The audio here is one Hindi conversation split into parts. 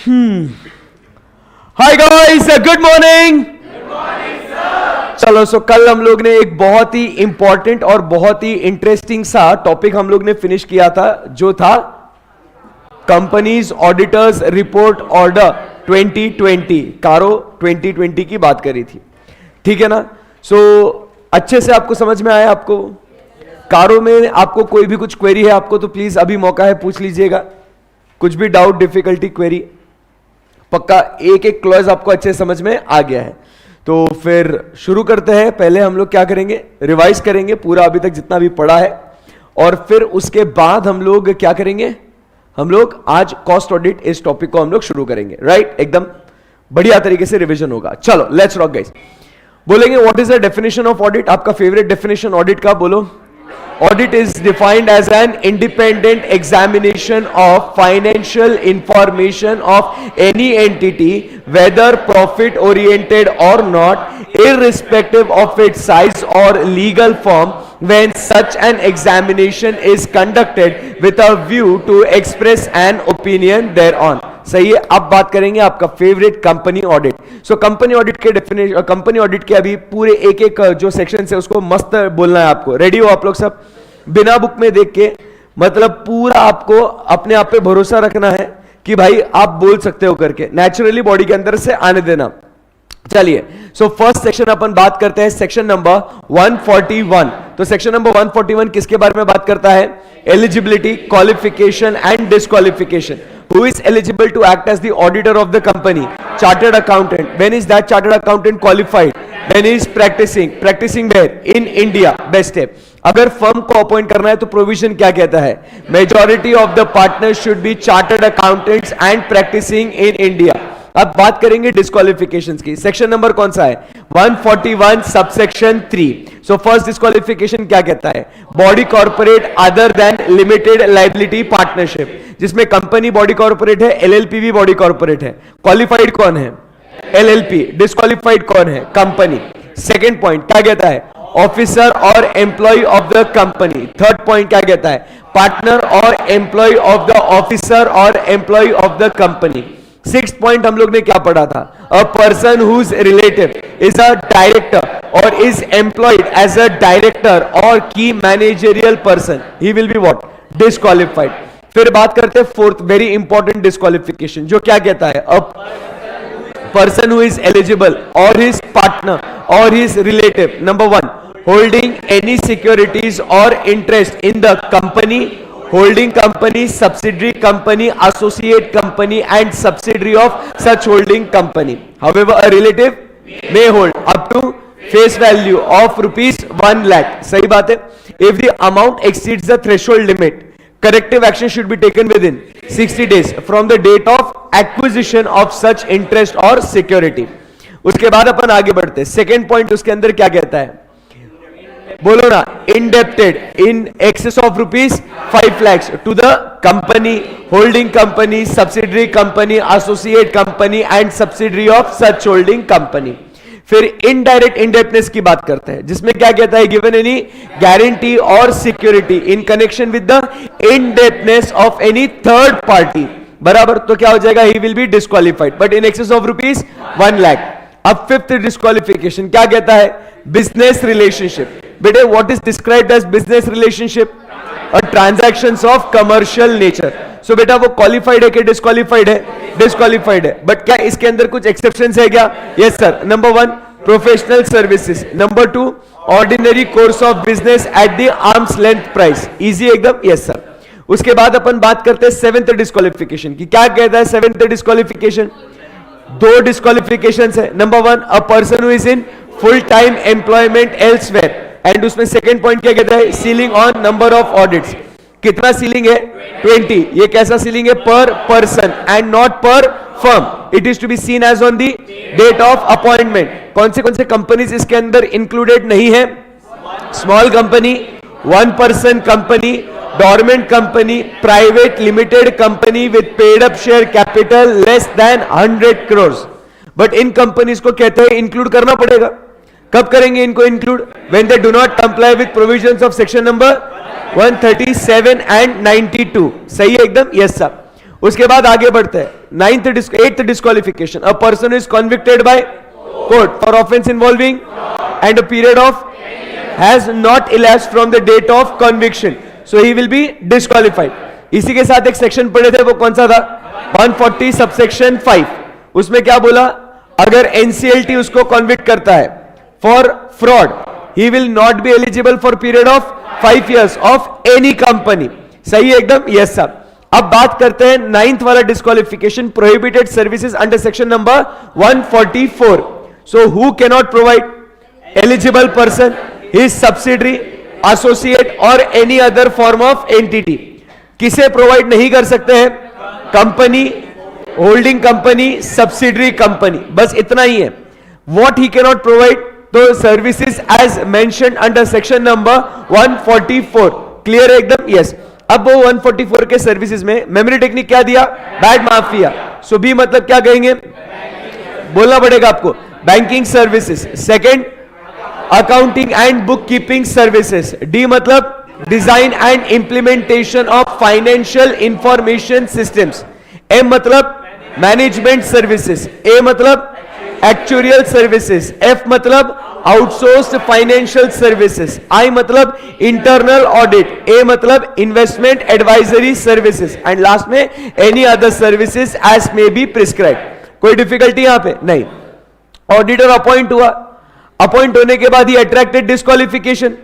Hi guys, good morning. चलो, सो कल हम लोग ने एक बहुत ही इंपॉर्टेंट और बहुत ही इंटरेस्टिंग सा टॉपिक हम लोग ने फिनिश किया था, जो था कंपनीज ऑडिटर्स रिपोर्ट ऑर्डर 2020। कारो 2020 की बात करी थी, ठीक है ना। सो अच्छे से आपको समझ में आया? आपको कारो में आपको कोई भी कुछ क्वेरी है आपको, तो प्लीज अभी मौका है, पूछ लीजिएगा। कुछ भी डाउट, डिफिकल्टी, क्वेरी, पक्का एक एक क्लॉज आपको अच्छे समझ में आ गया है। तो फिर शुरू करते हैं। पहले हम लोग क्या करेंगे, रिवाइज करेंगे पूरा अभी तक जितना भी पढ़ा है, और फिर उसके बाद हम लोग क्या करेंगे, हम लोग आज कॉस्ट ऑडिट इस टॉपिक को हम लोग शुरू करेंगे। राइट, एकदम बढ़िया तरीके से रिवीजन होगा। चलो लेट्स रॉक गाइस। बोलेंगे what is the definition of audit. आपका फेवरेट डेफिनेशन ऑडिट का बोलो। Audit is defined as an independent examination of financial information of any entity, whether profit oriented or not, irrespective of its size or legal form, when such an examination is conducted with a view to express an opinion thereon. सही है। अब बात करेंगे आपका favourite company audit. So company audit के डेफिनेशन, कंपनी ऑडिट के अभी पूरे एक एक जो सेक्शन है उसको मस्त बोलना है आपको। रेडी हो आप लोग सब? बिना बुक में देख के, मतलब पूरा आपको अपने आप पे भरोसा रखना है कि भाई आप बोल सकते हो करके, नेचुरली बॉडी के अंदर से आने देना। चलिए, सो फर्स्ट सेक्शन अपन बात करते हैं, सेक्शन नंबर 141। तो सेक्शन नंबर 141 किसके बारे में बात करता है? Eligibility, qualification and disqualification. Who is eligible to act as the auditor of the company? Chartered accountant. When is that chartered accountant qualified? When he is practicing. Practicing where? In India. Best है। अगर फर्म को अपॉइंट करना है तो प्रोविजन क्या कहता है? Majority of the partners should be chartered accountants and practicing in India. अब बात करेंगे डिस्क्वालिफिकेशंस की। सेक्शन नंबर कौन सा है? 141 सबसेक्शन 3। सो फर्स्ट डिस्क्वालिफिकेशन क्या कहता है? Body corporate other than limited liability partnership, जिसमें कंपनी बॉडी कॉर्पोरेट है, एलएलपी भी बॉडी कॉर्पोरेट है। क्वालिफाइड कौन है? एलएलपी। डिस्क्वालिफाइड कौन है? कंपनी। सेकेंड पॉइंट क्या कहता है? ऑफिसर और employee of the company. Third point क्या कहता है? पार्टनर और एम्प्लॉय ऑफ द ऑफिसर और employee of the company. Six point हम लोग ने क्या पढ़ा था? A person whose relative is a director और is employed as a director और key managerial person, he will be what? Disqualified. फिर बात करते हैं फोर्थ वेरी इंपॉर्टेंट डिस्क्वालिफिकेशन, जो क्या कहता है? A person who is eligible और हिज पार्टनर और his relative, number 1, holding any securities और interest in the company, holding company, subsidiary company, associate company and subsidiary of such holding company. However, a relative may hold up to face value of rupees 1 lakh. सही बात है। If the amount exceeds the threshold limit, corrective action should be taken within 60 days from the date of acquisition of such interest or security. उसके बाद अपन आगे बढ़ते हैं। सेकेंड पॉइंट उसके अंदर क्या कहता है? बोलो ना। Indebted in excess of rupees 5 lakhs to the company, holding company, subsidiary company, associate company and subsidiary of such holding company. फिर इनडायरेक्ट इंडेप्टनेस की बात करते हैं, जिसमें क्या कहता है? गिवन एनी गारंटी और security in connection with the indebtedness of any third party, बराबर, तो क्या हो जाएगा? He will be disqualified, but in excess of rupees 1 lakh। अब फिफ्थ डिस्क्वालिफिकेशन क्या कहता है? Business relationship. बेटे, what is described as business relationship? A transactions of commercial nature. So बेटा वो क्वालिफाइड है कि डिस्क्वालिफाइड है? डिस्क्वालिफाइड है। बट क्या इसके अंदर कुछ एक्सेप्शंस है क्या? Yes sir. Number 1, professional services. Number 2, ordinary course of business at the arm's length price. Easy एकदम? Yes sir. उसके बाद अपन बात करते हैं सेवेंथ डिस्क्वालिफिकेशन की। क्या कहता है सेवेंथ डिस्क्वालिफिकेशन? दो डिस्क्वालिफिकेशन है। Number 1, a person who is in full time employment elsewhere, and उसमें सेकेंड पॉइंट क्या कहता है? Ceiling on number of audits. कितना सीलिंग है? 20। ये कैसा सीलिंग है? Per person and not per firm. It is to be seen as on the date of appointment. कौन से कंपनीज इसके अंदर इंक्लूडेड नहीं है? Small company, 1 person company, dormant company, private limited company with paid up share capital less than 100 crores। But in companies को कहते हैं इंक्लूड करना पड़ेगा। कब करेंगे इनको include? When they do not comply with provisions of section number 137 and 92। सही है एकदम? Yes sir. उसके बाद आगे बढ़ते हैं 8th disqualification, a person is convicted by court for offence involving and a period of has not elapsed from the date of conviction, so he will be disqualified. इसी के साथ एक सेक्शन पढ़े थे, वो कौन सा था? 140 सबसेक्शन 5। उसमें क्या बोला? अगर एनसीएलटी उसको कन्विक्ट करता है for fraud, he will not be eligible for period of 5 years of any company. सही है एकदम? Yes sir. अब बात करते हैं 9th वाला disqualification, prohibited services under section number 144। So who cannot provide? Eligible person, his subsidiary, associate और any other form of entity. किसे प्रोवाइड नहीं कर सकते हैं? Company, holding company, subsidiary company, बस इतना ही है। What he cannot provide? तो services as mentioned under section number 144। Clear है एकदम? यस। अब वो 144 के सर्विसेज में मेमोरी टेक्निक क्या दिया? Bad mafia. सो बी मतलब क्या कहेंगे? बोलना पड़ेगा आपको, banking services. Second, accounting and book keeping services. D मतलब design and implementation of financial information systems. M मतलब मैनेजमेंट सर्विसेज। ए मतलब एक्चुरियल सर्विसेज। एफ मतलब आउटसोर्स्ड फाइनेंशियल सर्विसेज। आई मतलब इंटरनल ऑडिट। ए मतलब investment advisory services. And last में any other services as may be prescribe. कोई डिफिकल्टी यहां पे नहीं। ऑडिटर अपॉइंट हुआ, अपॉइंट होने के बाद ही attracted disqualification,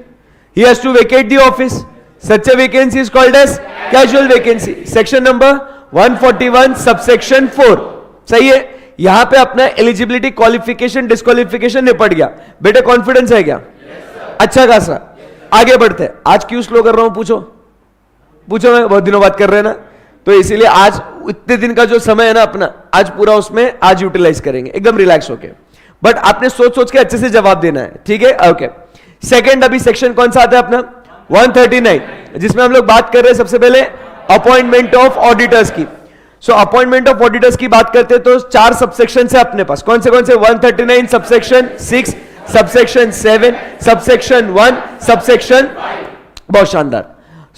he has to vacate the office. Such a vacancy is called as casual vacancy. Section number 141 subsection 4। सही है? यहां पे अपना एलिजिबिलिटी, क्वालिफिकेशन, डिस्क्वालिफिकेशन निपट गया। बेटे कॉन्फिडेंस है क्या? अच्छा खासा। आगे बढ़ते हैं। आज क्यों स्लो कर रहा हूं? पूछो पूछो, मैं बहुत दिनों बात कर रहे हैं ना, तो इसीलिए आज इतने दिन का जो समय है ना अपना, आज पूरा उसमें आज यूटिलाइज करेंगे एकदम रिलैक्स होके। बट आपने सोच सोच के अच्छे से जवाब देना है, ठीक है? ओके। सेकंड, अभी सेक्शन कौन सा आता है अपना? 139, जिसमें हम लोग बात कर रहे हैं सबसे पहले अपॉइंटमेंट ऑफ ऑडिटर्स की। सो अपॉइंटमेंट ऑफ ऑडिटर्स की बात करते हैं तो 4 सबसेक्शन है अपने पास। कौन से? 139 सबसेक्शन 6, सबसेक्शन 7, सबसेक्शन 1, सबसेक्शन। बहुत शानदार।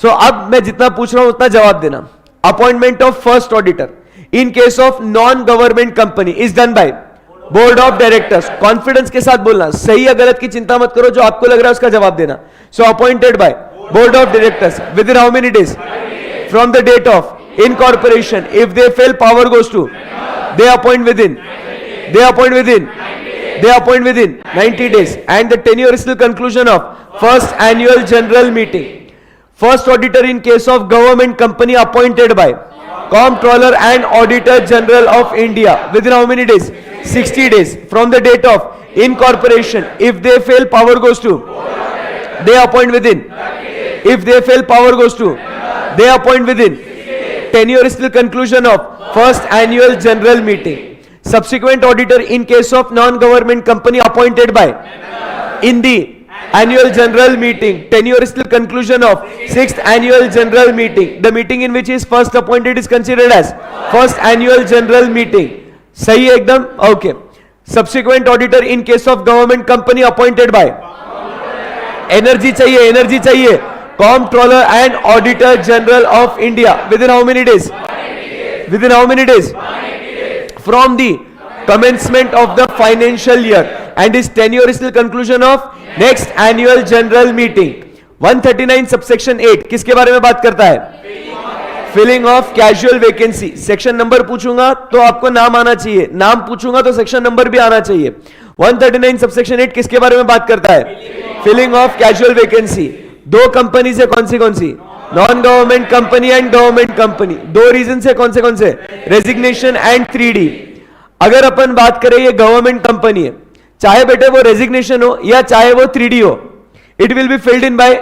सो अब मैं जितना पूछ रहा हूं उतना जवाब देना। Appointment of first auditor in case of non government company is done by board of directors. Confidence के साथ बोलना, सही या गलत की चिंता मत करो, जो आपको लग रहा है उसका जवाब देना। So appointed by board of directors within how many days from the date of incorporation. If they fail, power goes to they appoint within 90 days and the tenure is till conclusion of first annual general meeting. First auditor in case of government company appointed by Comptroller and Auditor General of India within how many days? 60 days from the date of incorporation. If they fail, power goes to they appoint within. If they fail, power goes to they appoint within. Tenure is till conclusion of first annual general meeting. Subsequent auditor in case of non-government company appointed by in the annual general meeting. Tenure is till conclusion of 6th annual general meeting. The meeting in which is first appointed is considered as first annual general meeting. सही है एकदम? Okay. Subsequent auditor in case of government company appointed by energy चाहिए Comptroller and Auditor General of India within how many days? Within how many days? From the commencement of the financial year, and his tenure is till conclusion of next annual general meeting. 139 subsection 8 किसके बारे में बात करता है? Filling of casual vacancy. Section number पूछूंगा तो आपको नाम आना चाहिए, नाम पूछूंगा तो सेक्शन नंबर भी आना चाहिए। 139 सबसेक्शन 8 किसके बारे में बात करता है? Filling of casual vacancy. दो कंपनी से कौन सी? Non government company and government company. दो रीजन से कौन से? Resignation and 3D। अगर अपन बात करें ये गवर्नमेंट कंपनी है, चाहे बेटे वो रेजिग्नेशन हो या चाहे वो 3D हो, it will be filled in by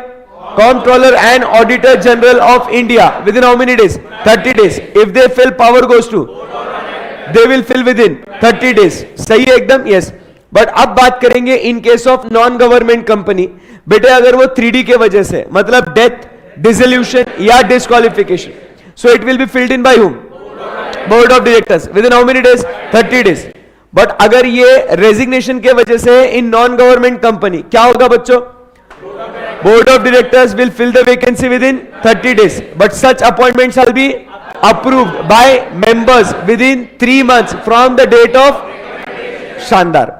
Comptroller and Auditor General of India within how many days? 30 days. If they fail, power goes to they will fill within 30 days. सही है एकदम? Yes. But अब बात करेंगे in case of non government company। बेटे अगर वो 3D के वजह से, मतलब डेथ, डिसोल्यूशन या disqualification, so it will be filled in by whom? Board of Directors within how many days? 30 days. But अगर ये रेजिग्नेशन के वजह से in non government company, क्या होगा बच्चों? Board of Directors will fill the vacancy within 30 days, but such appointment shall be approved by members within 3 months from the date of. शानदार.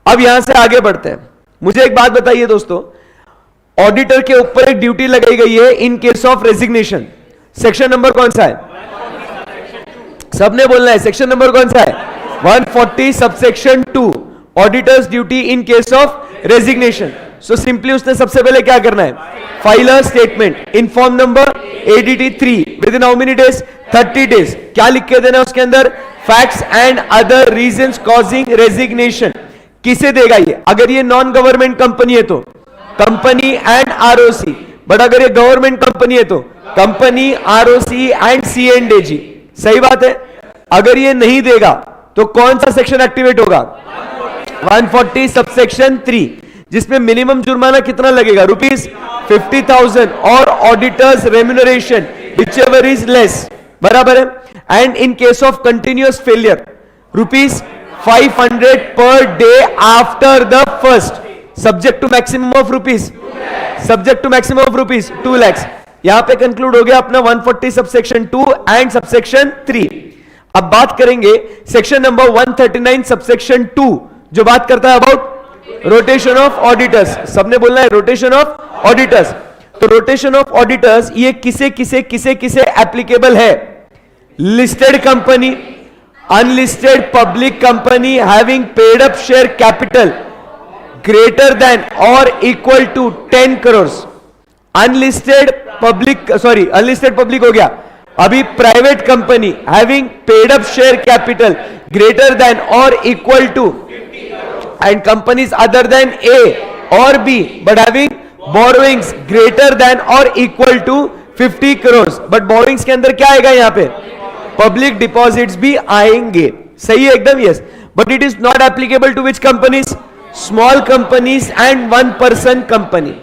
अब यहां से आगे बढ़ते हैं. मुझे एक बात बताइए दोस्तों, ऑडिटर के ऊपर एक ड्यूटी लगाई गई है इन case of resignation. Section number कौन सा है? सबने बोलना है. सेक्शन नंबर कौन सा है? 140 subsection 2, auditors duty in case of resignation. So simply उसने सबसे पहले क्या करना है? File a statement in form number ADT 3 with in how many days? 30 days. क्या लिख के देना उसके अंदर? Facts and other reasons causing resignation. किसे देगा ये? अगर ये नॉन गवर्नमेंट कंपनी है तो कंपनी एंड ROC, बट अगर ये गवर्नमेंट कंपनी है तो कंपनी, ROC एंड C&AG. सही बात है. अगर ये नहीं देगा तो कौन सा सेक्शन एक्टिवेट होगा? 140 सबसेक्शन 3, जिसमें मिनिमम जुर्माना कितना लगेगा? ₹50,000 और auditors remuneration whichever is less. बराबर है. And in case of continuous failure ₹500 per day after the first, subject to maximum of rupees 2 lakhs. यहां पे कंक्लूड हो गया अपना 140 सबसेक्शन 2 एंड सबसेक्शन 3. अब बात करेंगे सेक्शन नंबर 139 सबसेक्शन 2, जो बात करता है अबाउट रोटेशन ऑफ ऑडिटर्स. सबने बोलना है रोटेशन ऑफ ऑडिटर्स. तो रोटेशन ऑफ ऑडिटर्स ये किसे किसे किसे किसे एप्लीकेबल है? Listed company, unlisted public company having paid up share capital greater than और equal to 10 crore. Unlisted public हो गया. अभी private company having paid up share capital greater than और equal to, and companies other than A or B but having borrowings greater than or equal to 50 crores. but borrowings के अंदर क्या आएगा? यहाँ पे public deposits भी आएंगे. सही है एकदम? yes. but it is not applicable to which companies? small companies and one person company.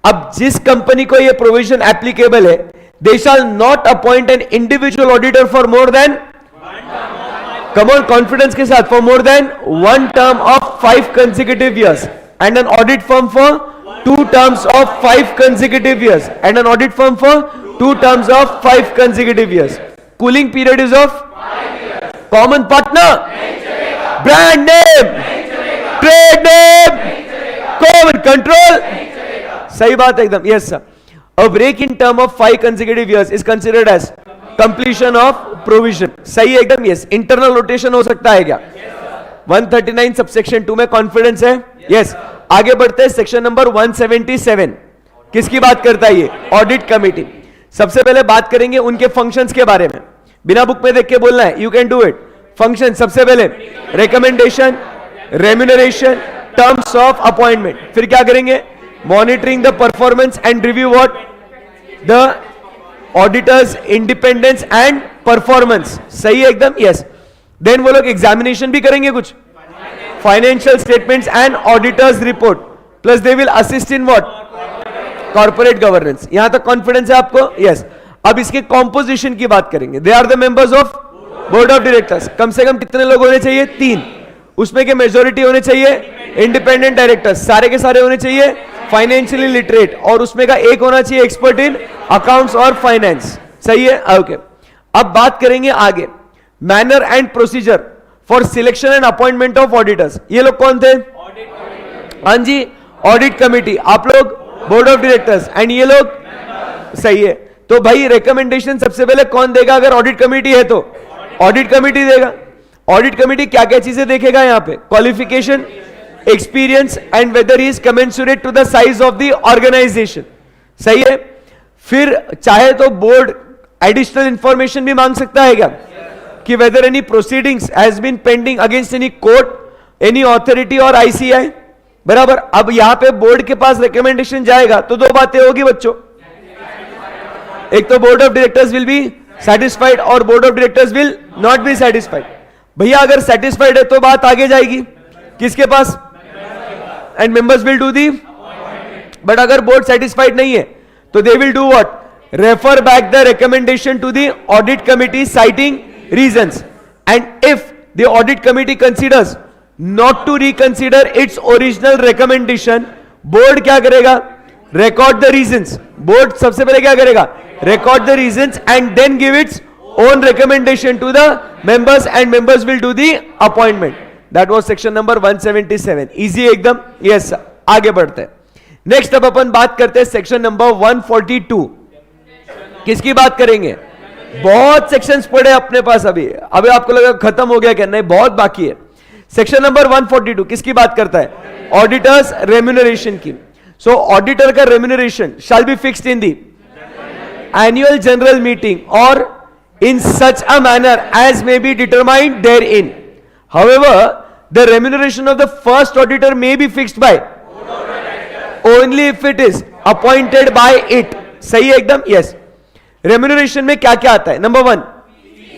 अब जिस कंपनी को ये प्रोविजन एप्लीकेबल है, they shall not appoint an individual auditor for more than, come on, confidence के साथ, for more than 1 term of 5 consecutive years, and an audit firm for 2 terms of 5 consecutive years, and an audit firm for 2 terms of 5 consecutive years. Cooling period is of 5 years. Common partner, brand name, trade name, common control. सही बात है एकदम. yes sir. A break in term of 5 consecutive years is considered as completion of provision. सही है एकदम. yes. इंटरनल रोटेशन हो सकता है क्या? 139 सबसेक्शन 2 में कॉन्फिडेंस है? yes. आगे बढ़ते हैं. सेक्शन नंबर 177 किसकी बात करता है? ये ऑडिट कमेटी. सबसे पहले बात करेंगे उनके फंक्शंस के बारे में. बिना बुक में देख के बोलना है. You can do it. Function सबसे पहले recommendation, remuneration, terms of appointment. फिर क्या करेंगे? Monitoring the performance and review what the auditors independence and performance. सही है एकदम. यस. देन वो लोग एग्जामिनेशन भी करेंगे, कुछ financial statements and auditors report, plus they will assist in what? Corporate governance. यहां तक कॉन्फिडेंस है आपको? यस. अब इसके कॉम्पोजिशन की बात करेंगे. They are the members of board of directors. कम से कम कितने लोग होने चाहिए? 3. उसमें के मेजोरिटी होने चाहिए इंडिपेंडेंट डायरेक्टर्स. सारे के सारे होने चाहिए फाइनेंशियली लिटरेट, और उसमें का एक होना चाहिए एक्सपर्ट इन अकाउंट्स और फाइनेंस. सही है? ओके. अब बात करेंगे आगे manner and procedure for selection and appointment of auditors. ये लोग कौन थे? हाँ जी, ऑडिट कमेटी. आप लोग बोर्ड ऑफ डायरेक्टर्स, एंड ये लोग. सही है. तो भाई रिकमेंडेशन सबसे पहले कौन देगा? अगर ऑडिट कमेटी है तो ऑडिट कमेटी देगा. ऑडिट कमेटी क्या क्या चीजें देखेगा? यहां पे qualification, experience and whether he is commensurate to the size of the organisation. सही है. फिर चाहे तो बोर्ड एडिशनल इंफॉर्मेशन भी मांग सकता है क्या? कि whether any proceedings has been pending against any court, any authority और ICI. बराबर. अब यहां पे बोर्ड के पास रिकमेंडेशन जाएगा तो 2 बातें होगी बच्चों. एक तो board of directors will be satisfied और board of directors will not be satisfied. भैया अगर सेटिस्फाइड है तो बात आगे जाएगी किसके पास? And members will do the. But अगर बोर्ड सेटिस्फाइड नहीं है तो they will do what? Refer back the recommendation to the audit committee citing reasons. And if the audit committee considers not to reconsider its original recommendation, board क्या करेगा? Record the reasons. बोर्ड सबसे पहले क्या करेगा? Record the reasons and then give its own recommendation to the members and members will do the appointment. That was section number 177. Easy एकदम. Yes, आगे बढ़ते हैं. नेक्स्ट अब अपन बात करते हैं सेक्शन नंबर 142. किसकी बात करेंगे? बहुत सेक्शंस पड़े अपने पास अभी आपको लगा खत्म हो गया क्या? नहीं, बहुत बाकी है. सेक्शन नंबर 142 किसकी बात करता है? ऑडिटर्स रेम्यूनरेशन की. सो ऑडिटर का remuneration shall be fixed in the annual general meeting और in such a manner as may be determined therein. However, the remuneration of the first auditor may be fixed by only if it is appointed by it. सही है एकदम? Yes. Remuneration में क्या क्या आता है? Number 1,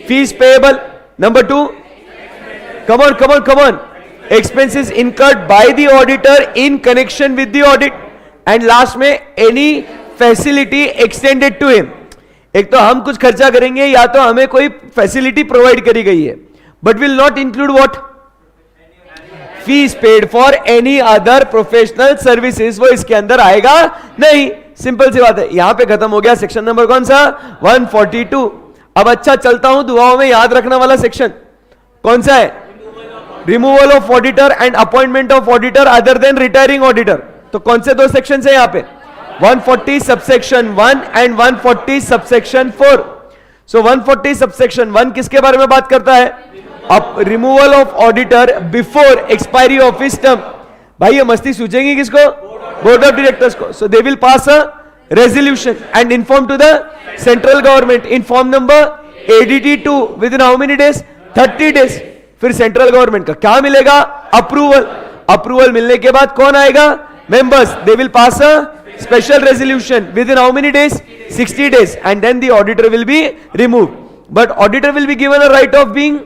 fees payable. Number 2, come on. Expenses incurred by the auditor in connection with the audit. And last में any facility extended to him. एक तो हम कुछ खर्चा करेंगे या तो हमें कोई फैसिलिटी प्रोवाइड करी गई है, but will not include what? Fees paid for any other professional services. वो इसके अंदर आएगा नहीं. सिंपल सी बात है. यहां पे खत्म हो गया सेक्शन नंबर कौन सा? 142. अब अच्छा चलता हूं, दुआओं में याद रखने वाला सेक्शन कौन सा है? Removal of auditor and appointment of auditor other than retiring auditor. तो कौन से दो सेक्शन है यहां पे? 140 subsection 1 and 140 subsection 4. So 140 subsection 1 किसके बारे में बात करता है? अब removal of auditor before expiry of his term. भाई ये मस्ती सूझेगी किसको? बोर्ड ऑफ डायरेक्टर्स को. So they will pass a resolution and inform to the central government in form number ADT2 with in how many days? 30 days. फिर सेंट्रल गवर्नमेंट का क्या मिलेगा? अप्रूवल मिलने के बाद कौन आएगा? Members. They will pass a special resolution within how many days? 60 days. And then the auditor will be removed. But auditor will be given a right of being,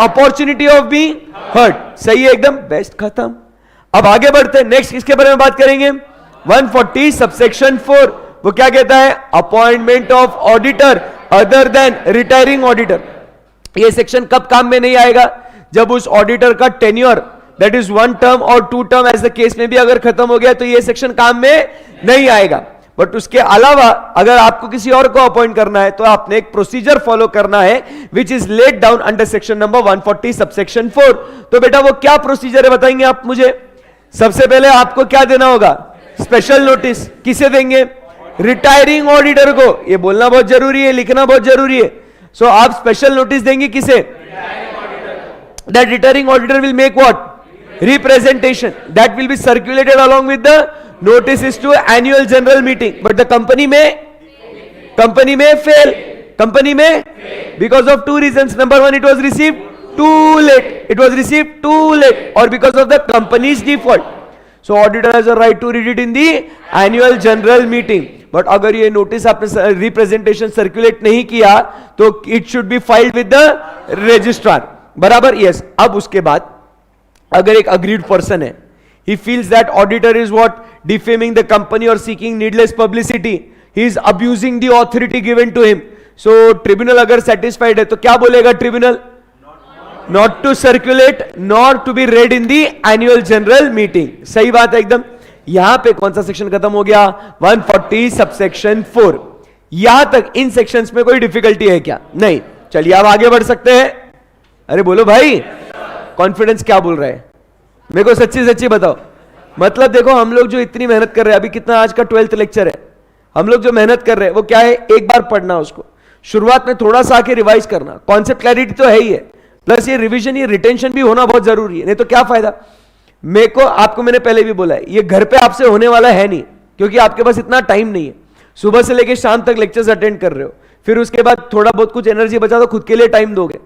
opportunity of being heard. सही है एकदम? बेस्ट खत्म. अब आगे बढ़ते हैं. नेक्स्ट किसके बारे में बात करेंगे? 140 सबसेक्शन 4. वो क्या कहता है? Appointment of auditor other than retiring auditor. ये सेक्शन कब काम में नहीं आएगा? जब उस ऑडिटर का टेन्योर दैट इज 1 टर्म और 2 टर्म एज द केस में भी अगर खत्म हो गया तो ये सेक्शन काम में नहीं आएगा. बट उसके अलावा अगर आपको किसी और को अपॉइंट करना है तो आपने एक प्रोसीजर फॉलो करना है which is laid down under section number 140 subsection 4. तो बेटा वो क्या प्रोसीजर है बताएंगे आप मुझे? सबसे पहले आपको क्या देना होगा? Special notice. किसे देंगे? रिटायरिंग ऑडिटर को. ये बोलना बहुत जरूरी है, लिखना बहुत जरूरी है. सो आप स्पेशल नोटिस देंगे किसे? That retiring auditor will make what? Representation that will be circulated along with the notices to annual general meeting. But the company may fail. Company may because of 2 reasons. Number 1, it was received too late. Or because of the company's default. So auditor has a right to read it in the annual general meeting. But अगर ये notice आपने representation circulate नहीं किया तो it should be filed with the registrar. बराबर? Yes. अब उसके बाद अगर एक अग्रीड पर्सन है, he feels that auditor is what? Defaming the company or seeking needless publicity. He is abusing the authority given to him. So tribunal अगर satisfied है तो क्या बोलेगा tribunal? Not to circulate nor to be read in the annual general meeting. सही बात है एकदम. यहां पे कौन सा सेक्शन खत्म हो गया? 140 सबसेक्शन 4. यहां तक इन सेक्शंस में कोई डिफिकल्टी है क्या? नहीं. चलिए आप आगे बढ़ सकते हैं. अरे बोलो भाई, कॉन्फिडेंस क्या बोल रहा है? मेरे को सच्ची बताओ. मतलब देखो हम लोग जो इतनी मेहनत कर रहे हैं, अभी कितना आज का 12th लेक्चर है, हम लोग जो मेहनत कर रहे हैं वो क्या है? एक बार पढ़ना उसको, शुरुआत में थोड़ा सा आके रिवाइज करना. कॉन्सेप्ट क्लैरिटी तो है ही है, प्लस ये रिवीजन, ये रिटेंशन भी होना बहुत जरूरी है. नहीं तो क्या फायदा? मेरे को आपको मैंने पहले भी बोला है, ये घर पे आपसे होने वाला है नहीं, क्योंकि आपके पास इतना टाइम नहीं है. सुबह से लेकर शाम तक लेक्चर्स अटेंड कर रहे हो, फिर उसके बाद थोड़ा बहुत कुछ एनर्जी बचा तो खुद के लिए टाइम दोगे.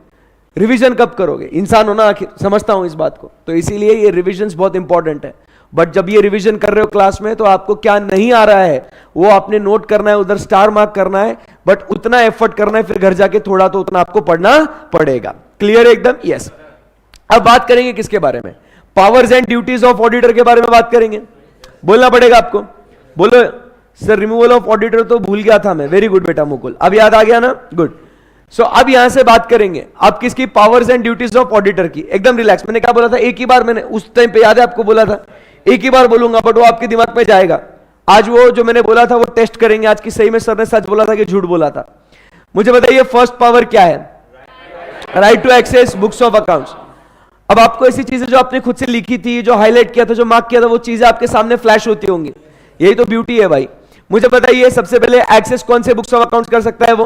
रिवीजन कब करोगे? इंसान होना आखिर, समझता हूं इस बात को. तो इसीलिए ये रिवीजन बहुत इंपॉर्टेंट है. बट जब ये रिवीजन कर रहे हो क्लास में तो आपको क्या नहीं आ रहा है वो आपने नोट करना है, उधर स्टार मार्क करना है. बट उतना एफर्ट करना है, फिर घर जाके थोड़ा तो उतना आपको पढ़ना पड़ेगा. क्लियर एकदम? यस. अब बात करेंगे किसके बारे में? Powers and duties of auditor के बारे में बात करेंगे. बोलना पड़ेगा आपको. बोलो सर, रिमूवल ऑफ ऑडिटर तो भूल गया था मैं. वेरी गुड बेटा मुकुल, अब याद आ गया ना? गुड. सो अब यहां से बात करेंगे आप किसकी? Powers and duties of auditor की. एकदम रिलैक्स. मैंने क्या बोला था? एक ही बार, मैंने उस टाइम पे याद है आपको बोला था एक ही बार बोलूंगा, बट वो आपके दिमाग में जाएगा. आज वो जो मैंने बोला था वो टेस्ट करेंगे आज की, सही में सर ने सच बोला था कि झूठ बोला था. मुझे बताइए फर्स्ट पावर क्या है? Right to access books of accounts. अब आपको ऐसी चीजें जो आपने खुद से लिखी थी, जो हाईलाइट किया था, जो मार्क किया था, वो चीजें आपके सामने फ्लैश होती होंगी। यही तो ब्यूटी है भाई। मुझे बताइए सबसे पहले एक्सेस कौन से बुक्स ऑफ अकाउंट्स कर सकता है? वो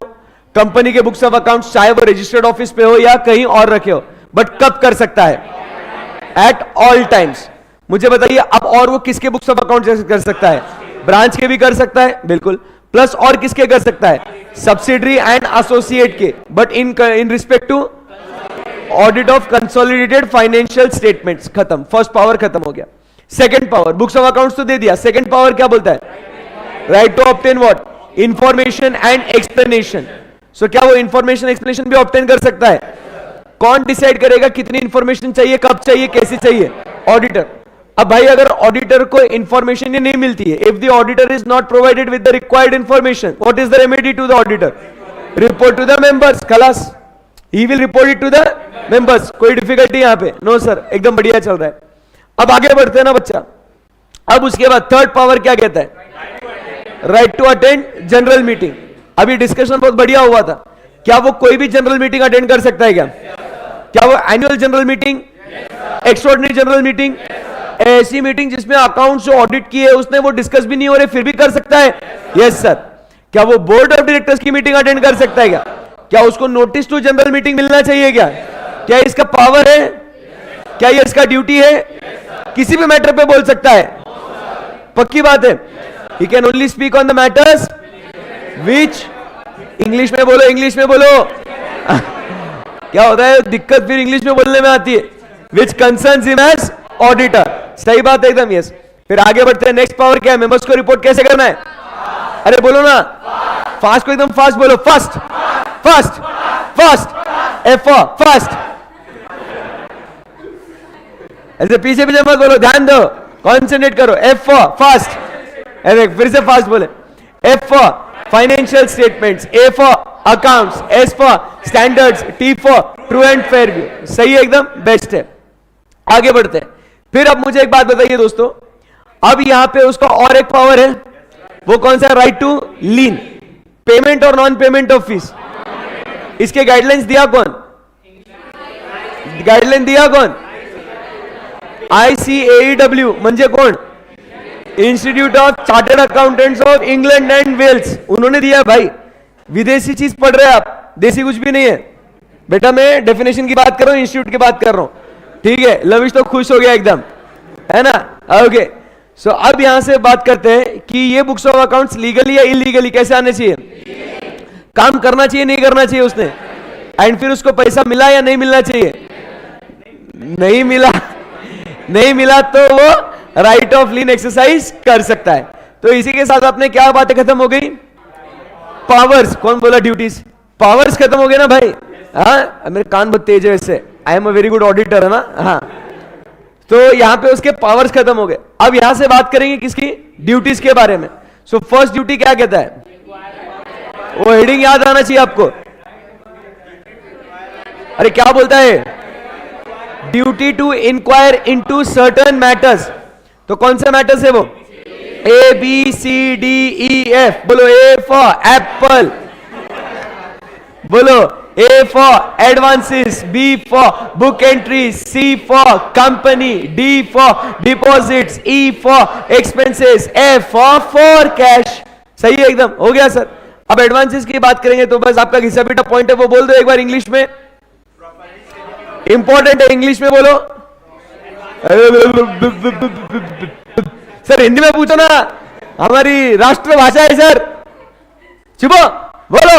कंपनी के बुक्स ऑफ अकाउंट्स, चाहे वो रजिस्टर्ड ऑफिस पे हो या कहीं और रखे हो, बट कब कर सकता है? At all times. मुझे बताइए अब और वो किसके बुक्स ऑफ अकाउंट्स कर सकता है? ब्रांच के भी कर सकता है, बिल्कुल। प्लस और किसके कर सकता है? सब्सिडरी एंड एसोसिएट के, but in respect to audit of consolidated financial statements. खत्म, फर्स्ट पावर खत्म हो गया। Second power, books of accounts तो दे दिया, सेकंड पावर क्या बोलता है? Right to obtain what? Information and explanation. So क्या वो इंफॉर्मेशन एक्सप्लेनेशन भी ऑब्टेन कर सकता है? कौन डिसाइड करेगा कितनी इंफॉर्मेशन चाहिए, कब चाहिए, कैसे चाहिए? ऑडिटर। अब भाई अगर ऑडिटर को इंफॉर्मेशन ही नहीं मिलती है, if the auditor is not provided with the required information, what is the remedy to the auditor? Report to the members, खलास। He will report it to the members. कोई डिफिकल्टी यहां पे? नो सर, एकदम बढ़िया चल रहा है। अब आगे बढ़ते हैं ना बच्चा। अब उसके बाद थर्ड पावर क्या कहता है? Right to attend general meeting. अभी डिस्कशन बहुत बढ़िया हुआ था। क्या वो कोई भी जनरल मीटिंग अटेंड कर सकता है? क्या वो annual general meeting, extraordinary general meeting, ऐसी मीटिंग जिसमें अकाउंट्स जो ऑडिट किए उसने वो डिस्कस भी नहीं हो रहे फिर भी कर सकता है? Yes sir. क्या वो बोर्ड ऑफ डायरेक्टर्स की मीटिंग अटेंड कर सकता है? क्या उसको नोटिस टू जनरल मीटिंग मिलना चाहिए? क्या इसका पावर है? क्या ये इसका ड्यूटी है? किसी भी मैटर पे बोल सकता है? पक्की बात है। He can only speak on the matters which, English में बोलो, इंग्लिश में बोलो। क्या होता है दिक्कत फिर इंग्लिश में बोलने में आती है। विच कंसर्न्स हिम एज ऑडिटर। सही बात है एकदम, यस। फिर आगे बढ़ते हैं। नेक्स्ट पावर क्या है? मेंबर्स को रिपोर्ट कैसे करना है? अरे बोलो ना, फास्ट को एकदम फास्ट बोलो। First, first, first, F first. ऐसे पीछे पीछे मत बोलो, ध्यान दो, कॉन्सेंट्रेट करो। एफ फास्ट, फिर से फास्ट बोले। F for financial statements, A for accounts, S for standards, T for true and fair view. सही है एकदम, बेस्ट है। आगे बढ़ते हैं। फिर अब मुझे एक बात बताइए दोस्तों, अब यहां पे उसका और एक पावर है, वो कौन सा? राइट टू लीन, पेमेंट और नॉन पेमेंट ऑफ फीस। इसके गाइडलाइंस दिया कौन? गाइडलाइन दिया कौन? ICAEW म्हणजे कोण? Institute of chartered accountants of England and Wales. उन्होंने दिया भाई। विदेशी चीज पढ़ रहे हैं आप, देसी कुछ भी नहीं है बेटा। मैं डेफिनेशन की बात कर रहा हूं, इंस्टीट्यूट की बात कर रहा हूं, ठीक है। लविश तो खुश हो गया एकदम, है ना? ओके। सो अब यहां से बात करते हैं कि ये बुक्स ऑफ अकाउंट्स लीगली या इलीगली कैसे आने चाहिए? काम करना चाहिए, नहीं करना चाहिए उसने? एंड फिर उसको पैसा मिला या नहीं मिलना चाहिए? नहीं मिला, नहीं मिला तो वो राइट ऑफ लीन एक्सरसाइज कर सकता है। तो इसी के साथ अपने क्या बातें खत्म हो गई? पावर्स। कौन बोला ड्यूटीज? पावर्स खत्म हो गए ना भाई। हाँ, मेरे कान बहुत तेज है वैसे, I am a very good auditor, है ना? हाँ, तो यहां पे उसके पावर्स खत्म हो गए। अब यहां से बात करेंगे किसकी? ड्यूटीज के बारे में। सो फर्स्ट ड्यूटी क्या कहता है? वो हेडिंग याद आना चाहिए आपको। अरे क्या बोलता है? Duty to inquire into certain matters. तो कौन से मैटर्स है वो? ABCDEF। बोलो। ए फॉर एप्पल, बोलो। A for advances, B for book entries, C for company, D for deposits, E for expenses, F for cash। सही है एकदम, हो गया सर। अब एडवांसेस की बात करेंगे तो बस आपका घिसा पीटा पॉइंट है, वो बोल दो एक बार इंग्लिश में। इंपॉर्टेंट है, इंग्लिश में बोलो। सर हिंदी में पूछो ना, हमारी राष्ट्रभाषा है सर। चुपो, बोलो।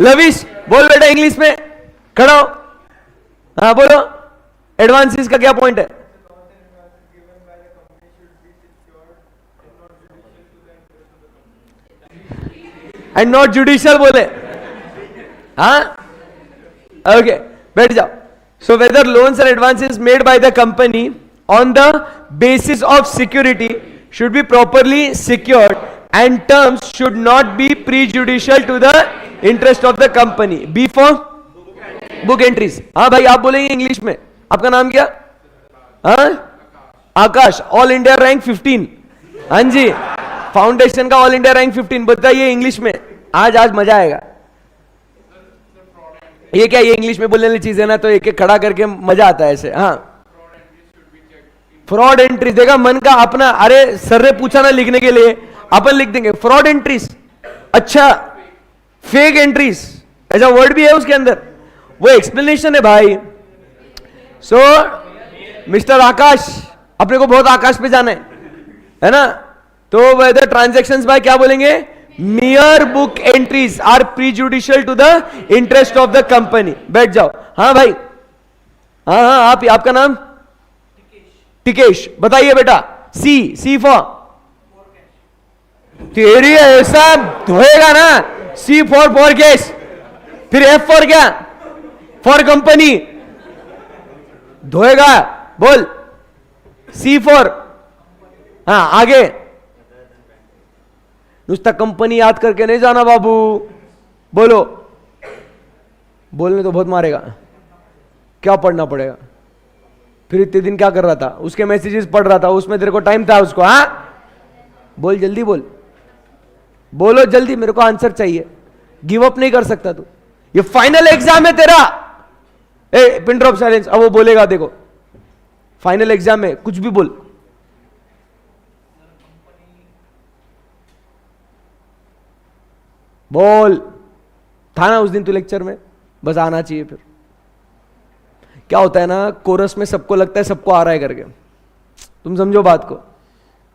लविश बोल बेटा इंग्लिश में, खड़ा हो। हाँ बोलो, एडवांसेस का क्या पॉइंट है? एंड नॉट जुडिशियल बोले। हाँ ओके, बैठ जाओ। So whether loans and advances made by the company on the basis of security should be properly secured and terms should not be prejudicial to the interest of the company. Be for book entries. हाँ भाई आप बोलेंगे इंग्लिश में। आपका नाम क्या? हाँ आकाश। All India rank 15। हाँ जी, फाउंडेशन का ऑल इंडिया रैंक 15। बताइए इंग्लिश में। आज आज मजा आएगा। ये क्या, ये इंग्लिश में बोलने वाली चीज है ना, तो एक एक खड़ा करके मजा आता है ऐसे। हाँ, फ्रॉड एंट्रीज देखा मन का अपना। अरे सर ने पूछा ना लिखने के लिए, अपन लिख देंगे फ्रॉड एंट्रीज। अच्छा, फेक एंट्रीज ऐसा वर्ड भी है उसके अंदर, वो एक्सप्लेनेशन है भाई। सो मिस्टर आकाश, अपने को बहुत आकाश पे जाना है ना, तो वेदर ट्रांजैक्शंस बाय क्या बोलेंगे, mere book entries are prejudicial to the interest of the company. बैठ जाओ। हाँ भाई, हाँ हाँ, आपका नाम टिकेश, बताइए बेटा। सी फॉर तेरी ऐसा होएगा ना, सी फॉर केस, फिर एफ फॉर क्या, फॉर कंपनी धोएगा। बोल सी फॉर, हाँ आगे। नुस्ता कंपनी याद करके नहीं जाना बाबू, बोलो। बोलने तो बहुत मारेगा, क्या पढ़ना पड़ेगा। फिर इतने दिन क्या कर रहा था, उसके मैसेजेस पढ़ रहा था, उसमें तेरे को टाइम था उसको। हाँ बोल, जल्दी बोल, बोलो जल्दी, मेरे को आंसर चाहिए। गिव अप नहीं कर सकता तू, ये फाइनल एग्जाम है तेरा। ए पिन ड्रॉप साइलेंस, अब वो बोलेगा देखो, फाइनल एग्जाम है, कुछ भी बोल। बोल, था ना उस दिन तू लेक्चर में, बस आना चाहिए। फिर क्या होता है ना, कोरस में सबको लगता है सबको आ रहा है करके, तुम समझो बात को।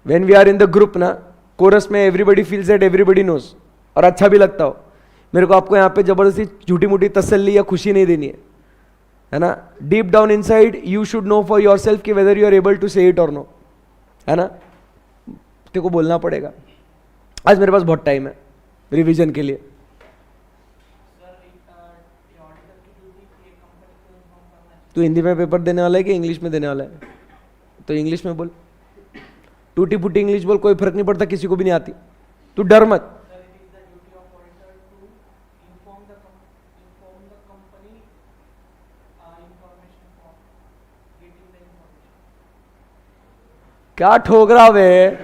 When we are in the group ना, कोरस में everybody feels that everybody knows, और अच्छा भी लगता हो। मेरे को आपको यहाँ पे जबरदस्ती झूठी मूठी तसल्ली या खुशी नहीं देनी है ना। Deep down inside you should know for yourself कि whether you are able to say it और नो, है ना। तेरे को बोलना पड़ेगा। आज मेरे पास बहुत टाइम है रिवीजन के लिए। तू हिंदी में पेपर देने वाला है कि इंग्लिश में देने वाला है? तो इंग्लिश में बोल, टूटी फूटी इंग्लिश बोल, कोई फर्क नहीं पड़ता, किसी को भी नहीं आती। तू डर मत। क्या ठोक रहा वे,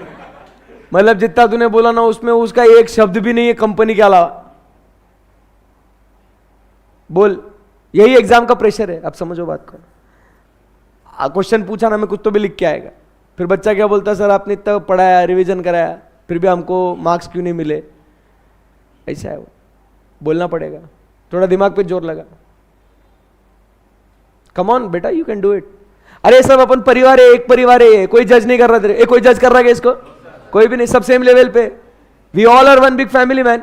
मतलब जितना तूने बोला ना उसमें उसका एक शब्द भी नहीं है कंपनी के अलावा। बोल, यही एग्जाम का प्रेशर है। अब समझो बात को। क्वेश्चन पूछा ना मैं, कुछ तो भी लिख के आएगा। फिर बच्चा क्या बोलता है, सर आपने इतना पढ़ाया, रिवीजन कराया, फिर भी हमको मार्क्स क्यों नहीं मिले। ऐसा है वो, बोलना पड़ेगा, थोड़ा दिमाग पे जोर लगा। कम ऑन बेटा, यू कैन डू इट। अरे सब अपन परिवार है, एक परिवार है, कोई जज नहीं कर रहा तेरे। कोई जज कर रहा है इसको? कोई भी नहीं, सब सेम लेवल पे। We all are one big family man.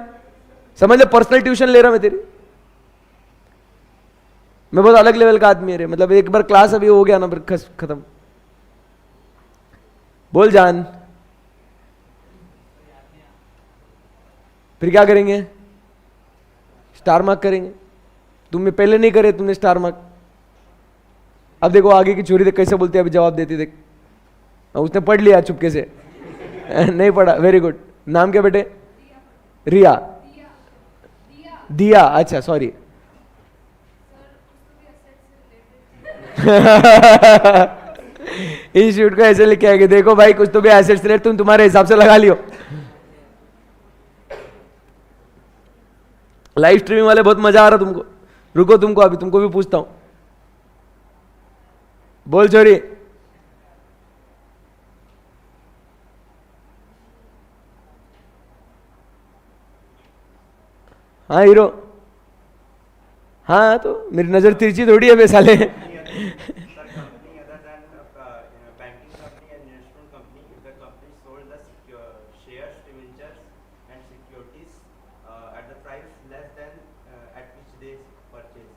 समझ ले, पर्सनल ट्यूशन ले रहा मैं तेरी। मैं बहुत अलग लेवल का आदमी है, मतलब एक बार क्लास अभी हो गया ना, फिर खत्म। बोल जान, फिर क्या करेंगे? स्टार मार्क करेंगे। तुमने पहले नहीं करे, तुमने स्टार मार्क। अब देखो आगे की छोरी देख कैसे बोलती है, अभी जवाब देती देख। उसने पढ़ लिया चुपके से। नहीं पढ़ा, वेरी गुड। नाम क्या बेटे? रिया। दिया, अच्छा सॉरी। इंस्टीट्यूट को ऐसे लिखे आएंगे, देखो भाई कुछ तो भी एसेट्स रेट तुम तुम्हारे हिसाब से लगा लियो। लाइव स्ट्रीमिंग वाले बहुत मजा आ रहा तुमको। रुको, तुमको अभी तुमको भी पूछता हूं। बोल चोरी। हाँ हीरो। हाँ तो मेरी नजर तिरछी थोड़ी है बे साले।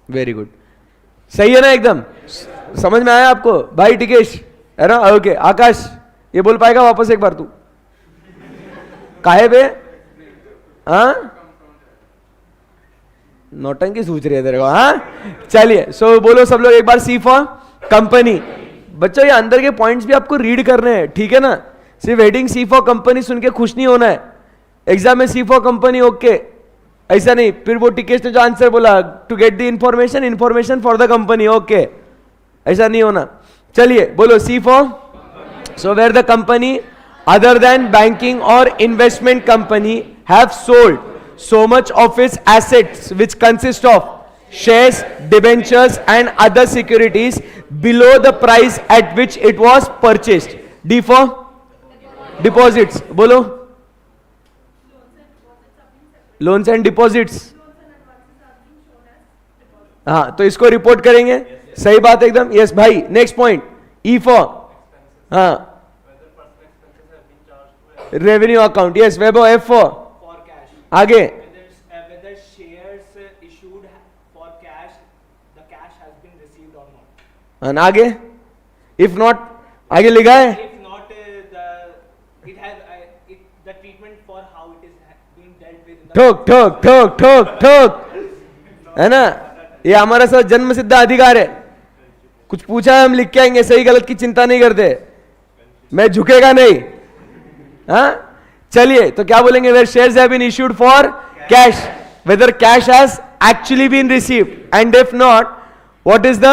वेरी गुड, सही है ना एकदम? समझ में आया आपको भाई टिकेश, है ना? ओके आकाश, ये बोल पाएगा वापस एक बार तू? काहे बे? हाँ नौटंकी सूझ रही है तेरे को? हाँ चलिए, सो बोलो सब लोग एक बार, सी फॉर कंपनी। बच्चों ये अंदर के पॉइंट्स भी आपको रीड करने हैं, ठीक है ना? सिर्फ हेडिंग सी फॉर कंपनी सुन के खुश नहीं होना है। एग्जाम में सी फॉर कंपनी ओके, ऐसा नहीं। फिर वो टिकेश ने जो आंसर बोला, to get the information, information for the company, okay, ऐसा नहीं होना। चलिए बोलो, C four, so where the company other than banking और investment company have sold so much of its assets which consist of shares, debentures and other securities below the price at which it was purchased. D for deposits. बोलो. Loans and deposits. हाँ, तो इसको रिपोर्ट करेंगे. सही बात एकदम. यस भाई. Next point. ई फॉर हाँ revenue account. Yes Weibo. F for आगे whether shares issued for cash, the cash has been received or not. and आगे इफ नॉट आगे लिखा है. If not, the treatment for how it is being dealt with. In the ठोक ठोक ठोक ठोक ठोक है ना. ये हमारा सब जन्म सिद्ध अधिकार है. कुछ पूछा है हम लिख के आएंगे. सही गलत की चिंता नहीं करते. मैं झुकेगा नहीं. हाँ चलिए तो क्या बोलेंगे. Where shares have been issued for cash, whether cash has actually been received and if not what is the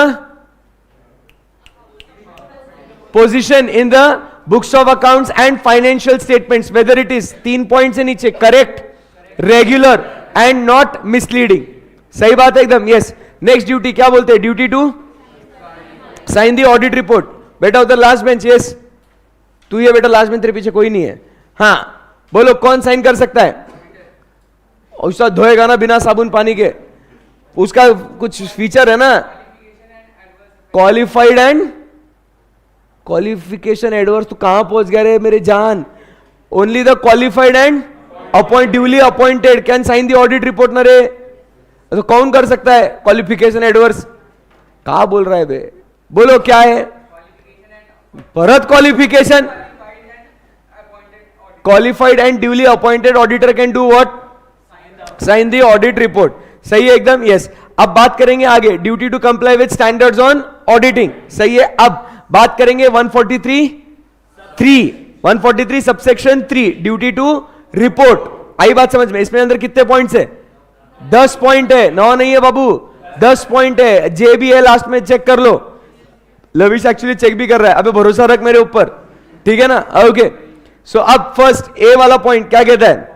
position in the books of accounts and financial statements, whether it is 3 point से नीचे correct, regular and not misleading. सही बात है एकदम. यस. नेक्स्ट ड्यूटी क्या बोलते हैं. Duty to sign the audit report. बेटा उधर लास्ट बेंच. यस तू ये बेटा लास्ट बेंच तेरे पीछे कोई नहीं है. हाँ बोलो कौन साइन कर सकता है. उसका धोएगा ना बिना साबुन पानी के. उसका कुछ फीचर है ना. Qualified and qualification adverse. तो कहां पहुंच गया रे मेरे जान. Only the qualified and appoint duly appointed can sign the audit report ना रे. तो कौन कर सकता है क्वालिफिकेशन एडवर्स. कहा बोल रहा है बे. बोलो क्या है. परत qualification. Qualified and duly appointed auditor can do what. Sign the audit report. सही है एकदम. यस. अब बात करेंगे आगे. Duty to comply with standards on auditing. सही है. अब बात करेंगे 143 सबसेक्शन 3 ड्यूटी टू रिपोर्ट. आई बात समझ में. इसमें अंदर कितने पॉइंट्स है. 10 पॉइंट है. 9 नहीं है बाबू. 10 पॉइंट है. जे भी है लास्ट में चेक कर लो. लविश एक्चुअली चेक भी कर रहा है. अबे भरोसा रख मेरे ऊपर. ठीक है ना. ओके सो अब फर्स्ट ए वाला पॉइंट क्या कहता है.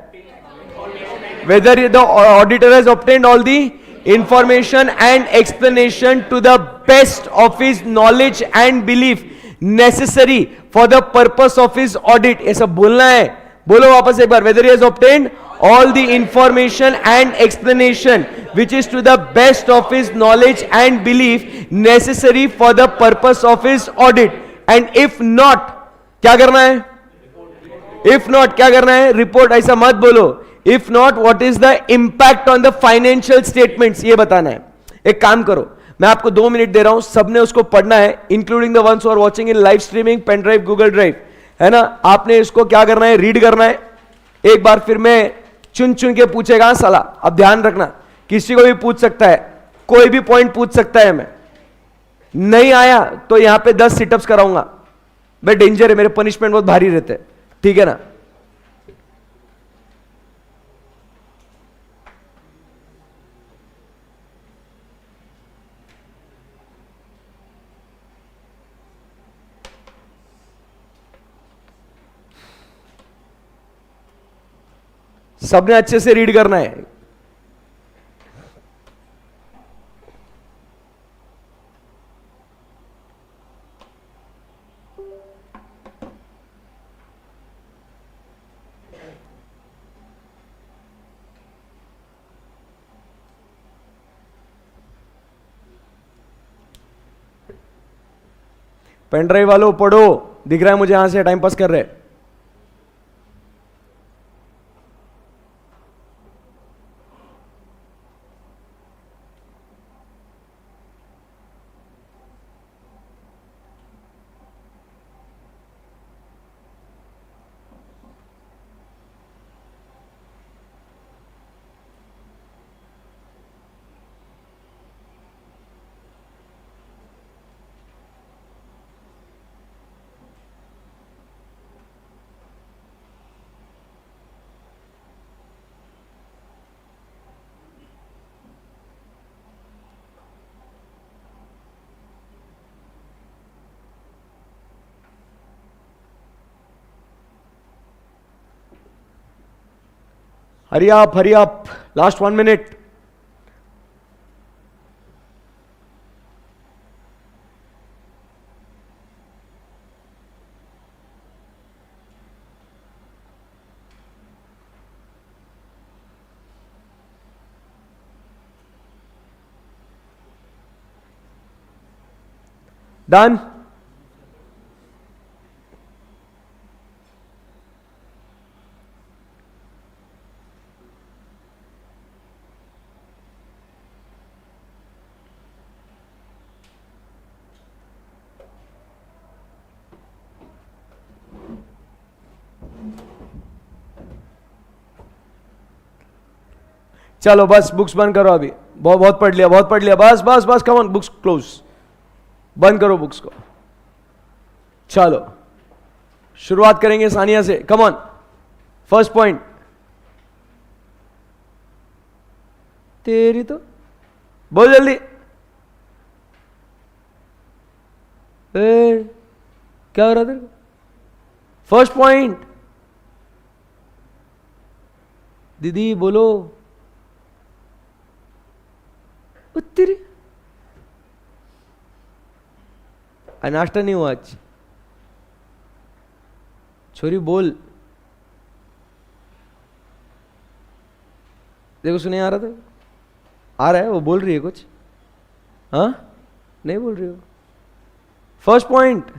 Whether the auditor has obtained all the information and explanation to the best of his knowledge and belief necessary for the purpose of his audit. ऐसा बोलना है. बोलो वापस एक बार. Whether he has obtained all the information and explanation which is to the best of his knowledge and belief necessary for the purpose of his audit, and if not क्या करना है. if not क्या करना है. रिपोर्ट. ऐसा मत बोलो. if not what is the impact on the financial statements ये बताना है. एक काम करो मैं आपको 2 मिनट दे रहा हूं. सबने उसको पढ़ना है including the ones who are watching in live streaming, pen drive, Google drive है ना. आपने इसको क्या करना है. रीड करना है. एक बार फिर मैं चुन चुन के पूछेगा साला. अब ध्यान रखना किसी को भी पूछ सकता है. कोई भी पॉइंट पूछ सकता है. मैं नहीं आया तो यहां पे 10 सिटअप्स कराऊंगा. मैं डेंजर है. मेरे पनिशमेंट बहुत भारी रहते हैं. ठीक है ना. सबने अच्छे से रीड करना है. पेन ड्राइव वालों पढ़ो. दिख रहा है मुझे यहां से टाइम पास कर रहे हैं. हरी आप, लास्ट 1 minute. Done? चलो बस बुक्स बंद करो अभी, बहुत पढ़ लिया, बस कम ऑन, बुक्स क्लोज, बंद करो बुक्स को. चलो शुरुआत करेंगे सानिया से. Come on, first point. तेरी तो बोल जल्दी. क्या हो रहा तेरे को? फर्स्ट पॉइंट दीदी बोलो. तेरी नाश्ता नहीं हुआ आज. छोरी बोल. देखो सुने आ रहा था, आ रहा है, वो बोल रही है कुछ. हाँ नहीं बोल रही हो. First point.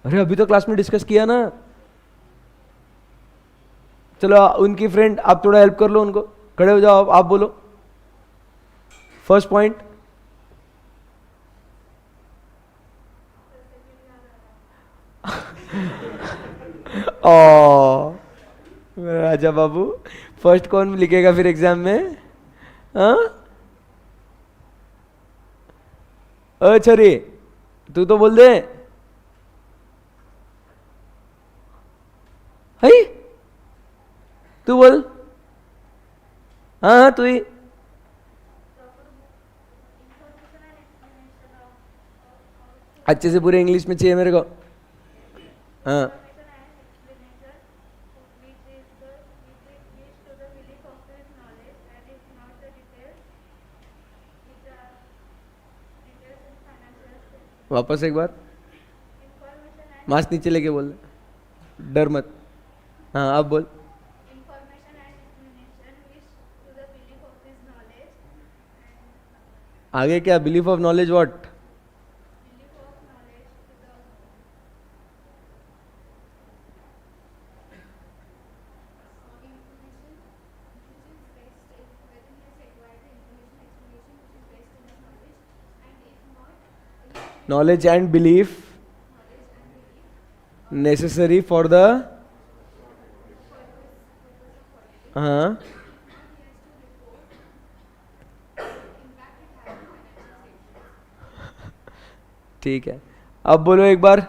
अरे अभी तो क्लास में डिस्कस किया ना. चलो उनकी फ्रेंड आप थोड़ा हेल्प कर लो उनको, खड़े हो जाओ, आप बोलो फर्स्ट पॉइंट. ओ राजा बाबू, फर्स्ट कौन लिखेगा फिर एग्जाम में? हाँ अच्छा रे, तू तो बोल दे. है तू बोल. हाँ तू ही. अच्छे से पूरे इंग्लिश में चाहिए मेरे को. हाँ वापस एक बार, मास्क नीचे लेके बोल, डर मत. हाँ आप बोल. आगे क्या? Belief of knowledge what? knowledge and belief necessary for the हाँ ठीक है. अब बोलो एक बार,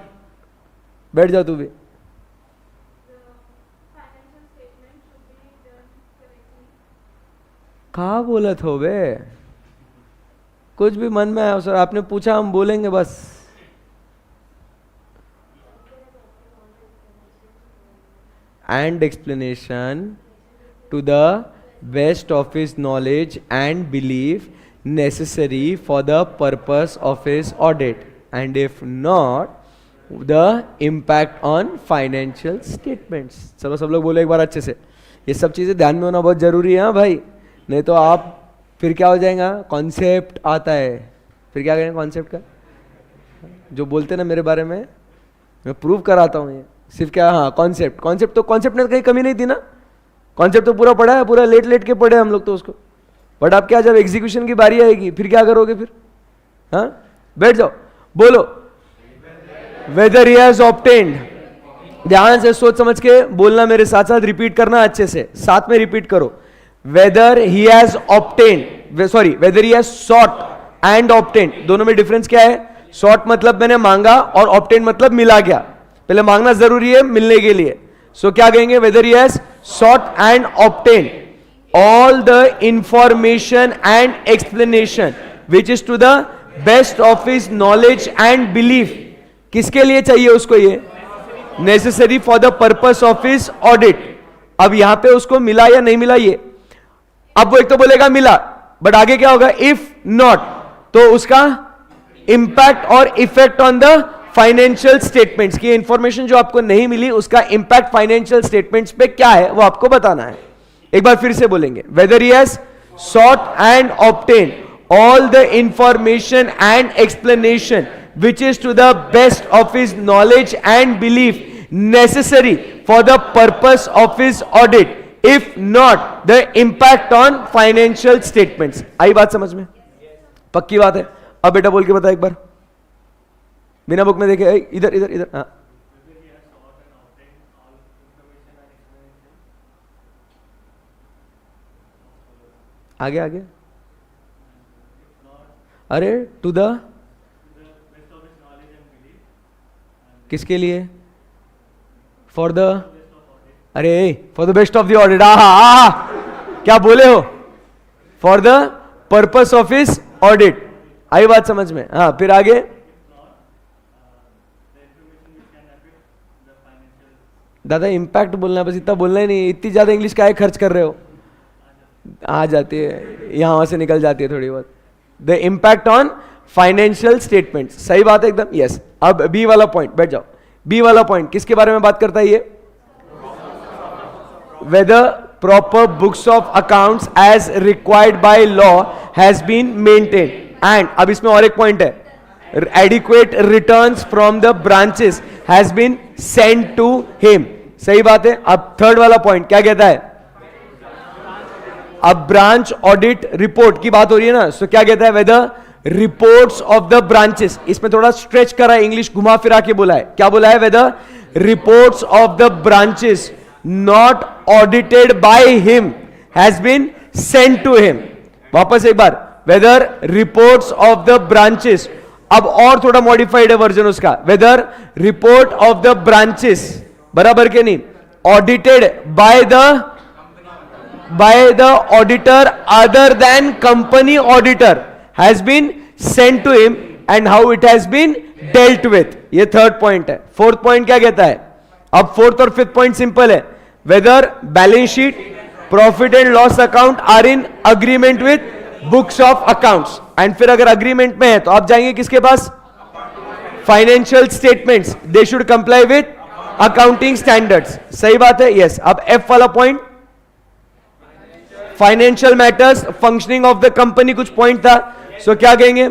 बैठ जाओ तू भी. कहा बोला थो बे, कुछ भी मन में आया सर, आपने पूछा हम बोलेंगे बस. And explanation to the best of his knowledge and belief necessary for the purpose of his audit, and if not the impact on financial statements. चलो सब लोग बोलो एक बार अच्छे से. ये सब चीज़ें ध्यान में होना बहुत जरूरी है. हाँ भाई, नहीं तो आप फिर क्या हो जाएगा, कॉन्सेप्ट आता है, फिर क्या करेंगे कॉन्सेप्ट का, जो बोलते ना मेरे बारे में, मैं प्रूव कराता हूँ. ये सिर्फ क्या, हाँ कॉन्सेप्ट तो कॉन्सेप्ट में कहीं कमी नहीं थी ना. कॉन्सेप्ट तो पूरा पढ़ा है, पूरा लेट के पढ़े हम लोग तो उसको. बट आप क्या, जब एग्जीक्यूशन की बारी आएगी फिर क्या करोगे फिर? हाँ बैठ जाओ, बोलो वेदर ही हैज ऑब्टेन्ड. ध्यान से सोच समझ के बोलना, मेरे साथ साथ रिपीट करना, अच्छे से साथ में रिपीट करो. Weather he has obtained, sorry weather he has short and obtained, दोनों में डिफरेंस क्या है? सॉट मतलब मैंने मांगा और ऑब्टेन्ड मतलब मिला गया. पहले मांगना जरूरी है मिलने के लिए. सो क्या कहेंगे? Weather he has short and obtained all the information and explanation which is to the best of his knowledge and belief. किसके लिए चाहिए उसको? ये necessary for the purpose of his audit. अब यहां पे उसको मिला या नहीं मिला ये, अब वो एक तो बोलेगा मिला, बट आगे क्या होगा, इफ नॉट, तो उसका इंपैक्ट और effect on the financial statements की इंफॉर्मेशन जो आपको नहीं मिली, उसका इंपैक्ट फाइनेंशियल स्टेटमेंट्स पे क्या है वो आपको बताना है। एक बार फिर से बोलेंगे, weather he has sought and obtained all the information and explanation which is to the best of his knowledge and belief necessary for the purpose of his audit, if not the impact on financial statements। आई बात समझ में? पक्की बात है। अब बेटा बोल के बता एक बार, बिना बुक में देखे, इधर इधर इधर, हाँ आगे आगे, अरे टू द, किसके लिए, फॉर द, अरे for the best of the audit, क्या बोले हो, for the purpose of his audit. आई बात समझ में? हाँ फिर आगे, दादा इंपैक्ट बोलना है, बस इतना बोलना ही नहीं, इतनी ज्यादा इंग्लिश काहे खर्च कर रहे हो, आ जाती है यहां से निकल जाती है थोड़ी बहुत। The impact on financial statement, सही बात है एकदम, यस। अब बी वाला पॉइंट, बैठ जाओ। बी वाला पॉइंट किसके बारे में बात करता है ये, whether proper books of accounts as required by law has been maintain, and अब इसमें और एक पॉइंट है, adequate returns from the branches has been send to him, सही बात है। अब थर्ड वाला पॉइंट क्या कहता है, अब ब्रांच ऑडिट रिपोर्ट की बात हो रही है ना, सो क्या कहता है, whether reports of the branches, इसमें थोड़ा स्ट्रेच करा है, इंग्लिश घुमा फिरा के बोला है, क्या बोला है, whether reports of the branches not audited by him has been sent to him. वापस एक बार, whether reports of the branches, अब और थोड़ा मॉडिफाइड है वर्जन उसका, whether report of the branches, बराबर के नहीं, audited by the auditor other than company auditor has been sent to him and how it has been dealt with, ये थर्ड पॉइंट है। फोर्थ पॉइंट क्या कहता है, अब फोर्थ और फिफ्थ पॉइंट सिंपल है, whether balance sheet, profit and loss account are in agreement with books of accounts, and फिर अगर अग्रीमेंट में है तो आप जाएंगे किसके पास, financial statements, they should comply with accounting standards, सही बात है, यस। अब एफ वाला point, financial matters, functioning of the company, कुछ पॉइंट था, सो क्या कहेंगे,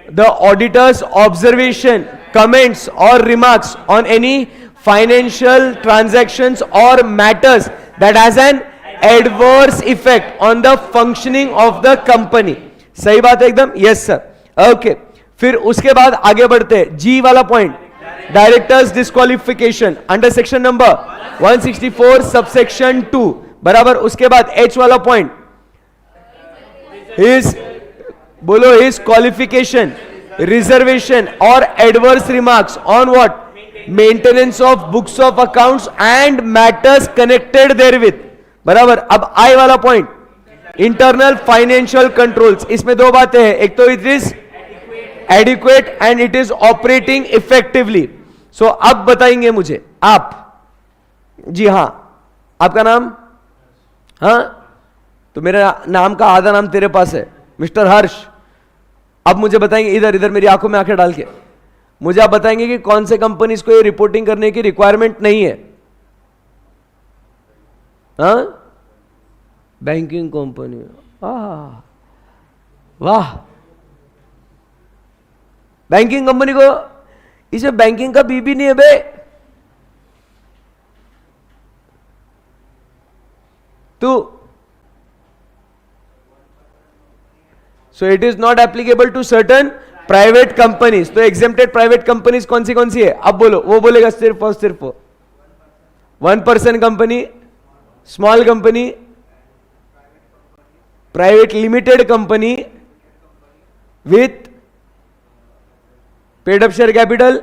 द ऑडिटर्स ऑब्जर्वेशन, कमेंट्स और remarks on any financial transactions और matters that has an adverse effect on the functioning of the company, सही बात है एकदम, यस सर। ओके, फिर उसके बाद आगे बढ़ते हैं, जी वाला point, directors disqualification under section number 164 subsection 2, बराबर। उसके बाद एच वाला पॉइंट, हिज, बोलो, हिज क्वालिफिकेशन, रिजर्वेशन और adverse remarks on what, maintenance of books of accounts and matters connected therewith, बराबर। अब आई वाला पॉइंट, इंटरनल फाइनेंशियल कंट्रोल्स, इसमें दो बातें हैं, एक तो it is adequate and it is operating effectively. So अब बताएंगे मुझे आप, जी हां, आपका नाम, हाँ, तो मेरे नाम का आधा नाम तेरे पास है, मिस्टर हर्ष। अब मुझे बताएंगे, इधर इधर मेरी आंखों में आंखें डाल के मुझे आप बताएंगे कि कौन से कंपनीज को ये रिपोर्टिंग करने की रिक्वायरमेंट नहीं है, हाँ, बैंकिंग कंपनी, वाह, बैंकिंग कंपनी को, इसे बैंकिंग का बीबी नहीं है बे, तो so it is not applicable to certain private companies. तो एग्जेम्प्टेड प्राइवेट कंपनीज कौन सी है, अब बोलो, वो बोलेगा सिर्फ और सिर्फ 1% company, small company, private limited company with paid up share capital.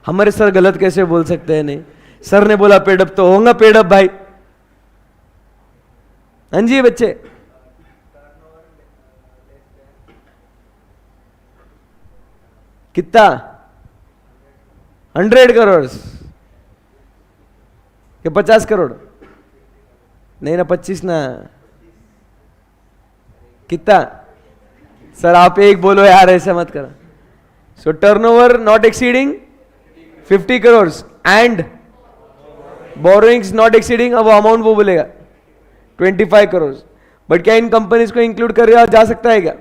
हमारे सर गलत कैसे बोल सकते हैं, नहीं, सर ने बोला पेड अप तो होगा पेड अप भाई, हाँ जी बच्चे। कितना, 100 करोड़ कि 50 करोड़? नहीं ना, 25 ना, कितना? सर आप एक बोलो यार, ऐसा मत करो. So turnover not exceeding 50 crore and borrowings not exceeding, अब अमाउंट वो बोलेगा 25 करोड़. बट क्या इन कंपनीज को इंक्लूड कर रहा जा सकता है क्या?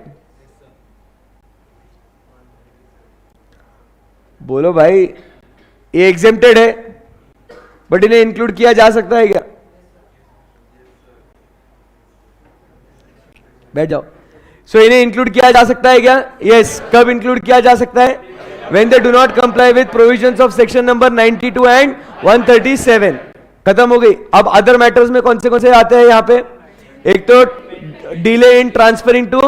बोलो भाई, ये एग्जेम्प्टेड है बट इन्हें इंक्लूड किया जा सकता है क्या? बैठ जाओ. सो इन्हें इंक्लूड किया जा सकता है क्या? यस. कब इंक्लूड किया जा सकता है? When they do not comply with provisions of section number 92 and 137. खत्म हो गई. अब अदर मैटर्स में कौन से आते हैं यहां पे? एक तो delay in transferring to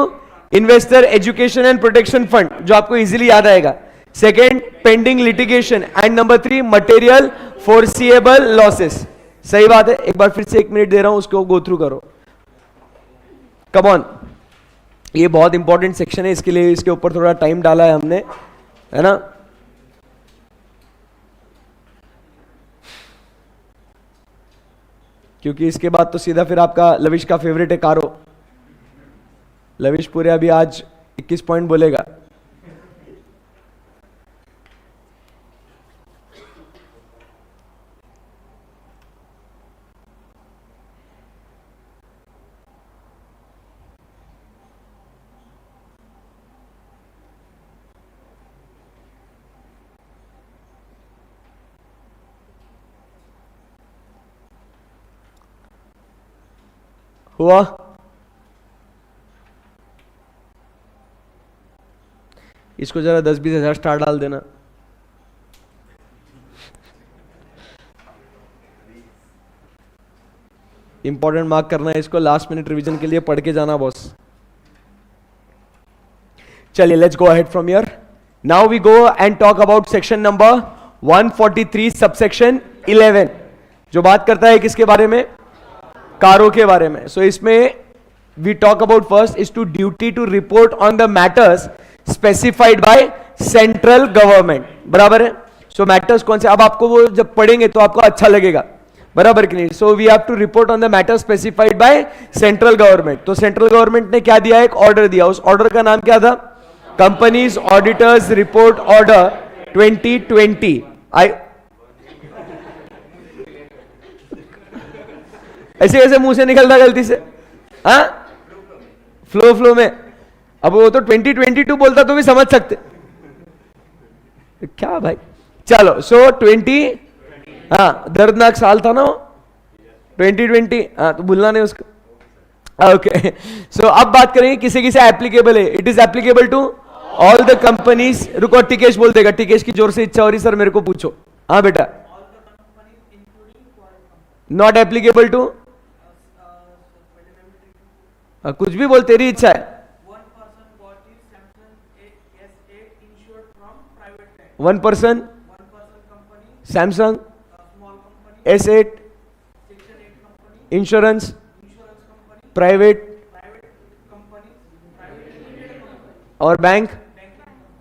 investor education and protection fund, जो आपको इजीली याद आएगा. Second, pending litigation. And number 3, material foreseeable losses. सही बात है. एक बार फिर से 1 मिनट दे रहा हूं, उसको गो थ्रू करो. Come on. ये बहुत इंपॉर्टेंट सेक्शन है, इसके लिए इसके ऊपर थोड़ा टाइम डाला है हमने, है ना. क्योंकि इसके बाद तो सीधा फिर आपका लविश का फेवरेट है कारो. लविश पूरे अभी आज 21 पॉइंट बोलेगा. हुआ? इसको जरा 10-20 हजार स्टार डाल देना. इंपॉर्टेंट मार्क करना है इसको, लास्ट मिनट रिवीजन के लिए पढ़ के जाना बॉस. चलिए let's go ahead from here. Now we go and talk about section number 143 subsection 11, जो बात करता है किसके बारे में? कारों के बारे में. सो इसमें we talk about first is to duty to report on the matters specified by central government. बराबर है. सो मैटर्स कौन से, अब आपको वो जब पढ़ेंगे तो आपको अच्छा लगेगा, बराबर कि नहीं. So we have to report on the matter specified by central government. तो सेंट्रल गवर्नमेंट ने क्या दिया? एक ऑर्डर दिया. उस ऑर्डर का नाम क्या था? Companies auditors report order 2020. ऐसे कैसे मुंह से निकलता गलती से? हाँ, फ्लो में. अब वो तो 2022 बोलता तो भी समझ सकते. क्या भाई. चलो, सो 20, हाँ दर्दनाक साल था ना वो 2020. हाँ तो भूलना नहीं उसको. ओके. सो अब बात करेंगे किसे किसे एप्लीकेबल है. It is applicable to all the companies. रुको, टिकेश बोल देगा. टिकेश की जोर से इच्छा हो रही सर मेरे को पूछो. हाँ बेटा. नॉट एप्लीकेबल टू, कुछ भी बोल, तेरी इच्छा है. 1 person Samsung S8 insurance private और बैंक.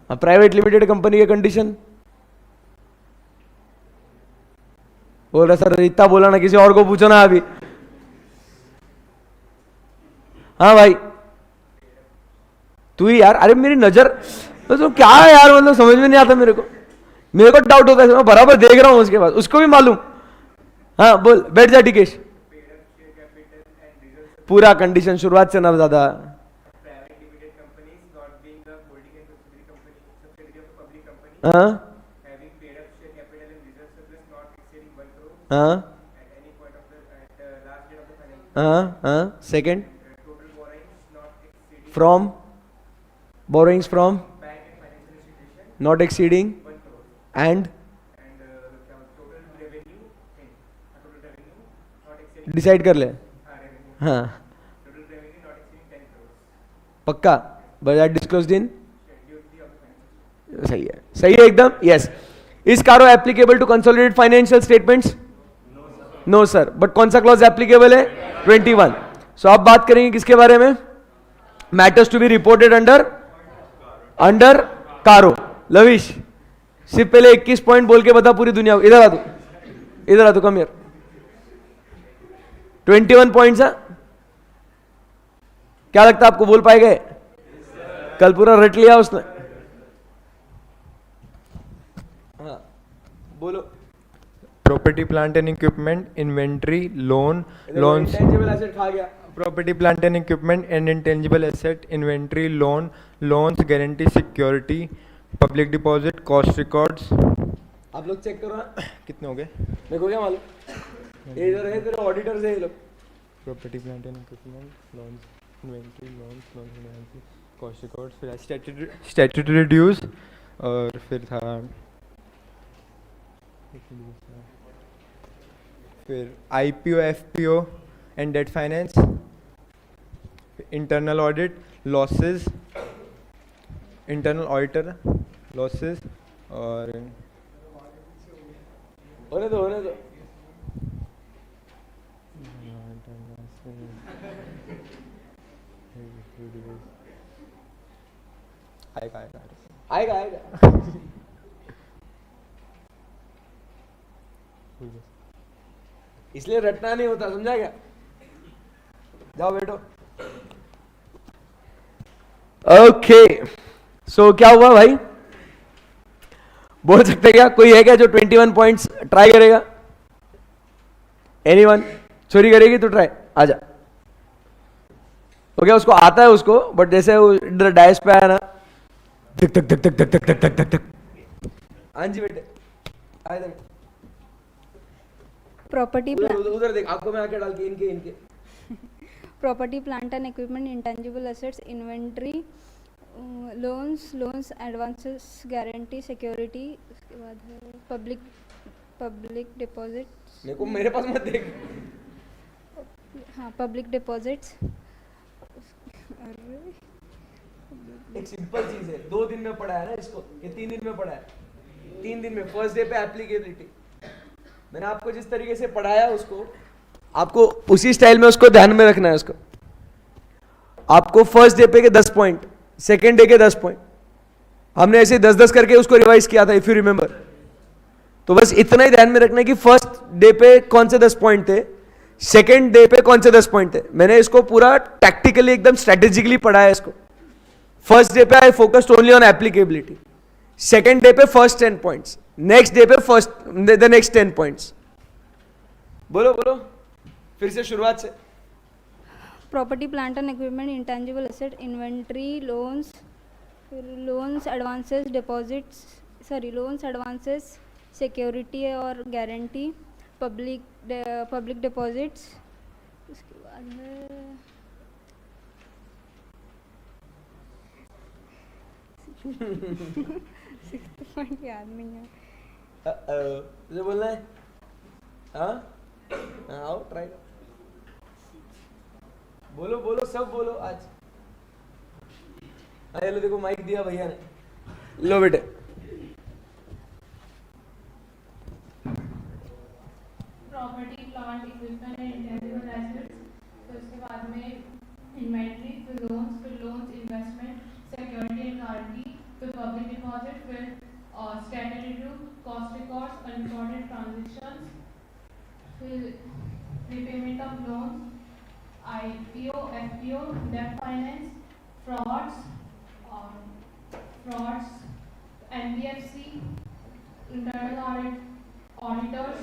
प्राइवेट लिमिटेड कंपनी के कंडीशन बोल रहा सर. इतना बोला ना, किसी और को पूछो ना अभी. हाँ भाई तू ही यार. अरे मेरी नजर तो क्या है यार, मतलब समझ में नहीं आता मेरे को डाउट होता है. मैं बराबर देख रहा हूं, उसके बाद उसको भी मालूम. हाँ बोल, बैठ जा टिकेश. पूरा कंडीशन शुरुआत से ना दादा. हाँ हाँ हाँ. Second, from borrowings from not exceeding and decide कर ले. हाँ पक्का. Bajaj disclosed in. सही है, सही है एकदम. Yes. Is CARO applicable to consolidated financial statements? No sir. But कौन सा क्लॉज एप्लीकेबल है? 21. सो अब बात करेंगे किसके बारे में? Matters to be reported under CARO. Lavish सिर्फ पहले 21 पॉइंट बोल के बता पूरी दुनिया को। इधर आ तू, इधर आ तू, कम हियर। 21 पॉइंट्स है, क्या लगता है आपको बोल पाएगा? कल पूरा रट लिया उसने। हाँ बोलो। Property plant and equipment, inventory, loans, intangible asset खा गया। Property plant and equipment and intangible asset, inventory, loans, guarantee, security, public deposit, cost records. आप लोग चेक करो ना, कितने हो गए? मेरे को क्या मालूम, ये इधर है तेरे ऑडिटर से ये लोग। Property plant and equipment, loans, inventory, loans, cost records, फिर स्टैट्यूटरी ड्यूज, और फिर था फिर IPO, FPO and debt finance, internal audit, losses, internal auditor losses, और होने दो, होने दो। आएगा आएगा आएगा आएगा। इसलिए रटना नहीं होता, समझा क्या? जाओ बैठो। ओके, सो क्या हुआ भाई? बोल सकते क्या? कोई है क्या जो 21 पॉइंट्स ट्राई करेगा? एनीवन? चोरी करेगी तो ट्राई, आजा। हो गया, उसको आता है उसको, बट जैसे वो इधर डाइस पे आया ना, धक धक धक धक धक धक धक धक धक। हाँ जी बेटे, आ इधर। प्रॉपर्टी उधर देख, आंखों में आके डाल के, इनके इनके। Property plant and equipment, intangible assets, inventory, loans, advances, guarantee, security, उसके बाद है पब्लिक डिपॉजिट्स। मेरे को मेरे पास मत देख। हाँ, पब्लिक डिपॉजिट्स। एक सिंपल चीज है, 2 दिन में पढ़ा है ना इसको, ये 3 दिन में पढ़ा है। 3 दिन में, फर्स्ट डे पे एप्लीकेबिलिटी। मैंने आपको जिस तरीके से पढ़ाया उसको, आपको उसी स्टाइल में उसको ध्यान में रखना है। उसको आपको फर्स्ट डे पे के 10 पॉइंट, सेकेंड डे के 10 पॉइंट, हमने ऐसे 10-10 करके उसको रिवाइज किया था, इफ यू रिमेंबर। तो बस इतना ही ध्यान में रखना है कि फर्स्ट डे पे कौन से 10 पॉइंट थे, सेकेंड डे पे कौन से 10 पॉइंट थे। मैंने इसको पूरा टैक्टिकली एकदम स्ट्रेटेजिकली पढ़ाया इसको। फर्स्ट डे पे I focused only on applicability, second day पे फर्स्ट 10 पॉइंट्स, नेक्स्ट डे पे फर्स्ट द नेक्स्ट 10 पॉइंट्स। बोलो बोलो फिर से शुरुआत से। Property plant and equipment, intangible asset, inventory, loans, advances, deposits, loans, advances, security और गारंटी, पब्लिक डिपॉजिट्स। उसके बाद है पॉइंट याद नहीं है। तुझे बोलना है? हाँ आओ ट्राई करो। बोलो बोलो सब बोलो आज। हाँ लो देखो, माइक दिया भैया ने, लो बेटे। Property plant equipment and intangible assets, तो इसके बाद में इन्वेंट्री, फिर loans, investment, security and guarantee, फिर पब्लिक डिपॉजिट, फिर statutory due, cost records, unrecorded transactions, फिर repayment of loans, IPO, FPO, डेट फाइनेंस, फ्रॉड्स, NBFC, इंटरनल ऑडिटर्स,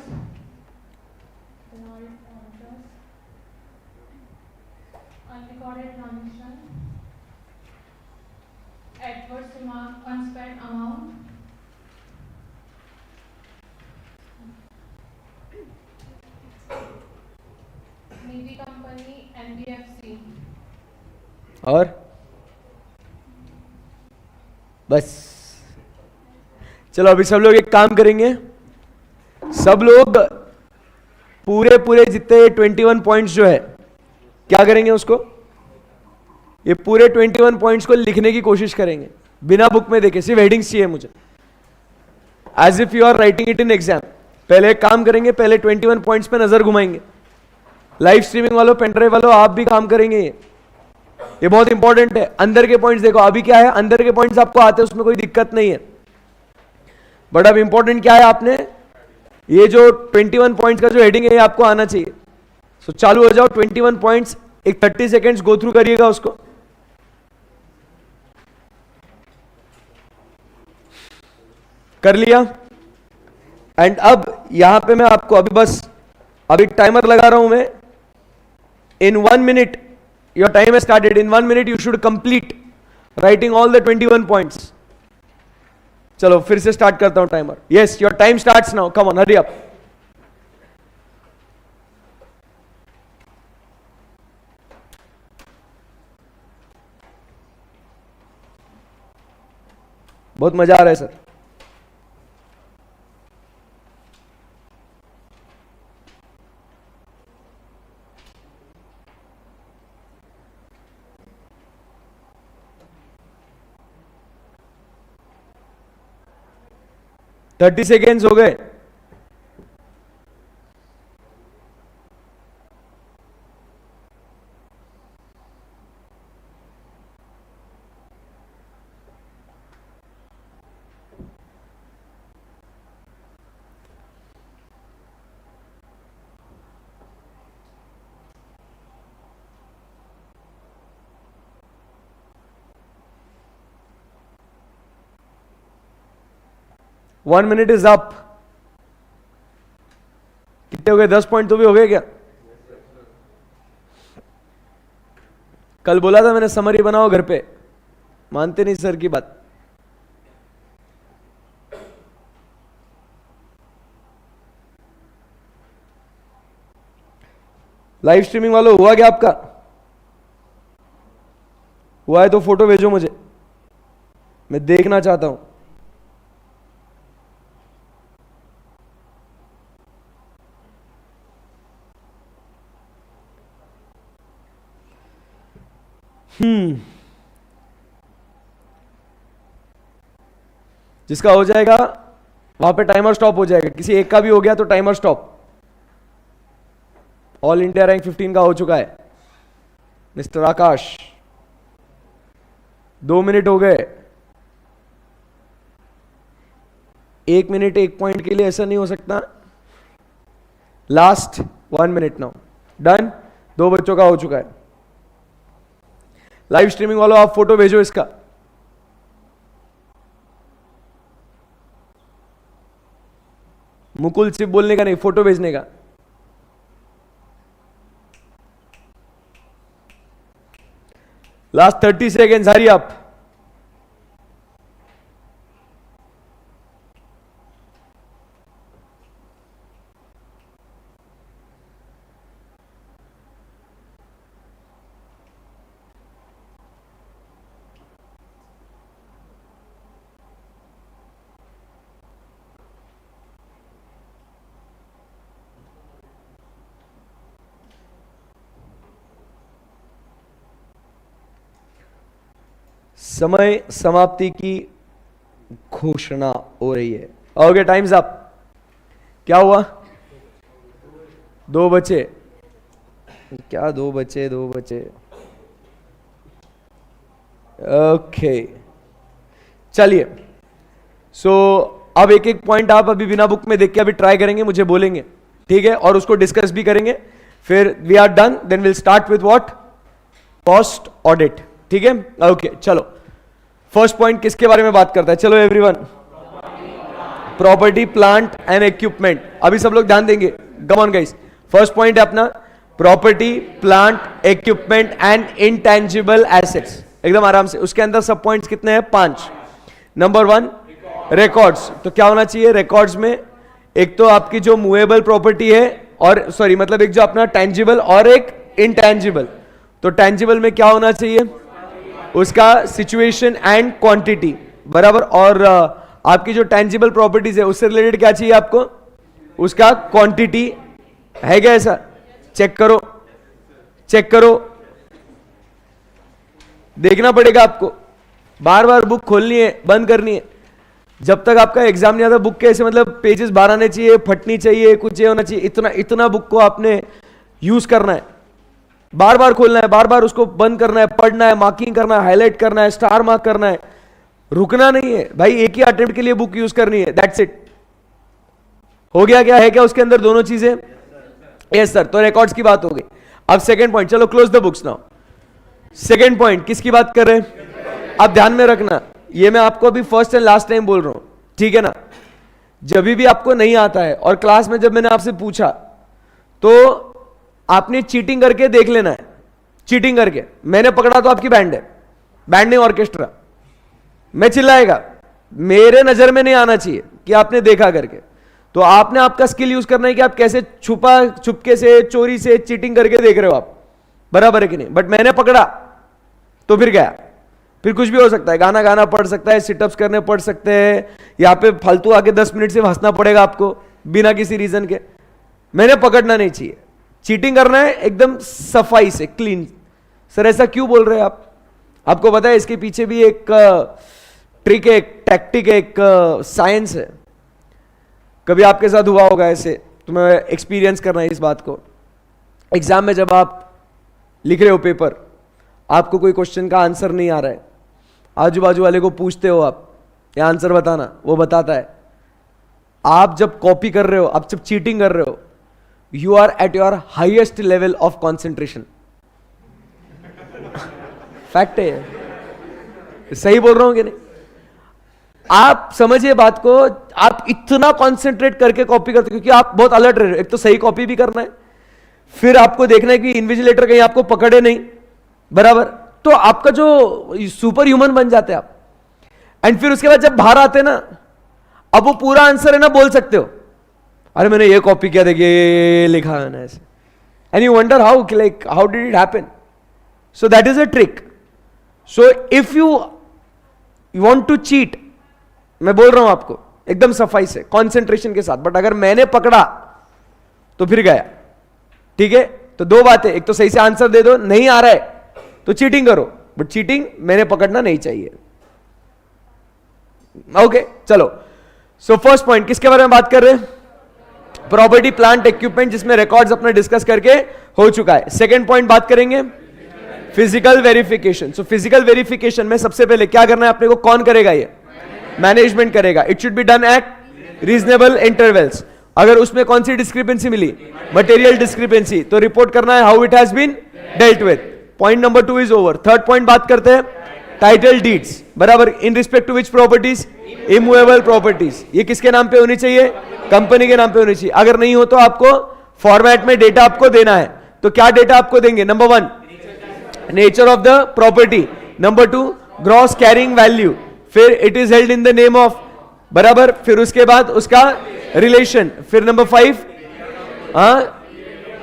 unrecorded transaction, adverse remark, unspent amount, निजी कंपनी, NBFC। और बस चलो, अभी सब लोग एक काम करेंगे। सब लोग पूरे पूरे जितने 21 पॉइंट्स जो है, क्या करेंगे उसको, ये पूरे 21 पॉइंट्स को लिखने की कोशिश करेंगे बिना बुक में देखे। सिर्फ हेडिंग्स चाहिए मुझे, as if you are writing it in exam. पहले एक काम करेंगे, पहले 21 पॉइंट्स पे नजर घुमाएंगे। लाइव स्ट्रीमिंग वालों, पेनड्राइव वालों, आप भी काम करेंगे। ये बहुत इंपॉर्टेंट है। अंदर के पॉइंट्स देखो, अभी क्या है, अंदर के पॉइंट्स आपको आते हैं, उसमें कोई दिक्कत नहीं है। बट अब इंपॉर्टेंट क्या है, आपने ये जो 21 पॉइंट्स का जो हेडिंग है ये आपको आना चाहिए. सो चालू हो जाओ. 21 पॉइंट्स, एक 30 सेकेंड्स गो थ्रू करिएगा उसको. कर लिया. एंड अब यहां पे मैं आपको अभी टाइमर लगा रहा हूं मैं. इन 1 minute योर टाइम है started. In 1 minute you should complete writing all the 21 points. चलो फिर से स्टार्ट करता हूं timer. Yes, your time starts now. Come on, hurry up. बहुत मजा आ रहा है सर. थर्टी सेकेंड्स हो गए. One minute is up. कितने हो गए? 10 पॉइंट तो भी हो गए क्या? कल बोला था मैंने समरी बनाओ घर पे, मानते नहीं सर की बात. लाइव स्ट्रीमिंग वालों हुआ क्या आपका? हुआ है तो फोटो भेजो मुझे, मैं देखना चाहता हूं. जिसका हो जाएगा वहां पे टाइमर स्टॉप हो जाएगा. किसी एक का भी हो गया तो timer stop. All India rank 15 का हो चुका है मिस्टर आकाश. 2 मिनट हो गए. 1 मिनट 1 पॉइंट के लिए ऐसा नहीं हो सकता. Last 1 minute now. डन. 2 बच्चों का हो चुका है. लाइव स्ट्रीमिंग वालों आप फोटो भेजो इसका. मुकुल सिर्फ बोलने का नहीं, फोटो भेजने का. Last 30 seconds, hurry up. समय समाप्ति की घोषणा हो रही है. Okay, times up. क्या हुआ? 2 बचे. क्या 2 बचे? 2 बचे. ओके, चलिए. सो अब एक एक पॉइंट आप अभी बिना बुक में देख के अभी ट्राई करेंगे, मुझे बोलेंगे, ठीक है? और उसको डिस्कस भी करेंगे. फिर we are done, then will start with what? Cost audit. ठीक है? ओके, चलो. फर्स्ट पॉइंट किसके बारे में बात करता है? चलो everyone. Property, plant and equipment. अभी सब लोग ध्यान देंगे. Come on guys. First point है अपना property, plant, equipment and intangible assets. एकदम आराम से. उसके अंदर सब पॉइंट्स कितने हैं? 5. Number 1 records. तो क्या होना चाहिए रिकॉर्ड्स में? एक तो आपकी जो मूवेबल प्रॉपर्टी है, और सॉरी मतलब एक जो अपना टेंजिबल और एक इंटेंजिबल. तो टेंजिबल में क्या होना चाहिए? उसका सिचुएशन एंड क्वांटिटी, बराबर. और आपकी जो टेंजिबल प्रॉपर्टीज है उससे रिलेटेड क्या चाहिए आपको? उसका क्वांटिटी है क्या? ऐसा चेक करो, चेक करो. देखना पड़ेगा आपको, बार बार बुक खोलनी है, बंद करनी है. जब तक आपका एग्जाम नहीं आता, बुक के ऐसे मतलब पेजेस बाहर आने चाहिए, फटनी चाहिए, कुछ ये होना चाहिए. इतना बुक को आपने यूज करना है. बार बार खोलना है, बार बार उसको बंद करना है, पढ़ना है, मार्किंग करना है, हाईलाइट करना है, स्टार मार्क करना है. रुकना नहीं है भाई, एक ही अटेम्प्ट के लिए बुक यूज करनी है, दैट्स इट। हो गया? क्या है क्या उसके अंदर दोनों चीजें? Yes sir. तो रिकॉर्ड्स की बात हो गई। अब सेकंड पॉइंट, चलो close the books now. Second point किसकी बात कर रहे हैं? आप ध्यान में रखना, ये मैं आपको अभी फर्स्ट एंड लास्ट टाइम बोल रहा हूं, ठीक है ना? जब भी आपको नहीं आता है और क्लास में जब मैंने आपसे पूछा तो आपने चीटिंग करके देख लेना है। चीटिंग करके मैंने पकड़ा तो आपकी बैंड है, बैंड नहीं ऑर्केस्ट्रा। मैं चिल्लाएगा, मेरे नजर में नहीं आना चाहिए कि आपने देखा करके। तो आपने आपका स्किल यूज करना है कि आप कैसे छुपके से, चोरी से, चीटिंग करके देख रहे हो आप, बराबर है कि नहीं? बट मैंने पकड़ा तो फिर गया। फिर कुछ भी हो सकता है, गाना गाना पड़ सकता है, सिटअप्स करने पड़ सकते हैं, यहाँ पे फालतू आके 10 मिनट से हंसना पड़ेगा आपको बिना किसी रीजन के। मैंने पकड़ना नहीं चाहिए, चीटिंग करना है एकदम सफाई से, क्लीन। सर ऐसा क्यों बोल रहे हैं आप? आपको पता है इसके पीछे भी एक ट्रिक है, एक टैक्टिक है, एक साइंस है। कभी आपके साथ हुआ होगा ऐसे, तो मैं एक्सपीरियंस करना है इस बात को। एग्जाम में जब आप लिख रहे हो पेपर, आपको कोई क्वेश्चन का आंसर नहीं आ रहा है, आजू बाजू वाले को पूछते हो आप, या आंसर बताना, वो बताता है। आप जब कॉपी कर रहे हो, आप जब चीटिंग कर रहे हो, you are at your highest level of concentration. Fact है, सही बोल रहा हूं कि नहीं? आप समझिए बात को, आप इतना कॉन्सेंट्रेट करके कॉपी करते हो क्योंकि आप बहुत अलर्ट रहे हो। एक तो सही कॉपी भी करना है, फिर आपको देखना है कि इन्विजिलेटर कहीं आपको पकड़े नहीं, बराबर? तो आपका जो सुपर ह्यूमन बन जाते हैं आप। एंड फिर उसके बाद जब बाहर आते हैं ना, अब वो पूरा आंसर है ना बोल सकते हो, अरे मैंने ये कॉपी किया, देखिए ये लिखा है ना ऐसे। And you wonder how, like how did it happen? So that is a trick. So if you want to cheat, मैं बोल रहा हूं आपको एकदम सफाई से, कंसंट्रेशन के साथ, बट अगर मैंने पकड़ा तो फिर गया, ठीक है? तो दो बातें, एक तो सही से आंसर दे दो, नहीं आ रहा है तो चीटिंग करो, बट चीटिंग मैंने पकड़ना नहीं चाहिए। ओके चलो। सो फर्स्ट पॉइंट किसके बारे में बात कर रहे हैं? प्रॉपर्टी, प्लांट, इक्विपमेंट, जिसमें रिकॉर्ड्स अपने डिस्कस करके हो चुका है। सेकंड पॉइंट बात करेंगे physical verification. So physical verification में सबसे पहले क्या करना है अपने को? कौन करेगा? ये मैनेजमेंट करेगा। It should be done at reasonable intervals. अगर उसमें कौन सी डिस्क्रिपेंसी मिली? मटेरियल डिस्क्रिपेंसी, तो रिपोर्ट करना है how it has been dealt with. Point number 2 is over. Third point बात करते हैं टाइटल डीड्स, बराबर? In respect to which properties? Immovable properties. ये किसके नाम पे होनी चाहिए? कंपनी के नाम पे होनी चाहिए। अगर नहीं हो तो आपको फॉर्मेट में डेटा आपको देना है। तो क्या डेटा आपको देंगे? Number 1 nature of the property, number 2 gross carrying value, फिर it is held in the name of, बराबर? फिर उसके बाद उसका रिलेशन, फिर नंबर 5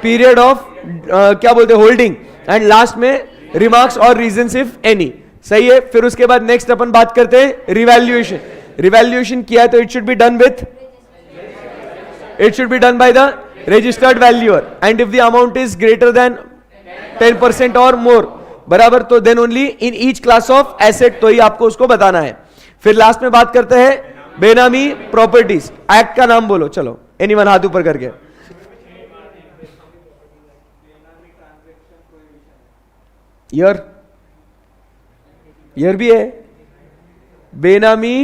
पीरियड ऑफ क्या बोलते हैं, होल्डिंग, एंड लास्ट में रिमार्क्स और रीजंस इफ एनी। सही है? फिर उसके बाद नेक्स्ट अपन बात करते हैं रिवैल्यूएशन। रिवैल्यूएशन किया है तो it should be done with, it should be done by the registered valuer, and if the amount is greater than 10% और मोर, बराबर, तो then only in each class of asset, तो ही आपको उसको बताना है। फिर लास्ट में बात करते हैं बेनामी प्रॉपर्टीज। एक्ट का नाम बोलो, चलो एनीवन, हाथ ऊपर करके। ईयर भी है, बेनामी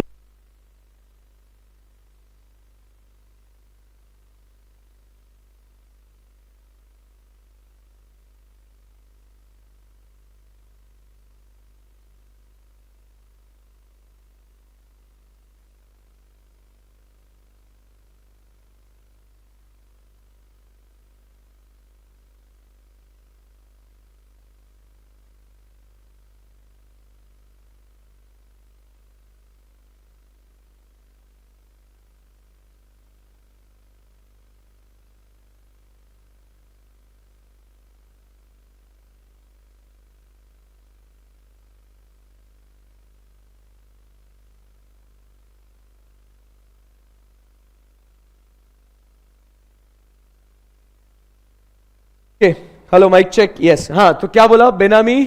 हेलो माइक चेक। यस, हाँ, तो क्या बोला? Benami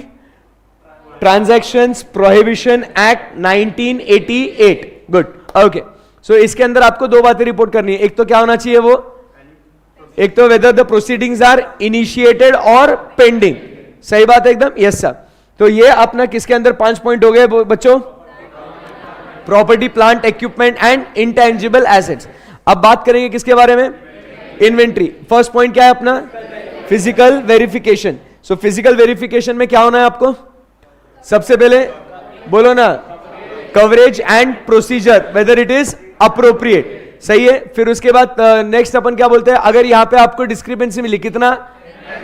transactions prohibition act 1988। Good, okay. So इसके अंदर आपको दो बातें रिपोर्ट करनी है। एक तो क्या होना चाहिए वो, एक तो whether the proceedings are initiated और पेंडिंग। सही बात है एकदम, यस सर। तो ये अपना किसके अंदर 5 पॉइंट हो गए बच्चों? Property plant equipment and intangible assets. अब बात करेंगे किसके बारे में? इन्वेंट्री। फर्स्ट पॉइंट क्या है अपना? Physical verification. So physical verification में क्या होना है आपको? सबसे पहले बोलो ना, coverage and procedure weather it is appropriate. सही है। फिर उसके बाद नेक्स्ट अपन क्या बोलते हैं? अगर यहां पे आपको डिस्क्रिपेंसी मिली, कितना?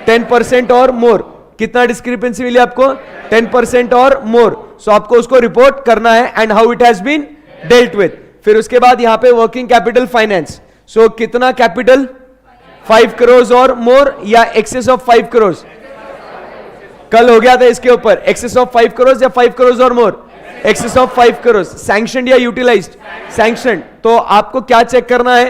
10% और मोर। कितना डिस्क्रिपेंसी मिली आपको? 10% और मोर। सो आपको उसको रिपोर्ट करना है and how it has been dealt with. फिर उसके बाद यहां पे वर्किंग कैपिटल फाइनेंस। सो कितना कैपिटल? 5 करोड़ और मोर या एक्सेस ऑफ 5 करोड़? कल हो गया था इसके ऊपर, एक्सेस ऑफ 5 करोड़ या 5 करोड़ और more? Excess of 5 crore. Sanction या यूटिलाइज्ड? सैंक्शन। तो आपको क्या चेक करना है?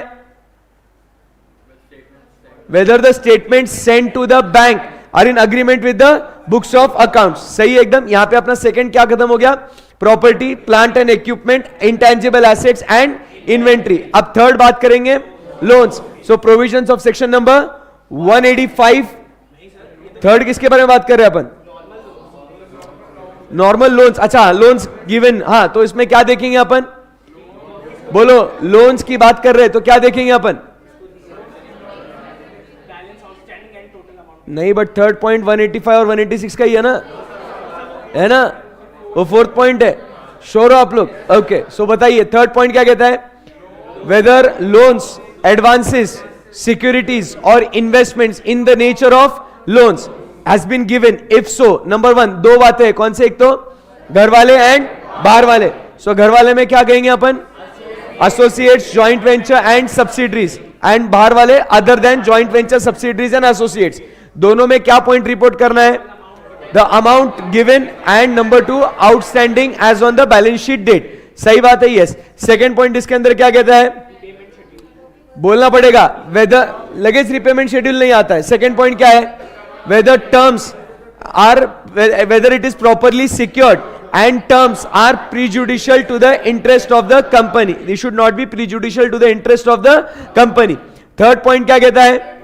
Whether the statement send to the bank are in agreement with the books of accounts. सही है एकदम। यहां पे अपना सेकंड क्या खत्म हो गया? Property plant and equipment, intangible assets and inventory. अब थर्ड बात करेंगे, loans. So provisions of section number 185। Third किसके बारे में बात कर रहे हैं अपन? Normal loans. अच्छा, लोन्स गिवन। हाँ, तो इसमें क्या देखेंगे अपन? बोलो, लोन्स की बात कर रहे हैं तो क्या देखेंगे अपन? नहीं, बट थर्ड पॉइंट 185 और 186 का ही है ना? वो फोर्थ पॉइंट है। श्योर हो आप लोग? ओके, सो बताइए थर्ड पॉइंट क्या कहता है? वेदर लोन्स, एडवांसेस, सिक्योरिटीज और investments in the nature of loans has been given. If so, number 1 दो बातें, कौन से? एक तो घर वाले एंड बाहर वाले। सो घर वाले में क्या कहेंगे अपन? Associates, joint venture and subsidiaries. And बाहर वाले other than joint venture, subsidiaries and associates. दोनों में क्या पॉइंट रिपोर्ट करना है? The amount given and number 2 outstanding as on the balance sheet date. सही बात है, यस। सेकेंड पॉइंट इसके अंदर क्या कहता है? बोलना पड़ेगा, वेदर लगेज रिपेमेंट शेड्यूल नहीं आता है। सेकेंड पॉइंट क्या है? Whether terms are, whether it is properly secured and terms are prejudicial to the interest of the company. They should not be prejudicial to the interest of the company. Third point क्या कहता है?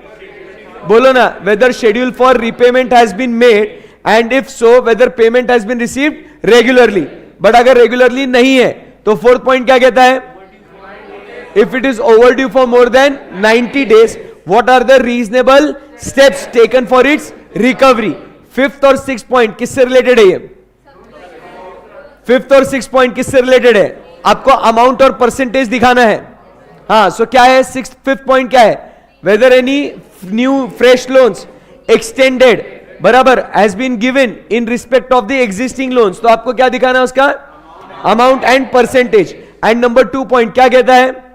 बोलो ना, whether schedule for repayment has been made and if so whether payment has been received regularly. But अगर रेगुलरली नहीं है तो फोर्थ पॉइंट क्या कहता है? If it is overdue for more than 90 days, what are the reasonable steps taken for its recovery? Fifth और सिक्स पॉइंट किससे रिलेटेड है ये? फिफ्थ और सिक्स पॉइंट किससे रिलेटेड है? आपको अमाउंट और परसेंटेज दिखाना है। हाँ, सो क्या है? सिक्स फिफ्थ पॉइंट क्या है? Whether any new fresh loans extended बराबर has been given in respect of the existing loans. तो आपको क्या दिखाना है? उसका amount and percentage. And number 2 point क्या कहता है?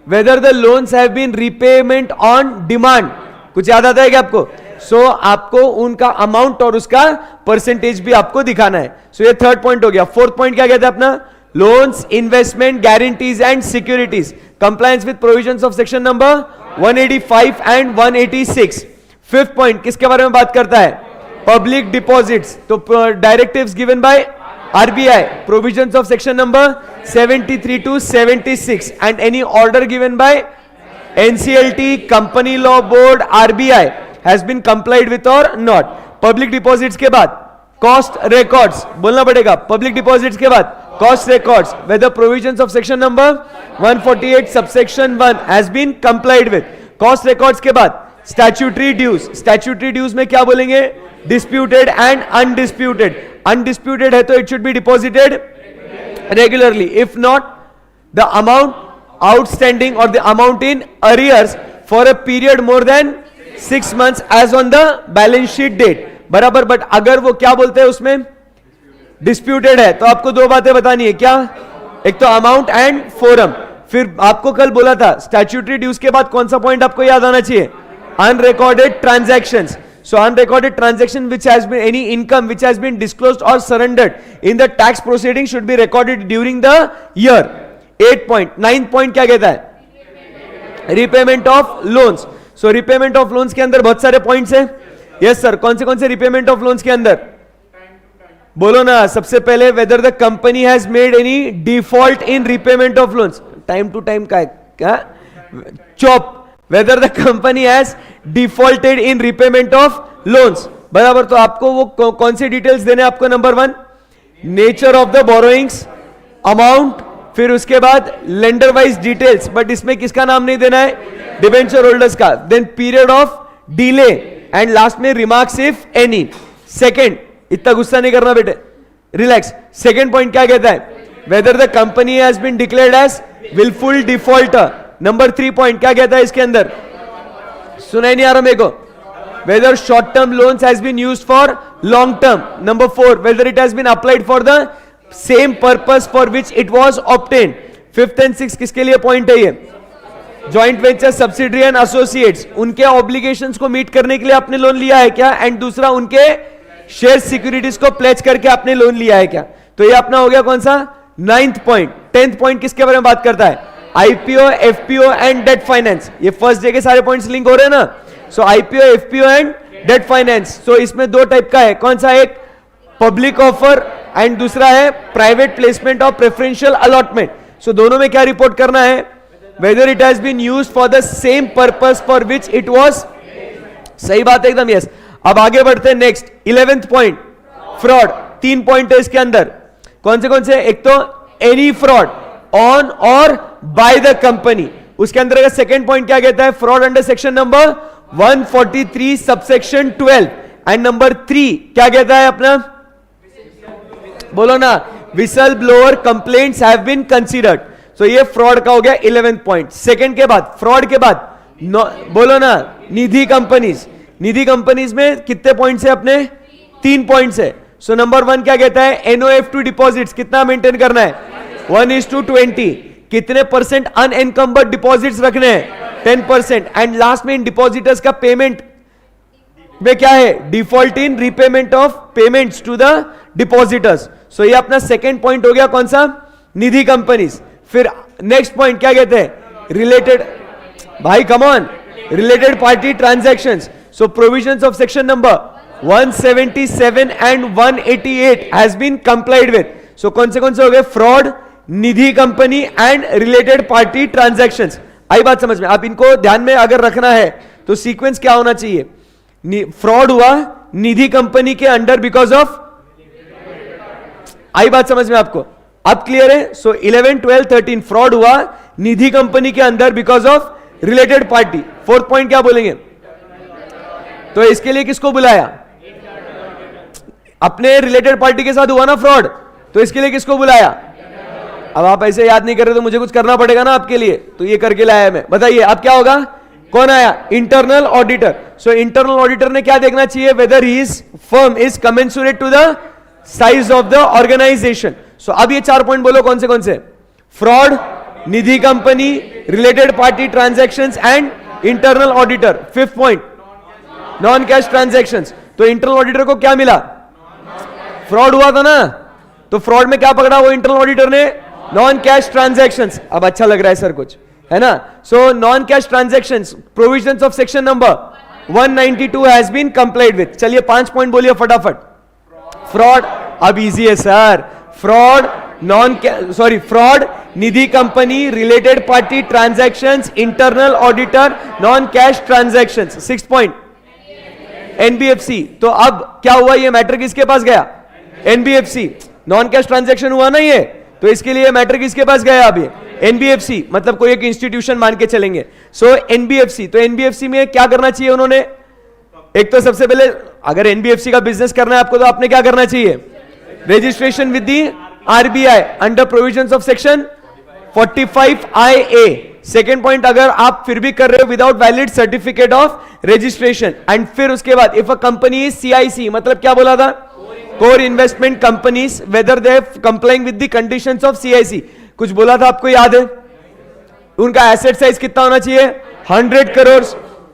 Whether the loans have been repayment on demand. कुछ याद आता है क्या आपको? सो आपको उनका अमाउंट और उसका परसेंटेज भी आपको दिखाना है। सो ये थर्ड पॉइंट हो गया। फोर्थ पॉइंट क्या कहता है अपना? Loans, investment, guarantees and securities, compliance with provisions of section number 185 and 186। Fifth point किसके बारे में बात करता है? Public deposits. तो directives given by RBI, provisions of section number 73 to 76 and any order given by NCLT, Company Law Board, RBI has been complied with or not. Public deposits के बाद cost records बोलना पड़ेगा। Public deposits के बाद cost records whether provisions of section number 148 subsection 1 has been complied with. Cost records के बाद statutory dues. Statutory dues में क्या बोलेंगे? Disputed and undisputed. Undisputed है तो it should be deposited regularly. If not, the amount outstanding or the amount in arrears for a period more than 6 months as on the balance sheet date. बराबर। बट अगर वो क्या बोलते हैं उसमें? डिस्प्यूटेड है तो आपको दो बातें बतानी है। क्या? एक तो अमाउंट एंड फोरम। फिर आपको कल बोला था स्टैट्यूटरी ड्यूज के बाद कौन सा पॉइंट आपको याद आना चाहिए? Unrecorded transactions. So unrecorded transaction which has been any income which has been disclosed or surrendered in the tax proceeding should be recorded during the year. 8 point. 9 point क्या कहता है? Repayment of loans. So repayment of loans के अंदर बहुत सारे points हैं। Yes sir, कौन से repayment of loans के अंदर? बोलो ना, सबसे पहले whether the company has made any default in repayment of loans. Time to time का है क्या? Chop. Whether the company has defaulted in repayment of loans. बराबर। तो आपको वो कौन सी डिटेल्स देने? आपको number 1 nature of the borrowings, amount, फिर उसके बाद लेंडर वाइज डिटेल्स, बट इसमें किसका नाम नहीं देना है, डिबेंचर होल्डर्स का, then period of delay and last में रिमार्क्स इफ एनी. सेकंड, इतना गुस्सा नहीं करना बेटे, रिलैक्स. सेकंड पॉइंट क्या कहता है, whether the company has been declared as wilful defaulter. Number 3 point क्या कहता है इसके अंदर, सुनाई नहीं आ रहा मेरे को, whether short term loans has been used for long term. Number 4, whether it has been applied for the same purpose for which it was obtained. 5th and 6th किसके लिए पॉइंट है ये, joint venture subsidiary and associates, उनके ऑब्लिगेशंस को मीट करने के लिए आपने लोन लिया है क्या, एंड दूसरा उनके शेयर सिक्योरिटीज को प्लेज करके आपने लोन लिया है क्या. तो ये अपना हो गया कौन सा, 9th पॉइंट. 10th पॉइंट किसके बारे में बात करता है, IPO, FPO and debt finance. ये फर्स्ट डे के सारे पॉइंट्स लिंक हो रहे हैं ना. So IPO, FPO and debt finance. So इसमें दो टाइप का है, कौन सा, एक पब्लिक ऑफर एंड दूसरा है private placement of preferential allotment. So दोनों में क्या रिपोर्ट करना है, whether it has been used for the same purpose for which it was. सही बात है एकदम, यस. अब आगे बढ़ते हैं next 11th point, fraud. 3 point है इसके अंदर, कौन से, एक तो एनी फ्रॉड ऑन और बाय द कंपनी. उसके अंदर का सेकंड पॉइंट क्या कहता है, fraud under section number 143 subsection 12. And number 3 क्या कहता है अपना, बोलो ना, whistle blower complaints have been considered. So ये फ्रॉड का हो गया 11th पॉइंट. सेकंड के बाद, फ्रॉड के बाद बोलो ना, निधि कंपनीज. निधि कंपनीज में कितने पॉइंट्स है अपने, 3 पॉइंट्स है. सो नंबर 1 क्या कहता है, एनओएफ टू डिपॉजिट्स कितना मेंटेन करना है, 1:20. कितने परसेंट अनएनकम्बर्ड डिपॉजिट्स रखने हैं, 10%. एंड लास्ट में इन डिपॉजिटर्स का पेमेंट में क्या है, default in repayment of payments to the depositors. So ये अपना सेकंड पॉइंट हो गया कौन सा, निधि कंपनीज. फिर नेक्स्ट पॉइंट क्या कहते हैं, रिलेटेड, भाई come on, related party transactions. So provisions of section number 177 and 188 has been complied with. So कौन से हो गए, fraud, Nidhi company and related party transactions. आई बात समझ में, आप इनको ध्यान में अगर रखना है तो सीक्वेंस क्या होना चाहिए, फ्रॉड हुआ निधि कंपनी के अंडर बिकॉज ऑफ, आई बात समझ में आपको, अब क्लियर है. सो 11, 12, 13 फ्रॉड हुआ निधि कंपनी के अंदर because of related party. 4th point क्या बोलेंगे, तो इसके लिए किसको बुलाया, अपने रिलेटेड पार्टी के साथ हुआ ना फ्रॉड, तो इसके लिए किसको बुलाया. अब आप ऐसे याद नहीं कर रहे तो मुझे कुछ करना पड़ेगा ना आपके लिए, तो ये करके लाया मैं. बताइए अब क्या होगा, कौन आया, internal auditor. So internal auditor ने क्या देखना चाहिए, whether his firm is commensurate to the size of the organisation. So अब ये 4 पॉइंट बोलो कौन से, fraud, Nidhi company, related party transactions and internal auditor. 5th point, non cash transactions. तो इंटरनल ऑडिटर को क्या मिला, फ्रॉड हुआ था ना, तो फ्रॉड में क्या पकड़ा वो इंटरनल ऑडिटर ने, नॉन कैश ट्रांजैक्शंस. अब अच्छा लग रहा है सर कुछ, है ना. So non cash transactions, provisions of section number 192 has been complied with. चलिए 5 पॉइंट बोलिए फटाफट. फ्रॉड, अब इजी है sir, fraud, fraud, Nidhi company, related party transactions, internal auditor, non cash transactions. 6th point, NBFC. तो अब क्या हुआ, ये मैटर किसके पास गया, एनबीएफसी. नॉन कैश ट्रांजैक्शन हुआ ना ये, तो इसके लिए मैटर किसके पास गया, अब ये एनबीएफसी, मतलब कोई एक इंस्टीट्यूशन मान के चलेंगे. सो एनबीएफसी, तो एनबीएफसी में क्या करना चाहिए उन्होंने, एक तो सबसे पहले अगर एनबीएफसी का बिजनेस करना है आपको, तो आपने क्या करना चाहिए, registration with the RBI under provisions of section 45IA. Second point, अगर आप फिर भी कर रहे हो without valid certificate of registration. And फिर उसके बाद if a company is CIC, मतलब क्या बोला था, core investment companies, whether they complying with the conditions of CIC. कुछ बोला था आपको याद है, उनका एसेट साइज कितना होना चाहिए, 100 करोड़,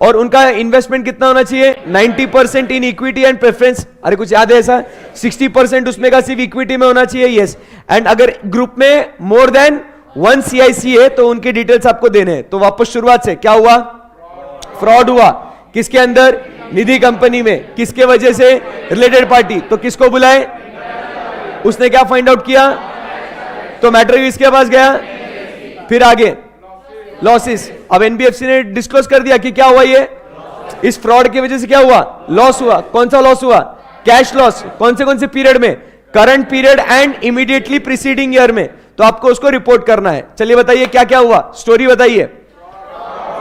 और उनका इन्वेस्टमेंट कितना होना चाहिए, 90% इन इक्विटी एंड प्रेफरेंस. अरे कुछ याद है ऐसा, 60% उसमें का सिर्फ इक्विटी में होना चाहिए, यस. एंड अगर ग्रुप में मोर देन 1 सीआईसी है तो उनके डिटेल्स आपको देने हैं. तो वापस शुरुआत से क्या हुआ, फ्रॉड हुआ किसके अंदर, निधि कंपनी में, किसके वजह से, रिलेटेड पार्टी. तो किसको बुलाए, उसने क्या फाइंड आउट किया, तो मैटर किसके पास गया. फिर आगे लॉसेस. अब एनबीएफसी ने डिस्क्लोज कर दिया कि क्या हुआ, ये इस फ्रॉड की वजह से क्या हुआ, लॉस हुआ. कौन सा लॉस हुआ, कैश लॉस. कौन से पीरियड में, current period and immediately preceding year में. तो तो आपको उसको रिपोर्ट करना है। चलिए बताइए क्या क्या हुआ, स्टोरी बताइए।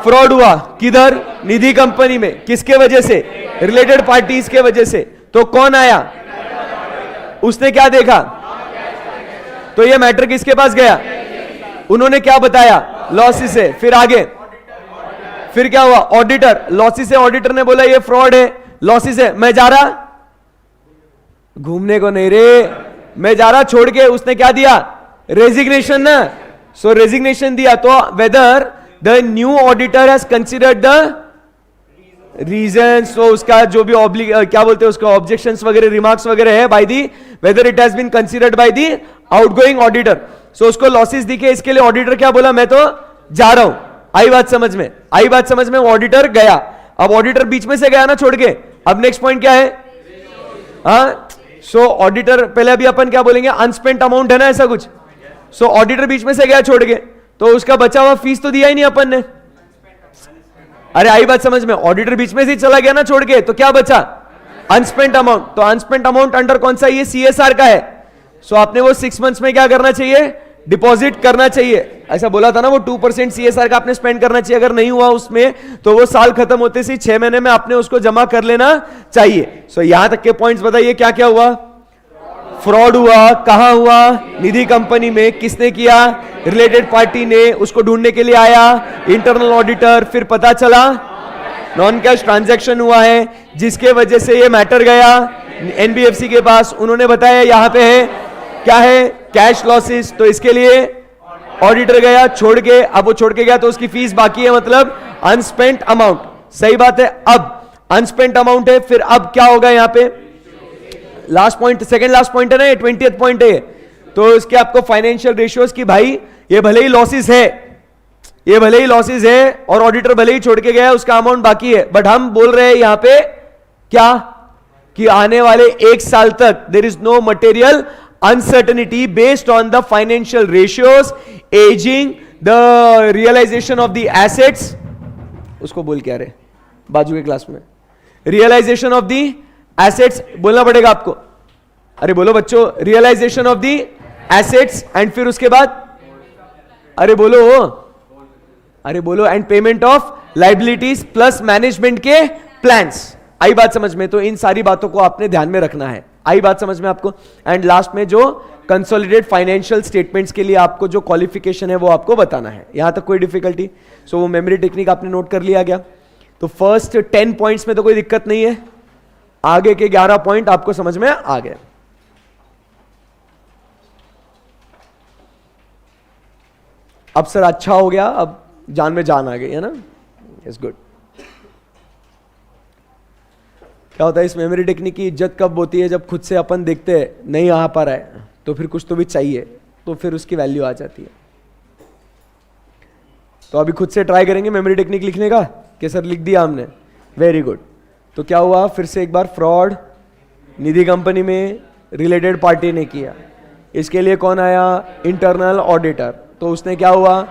फ्रॉड हुआ किधर? निधि कंपनी में। किसके वजह से? रिलेटेड पार्टीज के वजह से। तो कौन आया? उसने क्या देखा? तो ये मैटर किसके पास गया? उन्होंने क्या बताया? लॉसेस है। फिर आगे फिर क्या हुआ? ऑडिटर, लॉसेस है। ऑडिटर ने बोला ये फ्रॉड है, लॉसेस है, मैं जा रहा। घूमने को नहीं रे, मैं जा रहा छोड़ के। उसने क्या दिया? रेजिग्नेशन ना। सो रेजिग्नेशन दिया। तो whether the new auditor has considered the reason, so उसका जो भी क्या बोलते हैं उसका ऑब्जेक्शंस वगैरह रिमार्क्स वगैरह है by the whether it has been considered by the outgoing auditor. So उसको लॉसेस दिखे, इसके लिए ऑडिटर क्या बोला? मैं तो जा रहा हूं। आई बात समझ में? आई बात समझ में? ऑडिटर गया। अब ऑडिटर बीच में से गया ना छोड़ के। अब नेक्स्ट पॉइंट क्या है? हाँ, सो ऑडिटर पहले अभी अपन क्या बोलेंगे? अनस्पेंट अमाउंट है ना, ऐसा कुछ। सो ऑडिटर बीच में से गया छोड़ के, तो उसका बचा हुआ फीस तो दिया ही नहीं अपन ने। अरे आई बात समझ में? ऑडिटर बीच में से चला गया ना छोड़ के, तो क्या बचा? अनस्पेंट अमाउंट। तो अनस्पेंट अमाउंट अंडर कौन सा? ये सीएसआर का है। सो आपने वो 6 मंथ्स में क्या करना चाहिए? डिपॉजिट करना चाहिए। ऐसा बोला था ना वो 2% सीएसआर का आपने स्पेंड करना चाहिए। अगर नहीं हुआ उसमें तो वो साल खत्म होते से 6 महीने में आपने उसको जमा कर लेना चाहिए। सो यहां तक के पॉइंट्स बताइए क्या क्या हुआ? फ्रॉड हुआ। कहां हुआ? निधि कंपनी में। किसने किया? रिलेटेड पार्टी ने। उसको ढूंढने के लिए आया इंटरनल ऑडिटर। फिर पता चला नॉन कैश ट्रांजैक्शन हुआ है, जिसके वजह से ये मैटर गया एनबीएफसी के पास। उन्होंने बताया यहां पे है क्या है? Cash losses. तो इसके लिए ऑडिटर गया छोड़ के। अब वो छोड़ के गया तो उसकी फीस बाकी है, मतलब अनस्पेंट अमाउंट। सही बात है। अब अनस्पेंट अमाउंट है, फिर अब क्या होगा? यहां पे last point, second last point है ना, ये 20th पॉइंट है। तो इसके आपको फाइनेंशियल रेशियोज की भाई ये भले ही लॉसेस है, ये भले ही लॉसेस है और ऑडिटर भले ही छोड़ के गया, उसका अमाउंट बाकी है, बट हम बोल रहे हैं यहां पे क्या कि आने वाले 1 साल तक there is no material uncertainty based on the financial ratios, ageing, the realisation of the assets. उसको बोल क्या रहे बाजू के क्लास में? रियलाइजेशन ऑफ द एसेट्स बोलना पड़ेगा आपको। अरे बोलो बच्चों, realisation of the assets and फिर उसके बाद अरे बोलो and payment of liabilities plus management के प्लान्स। आई बात समझ में? तो इन सारी बातों को आपने ध्यान में रखना है। आई बात समझ में आपको? एंड लास्ट में जो कंसोलिडेटेड फाइनेंशियल स्टेटमेंट्स के लिए आपको जो क्वालिफिकेशन है वो आपको बताना है। यहां तक कोई डिफिकल्टी? सो वो मेमोरी टेक्निक आपने नोट कर लिया गया। तो फर्स्ट 10 पॉइंट्स में तो कोई दिक्कत नहीं है, आगे के 11 पॉइंट आपको समझ में आ गए। अब सर अच्छा हो गया, अब जान में जान आ गई है ना, इट्स गुड। क्या होता है इस मेमोरी टेक्निक की इज्जत कब होती है? जब खुद से अपन देखते हैं नहीं आ पा रहा है तो फिर कुछ तो भी चाहिए, तो फिर उसकी वैल्यू आ जाती है। तो अभी खुद से ट्राई करेंगे मेमोरी टेक्निक लिखने का कि सर लिख दिया हमने, वेरी गुड। तो क्या हुआ? फिर से एक बार, फ्रॉड निधि कंपनी में रिलेटेड पार्टी ने किया, इसके लिए कौन आया? Internal auditor. तो उसने क्या हुआ?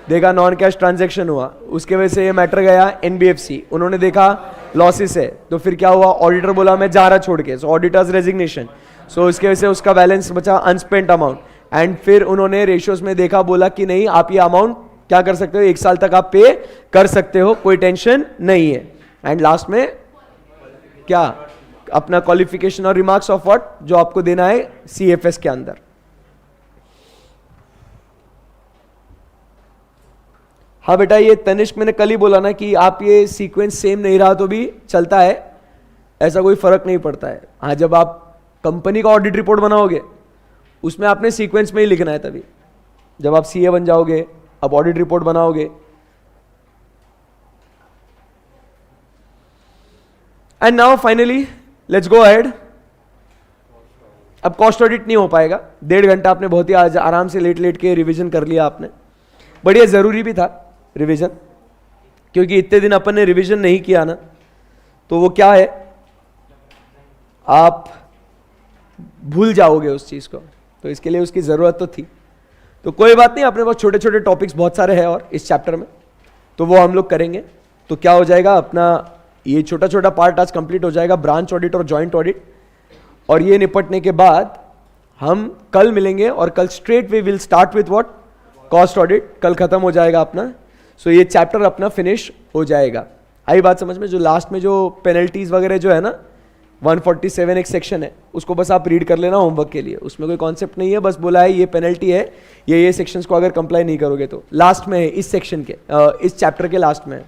देखा नॉन कैश ट्रांजैक्शन हुआ, उसके वजह से ये मैटर गया एनबीएफसी। उन्होंने देखा लॉसेस है, तो फिर क्या हुआ? ऑडिटर बोला मैं जा रहा छोड़ के, सो ऑडिटर्स रेजिग्नेशन। सो इसके वजह से उसका बैलेंस बचा अनस्पेंट अमाउंट। एंड फिर उन्होंने रेशियोज में देखा, बोला कि नहीं आप ये अमाउंट क्या कर सकते हो, 1 साल तक आप पे कर सकते हो, कोई टेंशन नहीं है। एंड लास्ट में क्या? अपना क्वालिफिकेशन और रिमार्क्स ऑफ व्हाट जो आपको देना है सीएफएस के अंदर। हाँ बेटा, ये तनिष्क मैंने कल ही बोला ना कि आप ये सीक्वेंस सेम नहीं रहा तो भी चलता है, ऐसा कोई फर्क नहीं पड़ता है। हाँ, जब आप कंपनी का ऑडिट रिपोर्ट बनाओगे उसमें आपने सीक्वेंस में ही लिखना है। तभी जब आप सीए बन जाओगे, आप ऑडिट रिपोर्ट बनाओगे। And now finally let's go ahead. अब कॉस्ट ऑडिट नहीं हो पाएगा, 1.5 घंटा आपने बहुत ही आज आराम से लेट के रिवीजन कर लिया आपने। बढ़िया, जरूरी भी था रिवीजन, क्योंकि इतने दिन अपन ने रिवीजन नहीं किया ना, तो वो क्या है, आप भूल जाओगे उस चीज को। तो इसके लिए उसकी जरूरत तो थी। तो कोई बात नहीं, अपने पास छोटे छोटे टॉपिक्स बहुत सारे हैं और इस चैप्टर में, तो वो हम लोग करेंगे। तो क्या हो जाएगा, अपना ये छोटा छोटा पार्ट आज कंप्लीट हो जाएगा, ब्रांच ऑडिट और जॉइंट ऑडिट। और ये निपटने के बाद हम कल मिलेंगे और कल straight way will start with what, cost audit. कल खत्म हो जाएगा अपना. सो ये चैप्टर अपना फिनिश हो जाएगा. आई बात समझ में? जो लास्ट में जो पेनल्टीज वगैरह जो है ना, 147 एक सेक्शन है, उसको बस आप रीड कर लेना होमवर्क के लिए. उसमें कोई कॉन्सेप्ट नहीं है, बस बोला है ये पेनल्टी है, ये सेक्शंस को अगर कंप्लाई नहीं करोगे तो. लास्ट में है इस सेक्शन के, इस चैप्टर के लास्ट में है,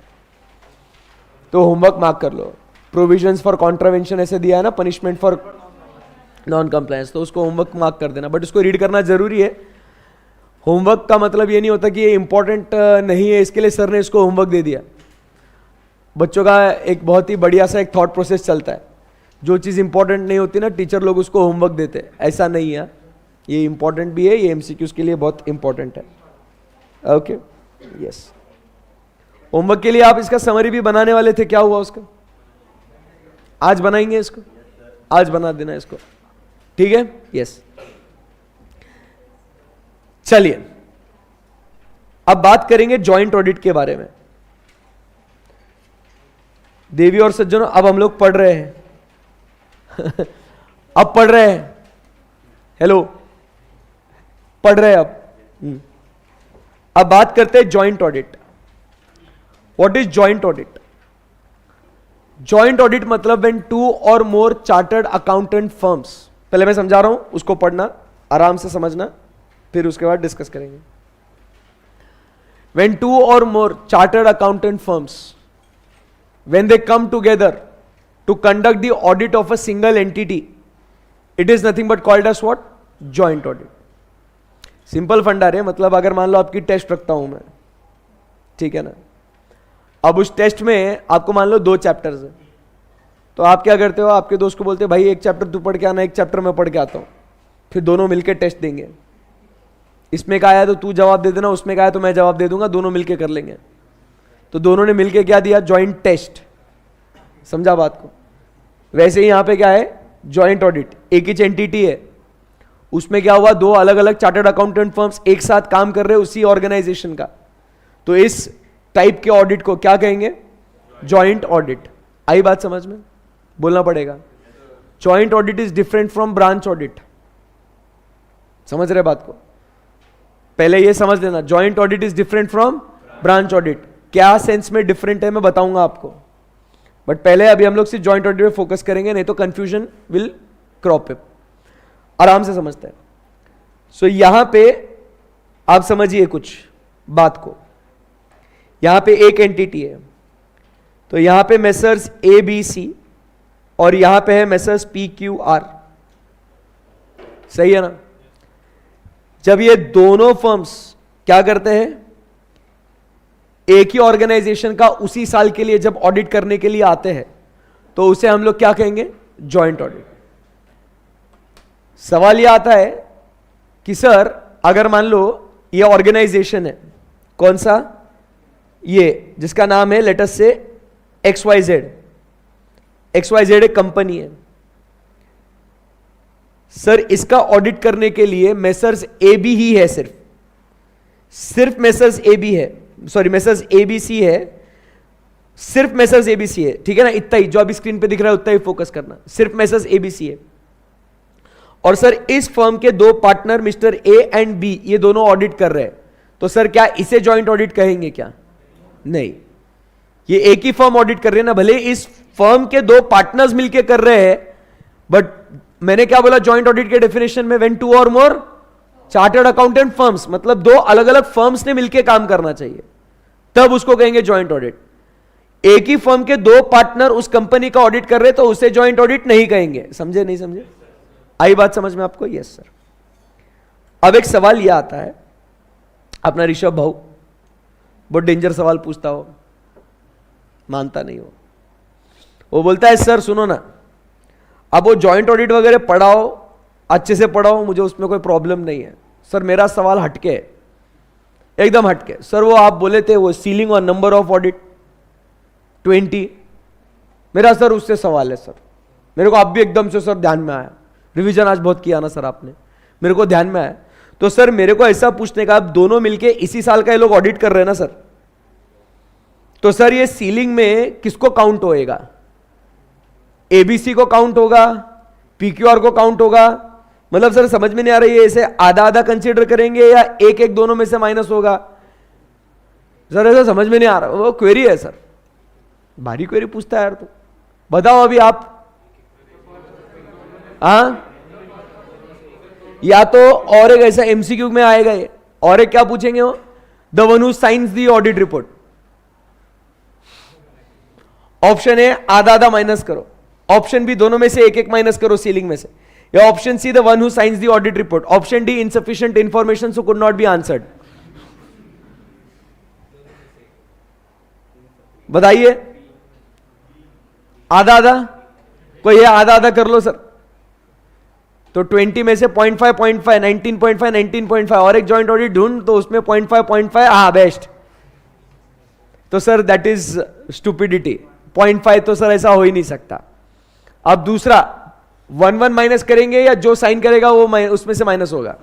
तो होमवर्क मार्क कर लो. प्रोविजंस फॉर कॉन्ट्रावेंशन ऐसे दिया है ना, पनिशमेंट फॉर नॉन कंप्लायंस, तो उसको होमवर्क मार्क कर देना. बट उसको रीड करना जरूरी है. होमवर्क का मतलब ये नहीं होता कि ये इंपॉर्टेंट नहीं है इसके लिए सर ने इसको होमवर्क दे दिया. बच्चों का एक बहुत ही बढ़िया सा एक थॉट प्रोसेस चलता है. जो चीज़ इंपॉर्टेंट नहीं होती ना, टीचर लोग उसको होमवर्क देते हैं. ऐसा नहीं है, ये इंपॉर्टेंट भी है, ये एमसीक्यूज के लिए बहुत इंपॉर्टेंट है. Okay, yes. होमवर्क के लिए आप इसका समरी भी बनाने वाले थे, क्या हुआ उसका? आज बनाएंगे इसको, आज बना देना इसको. ठीक है, यस. चलिए अब बात करेंगे जॉइंट ऑडिट के बारे में. देवी और सज्जनों, अब हम लोग पढ़ रहे हैं. अब पढ़ रहे हैं. हेलो, पढ़ रहे हैं अब. अब बात करते हैं joint audit. What is joint audit? Joint audit मतलब व्हेन 2 और मोर चार्टर्ड अकाउंटेंट फर्म्स, पहले मैं समझा रहा हूं, उसको पढ़ना, आराम से समझना, फिर उसके बाद डिस्कस करेंगे. व्हेन 2 और more chartered accountant firms, when they come together to conduct the audit of a single entity, it is nothing but called as what? Joint audit. Simple फंडा रे, मतलब अगर मान लो आपकी टेस्ट रखता हूं मैं, ठीक है ना, अब उस टेस्ट में आपको मान लो 2 चैप्टर्स है, तो आप क्या करते हो, आपके दोस्त को बोलते हो भाई एक चैप्टर तू पढ़ के आना, एक चैप्टर मैं पढ़ के आता हूं, फिर दोनों मिलकर टेस्ट देंगे. इसमें का आया तो तू जवाब दे देना, उसमें का आया तो मैं जवाब दे दूंगा, दोनों मिलकर कर लेंगे. तो दोनों ने मिलके क्या दिया? Joint test. समझा बात को? वैसे ही यहां पे क्या है? Joint audit. एक ही एंटिटी है, उसमें क्या हुआ, 2 अलग अलग चार्टर्ड अकाउंटेंट फर्म्स एक साथ काम कर रहे हैं उसी ऑर्गेनाइजेशन का, तो इस टाइप के ऑडिट को क्या कहेंगे? Joint audit. आई बात समझ में? बोलना पड़ेगा. Joint audit is different from branch audit. समझ रहे बात को? पहले ये समझ लेना, joint audit is different from branch audit. क्या सेंस में डिफरेंट है मैं बताऊंगा आपको, बट पहले अभी हम लोग सिर्फ जॉइंट ऑडिट पे फोकस करेंगे, नहीं तो कंफ्यूजन विल क्रॉप अप. आराम से समझते हैं. सो यहां पे आप समझिए कुछ बात को. यहां पे एक एंटिटी है, तो यहां पे मेसर्स ABC और यहां पे है मेसर्स PQR. सही है ना? जब ये दोनों फर्म्स क्या करते हैं, एक ही ऑर्गेनाइजेशन का उसी साल के लिए जब ऑडिट करने के लिए आते हैं, तो उसे हम लोग क्या कहेंगे? Joint audit. सवाल यह आता है कि सर अगर मान लो ये ऑर्गेनाइजेशन है, कौन सा? ये जिसका नाम है लेट अस से XYZ. XYZ एक कंपनी है. सर इसका ऑडिट करने के लिए मेसर्स AB ही है, सिर्फ मेसर्स AB है, सॉरी मेसर्स ABC है, सिर्फ मेसर्स ABC है. ठीक है ना? इतना ही जो अभी स्क्रीन पे दिख रहा है उतना ही फोकस करना, सिर्फ मेसर्स ABC है. और सर इस फर्म के 2 partner mister A and B, ये दोनों ऑडिट कर रहे हैं, तो सर क्या इसे जॉइंट ऑडिट कहेंगे क्या? नहीं, ये एक ही फर्म ऑडिट कर रहे हैं ना, भले इस फर्म के 2 पार्टनर्स मिलके कर रहे हैं, बट मैंने क्या बोला जॉइंट ऑडिट के डेफिनेशन में? व्हेन 2 और मोर चार्टर्ड अकाउंटेंट फर्म्स, मतलब 2 अलग अलग फर्म्स ने मिलकर काम करना चाहिए, तब उसको कहेंगे जॉइंट ऑडिट. एक ही फर्म के 2 पार्टनर उस कंपनी का ऑडिट कर रहे तो उसे जॉइंट ऑडिट नहीं कहेंगे. समझे नहीं समझे? आई बात समझ में आपको? Yes sir. अब एक सवाल यह आता है, अपना ऋषभ भाऊ बहुत डेंजर सवाल पूछता हो, मानता नहीं हो. वो बोलता है सर सुनो ना, अब वो जॉइंट ऑडिट वगैरह पढ़ाओ, अच्छे से पढ़ाओ, मुझे उसमें कोई प्रॉब्लम नहीं है. सर मेरा सवाल हटके है, एकदम हटके. सर वो आप बोले थे वो सीलिंग और नंबर ऑफ ऑडिट 20, मेरा सर उससे सवाल है. सर मेरे को आप भी एकदम से सर ध्यान में आया, रिवीजन आज बहुत किया ना सर आपने, मेरे को ध्यान में आया. तो सर मेरे को ऐसा पूछने का, आप दोनों मिलके इसी साल का ये लोग ऑडिट कर रहे हैं ना सर, तो सर ये सीलिंग में किसको काउंट होएगा? ABC को काउंट होगा, PQR को काउंट होगा, मतलब सर समझ में नहीं आ रही है, इसे आधा आधा कंसीडर करेंगे या एक एक दोनों में से माइनस होगा? सर ऐसा समझ में नहीं आ रहा, वो क्वेरी है सर, भारी क्वेरी पूछता है यार। तो बताओ अभी आप, हाँ या तो और एक ऐसा एमसीक्यू में आएगा ये, और एक क्या पूछेंगे वो, the one who science the audit report. Option A आधा आधा माइनस करो, ऑप्शन बी दोनों में से एक एक माइनस करो सीलिंग में से, या option see the one who science the audit report, option D insufficient information so could not be answered. बताइए, आधा आधा, कोई है आधा आधा कर लो सर। तो 20 में से 0.5 0.5 19.5 19.5 और एक जॉइंट ऑडिट ढूंढ, तो उसमें 0.5 0.5 हाँ बेस्ट। तो सर दैट इज स्टूपिडिटी, 0.5 तो सर ऐसा हो ही नहीं सकता। अब दूसरा 1 माइनस करेंगे या जो साइन करेगा वो उसमें से माइनस होगा।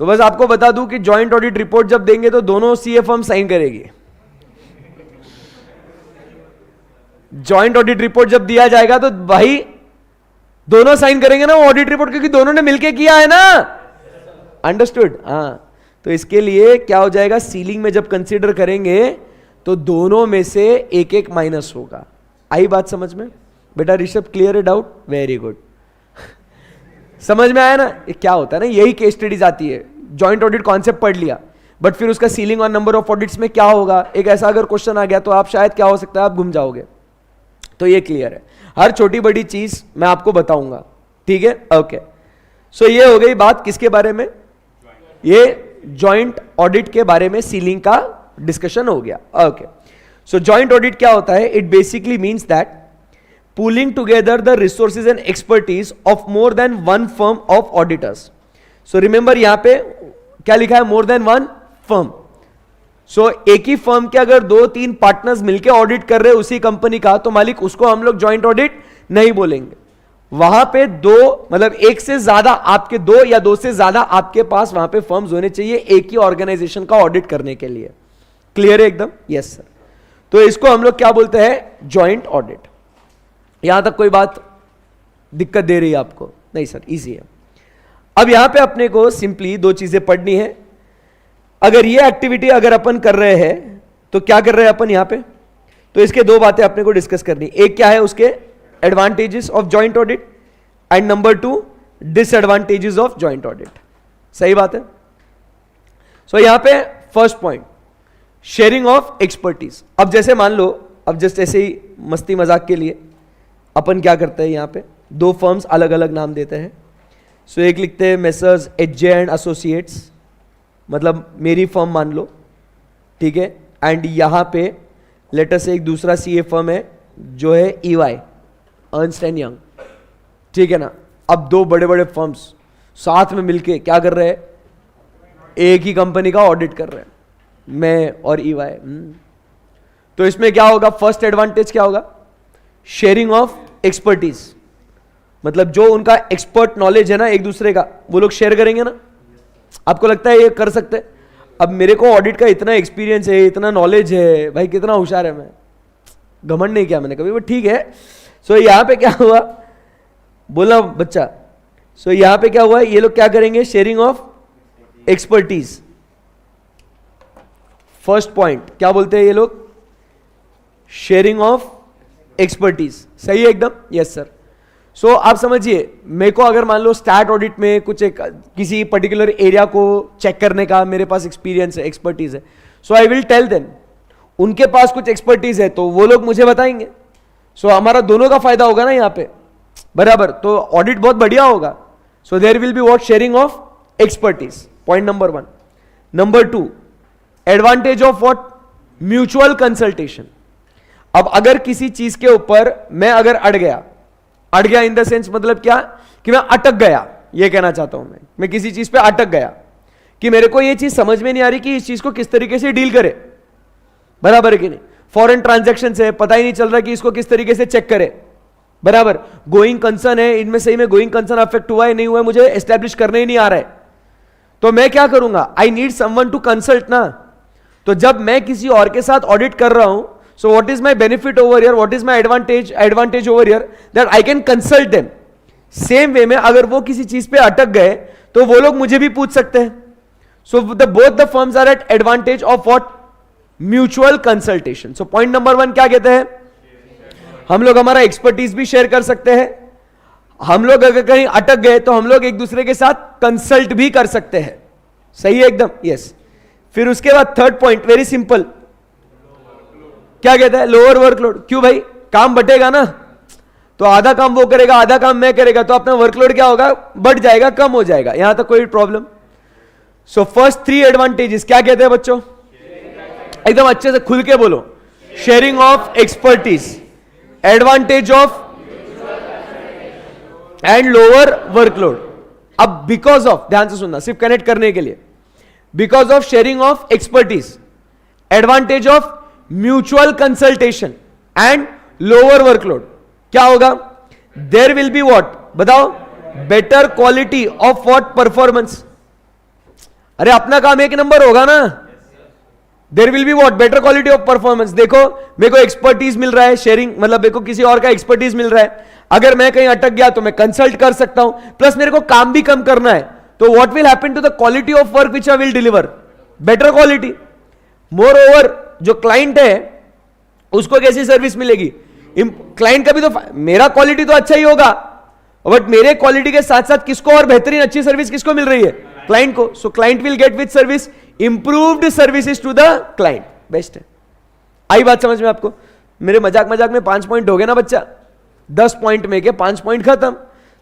तो बस आपको बता दूं कि जॉइंट ऑडिट रिपोर्ट जब देंगे तो दोनों सीए फर्म साइन करेगी। जॉइंट ऑडिट रिपोर्ट जब दिया जाएगा तो भाई दोनों साइन करेंगे ना वो ऑडिट रिपोर्ट, क्योंकि दोनों ने मिलके किया है ना। अंडरस्टूड? हाँ, तो इसके लिए क्या हो जाएगा, सीलिंग में जब कंसीडर करेंगे तो दोनों में से एक एक माइनस होगा। आई बात समझ में? बेटा ऋषभ क्लियर है डाउट? Very good. समझ में आया ना? ये क्या होता है ना, यही केस स्टडीज आती है। जॉइंट ऑडिट कॉन्सेप्ट पढ़ लिया, बट फिर उसका सीलिंग और नंबर ऑफ ऑडिट्स में क्या होगा, एक ऐसा अगर क्वेश्चन आ गया तो आप शायद क्या हो सकता है, आप घूम जाओगे। तो ये क्लियर है, हर छोटी बड़ी चीज मैं आपको बताऊंगा, ठीक है? ओके, सो ये हो गई बात किसके बारे में, ये जॉइंट ऑडिट के बारे में सीलिंग का डिस्कशन हो गया। ओके, सो जॉइंट ऑडिट क्या होता है? It basically means that pooling together the resources and expertise of more than one firm of auditors. So remember यहां पे क्या लिखा है, मोर देन वन फर्म। सो एक ही फर्म के अगर 2-3 पार्टनर्स मिलकर ऑडिट कर रहे हैं उसी कंपनी का, तो मालिक उसको हम लोग जॉइंट ऑडिट नहीं बोलेंगे। वहां पे दो, मतलब एक से ज्यादा आपके, 2 या 2 से ज्यादा आपके पास वहां पे फर्म्स होने चाहिए एक ही ऑर्गेनाइजेशन का ऑडिट करने के लिए। क्लियर है एकदम? Yes sir. तो इसको हम लोग क्या बोलते हैं, जॉइंट ऑडिट। यहां तक कोई बात दिक्कत दे रही है आपको? नहीं सर, इजी है। अब यहां पे अपने को सिंपली 2 चीजें पढ़नी है। अगर ये एक्टिविटी अगर अपन कर रहे हैं तो क्या कर रहे हैं अपन यहां पे, तो इसके 2 बातें अपने को डिस्कस करनी। एक क्या है, उसके advantages of joint audit, and number 2 disadvantages of joint audit. सही बात है? सो यहां पे first point, sharing of expertise. अब जैसे मान लो, अब जस्ट ऐसे ही मस्ती मजाक के लिए अपन क्या करते हैं, यहां पे 2 फर्म्स अलग अलग नाम देते हैं। सो एक लिखते हैं मेसर्स एचजे एंड एसोसिएट्स, मतलब मेरी फर्म मान लो, ठीक है? एंड यहां पे लेटर से एक दूसरा सीए फर्म है जो है ईवाई, अर्नस्ट एंड यंग, ठीक है ना? अब 2 बड़े बड़े फर्म्स साथ में मिलके क्या कर रहे हैं, एक ही कंपनी का ऑडिट कर रहे हैं, मैं और ईवाई। तो इसमें क्या होगा, फर्स्ट एडवांटेज क्या होगा, शेयरिंग ऑफ एक्सपर्टीज। मतलब जो उनका एक्सपर्ट नॉलेज है ना एक दूसरे का, वो लोग शेयर करेंगे ना। आपको लगता है ये कर सकते? अब मेरे को ऑडिट का इतना एक्सपीरियंस है, इतना नॉलेज है, भाई कितना होशियार है मैं, घमंड नहीं किया मैंने कभी, वो ठीक है। सो यहां पे क्या हुआ, बोला बच्चा, सो यहां पे क्या हुआ, ये लोग क्या करेंगे, sharing of expertise. First point क्या बोलते हैं ये लोग, शेयरिंग ऑफ एक्सपर्टीज। सही है एकदम? Yes sir. सो आप समझिए, मेरे को अगर मान लो स्टैट ऑडिट में कुछ किसी पर्टिकुलर एरिया को चेक करने का मेरे पास एक्सपीरियंस है, एक्सपर्टीज है, सो आई विल टेल देम। उनके पास कुछ एक्सपर्टीज है तो वो लोग मुझे बताएंगे। सो हमारा दोनों का फायदा होगा ना यहाँ पे, बराबर? तो ऑडिट बहुत बढ़िया होगा। So there will be what, sharing of expertise, point number 1। Number 2, advantage of what, mutual consultation. अब अगर किसी चीज के ऊपर मैं अगर अड़ गया इन द सेंस, मतलब क्या कि मैं अटक गया, ये कहना चाहता हूं मैं किसी चीज पे अटक गया कि मेरे को ये चीज समझ में नहीं आ रही कि इस चीज को किस तरीके से डील करे, बराबर है कि नहीं? फॉरेन ट्रांजैक्शन है, पता ही नहीं चल रहा कि इसको किस तरीके से चेक करे, बराबर? गोइंग कंसर्न है, इनमें सही में गोइंग कंसर्न अफेक्ट हुआ है नहीं हुआ है, मुझे एस्टेब्लिश करने ही नहीं आ रहा है, तो मैं क्या करूंगा, I need someone to consult ना। तो जब मैं किसी और के साथ ऑडिट कर रहा हूं, so what is my benefit over here, what is my advantage over here, that I can consult them. Same way में अगर वो किसी चीज पे अटक गए तो वो लोग मुझे भी पूछ सकते हैं. So the both the firms are at advantage of what? Mutual consultation. So point number 1 क्या कहते हैं? हम लोग हमारा एक्सपर्टीज भी शेयर कर सकते हैं. हम लोग अगर कहीं अटक गए तो हम लोग एक दूसरे के साथ कंसल्ट भी कर सकते हैं. सही है एकदम? यस. फिर उसके बाद थर्ड पॉइंट वेरी सिंपल, क्या कहता है? Lower workload. क्यों भाई? काम बटेगा ना, तो आधा काम वो करेगा, आधा काम मैं करेगा, तो अपना वर्कलोड क्या होगा? बढ़ जाएगा, कम हो जाएगा. यहां तक कोई प्रॉब्लम? सो फर्स्ट 3 एडवांटेजेस क्या कहते हैं बच्चों? एकदम अच्छे से खुल के बोलो. Sharing of expertise, advantage of and lower workload. अब बिकॉज ऑफ, ध्यान से सुनना सिर्फ कनेक्ट करने के लिए, because of sharing of expertise, advantage of mutual consultation and lower workload, क्या होगा? There will be what? बताओ. Better quality of what? Performance. अरे अपना काम एक नंबर होगा ना. There will be what? Better quality of performance. देखो मेरे को एक्सपर्टीज मिल रहा है, शेयरिंग मतलब मेरे को किसी और का एक्सपर्टीज मिल रहा है. अगर मैं कहीं अटक गया तो मैं कंसल्ट कर सकता हूं, प्लस मेरे को काम भी कम करना है, तो what will happen to the quality of work which I will deliver? Better quality. Moreover जो क्लाइंट है उसको कैसी सर्विस मिलेगी? क्लाइंट का भी तो मेरा क्वालिटी तो अच्छा ही होगा, बट मेरे क्वालिटी के साथ साथ किसको और बेहतरीन अच्छी सर्विस किसको मिल रही है? क्लाइंट को. So client will get with service improved services to the client. Best है. आई बात समझ में आपको? मेरे मजाक मजाक में 5 पॉइंट हो गए ना बच्चा. 10 पॉइंट में के 5 पॉइंट खत्म.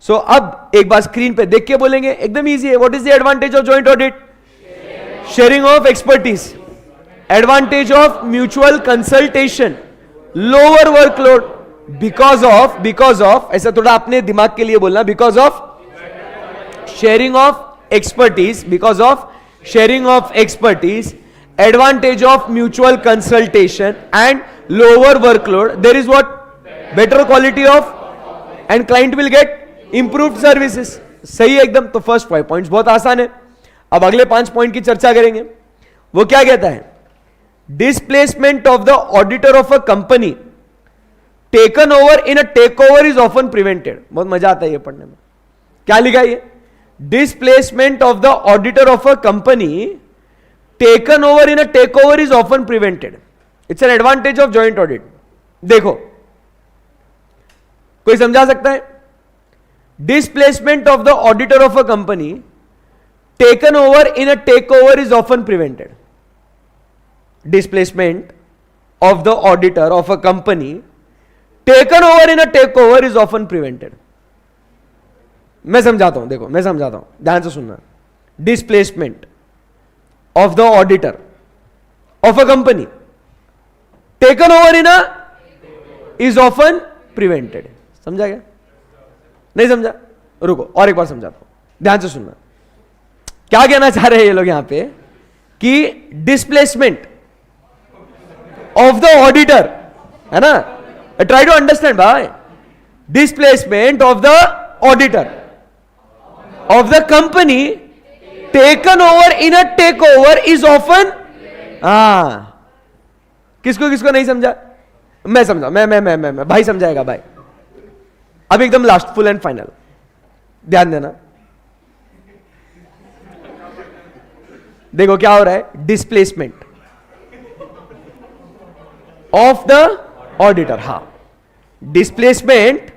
सो अब एक बार स्क्रीन पे देख के बोलेंगे, एकदम इजी है. What is the advantage of joint audit? Sharing of expertise, advantage of mutual consultation, lower workload. Because of ऐसा थोड़ा अपने दिमाग के लिए बोलना. Because of sharing of expertise, because of sharing of expertise, advantage of mutual consultation and lower workload, there is what? Better quality of and client will get improved services. सही है एकदम. तो फर्स्ट 5 पॉइंट्स बहुत आसान है. अब अगले 5 पॉइंट की चर्चा करेंगे. वो क्या कहता है? Displacement of the auditor of a company taken over in a take over is often prevented. बहुत मजा आता है ये पढ़ने में. क्या लिखा है ये? Displacement of the auditor of a company taken over in a takeover is often prevented. It's an advantage of joint audit. देखो कोई समझा सकता है? Displacement of the auditor of a company taken over in a takeover is often prevented. Displacement of the auditor of a company taken over in a takeover is often prevented. मैं समझाता हूं, देखो मैं समझाता हूं, ध्यान से सुनना. Displacement of the auditor of a company taken over in a is often prevented. समझा क्या? नहीं समझा? रुको और एक बार समझाता हूं, ध्यान से सुनना. क्या कहना चाह रहे हैं ये लोग यहां पे? कि डिस्प्लेसमेंट ऑफ द ऑडिटर है ना. ट्राई टू अंडरस्टैंड भाई. Displacement of the auditor of the company taken over in a take over is often. किसको किसको नहीं समझा? मैं समझा. मैं भाई समझाएगा भाई. अब एकदम लास्ट फुल एंड फाइनल ध्यान देना. देखो क्या हो रहा है? Displacement of the auditor. हा, displacement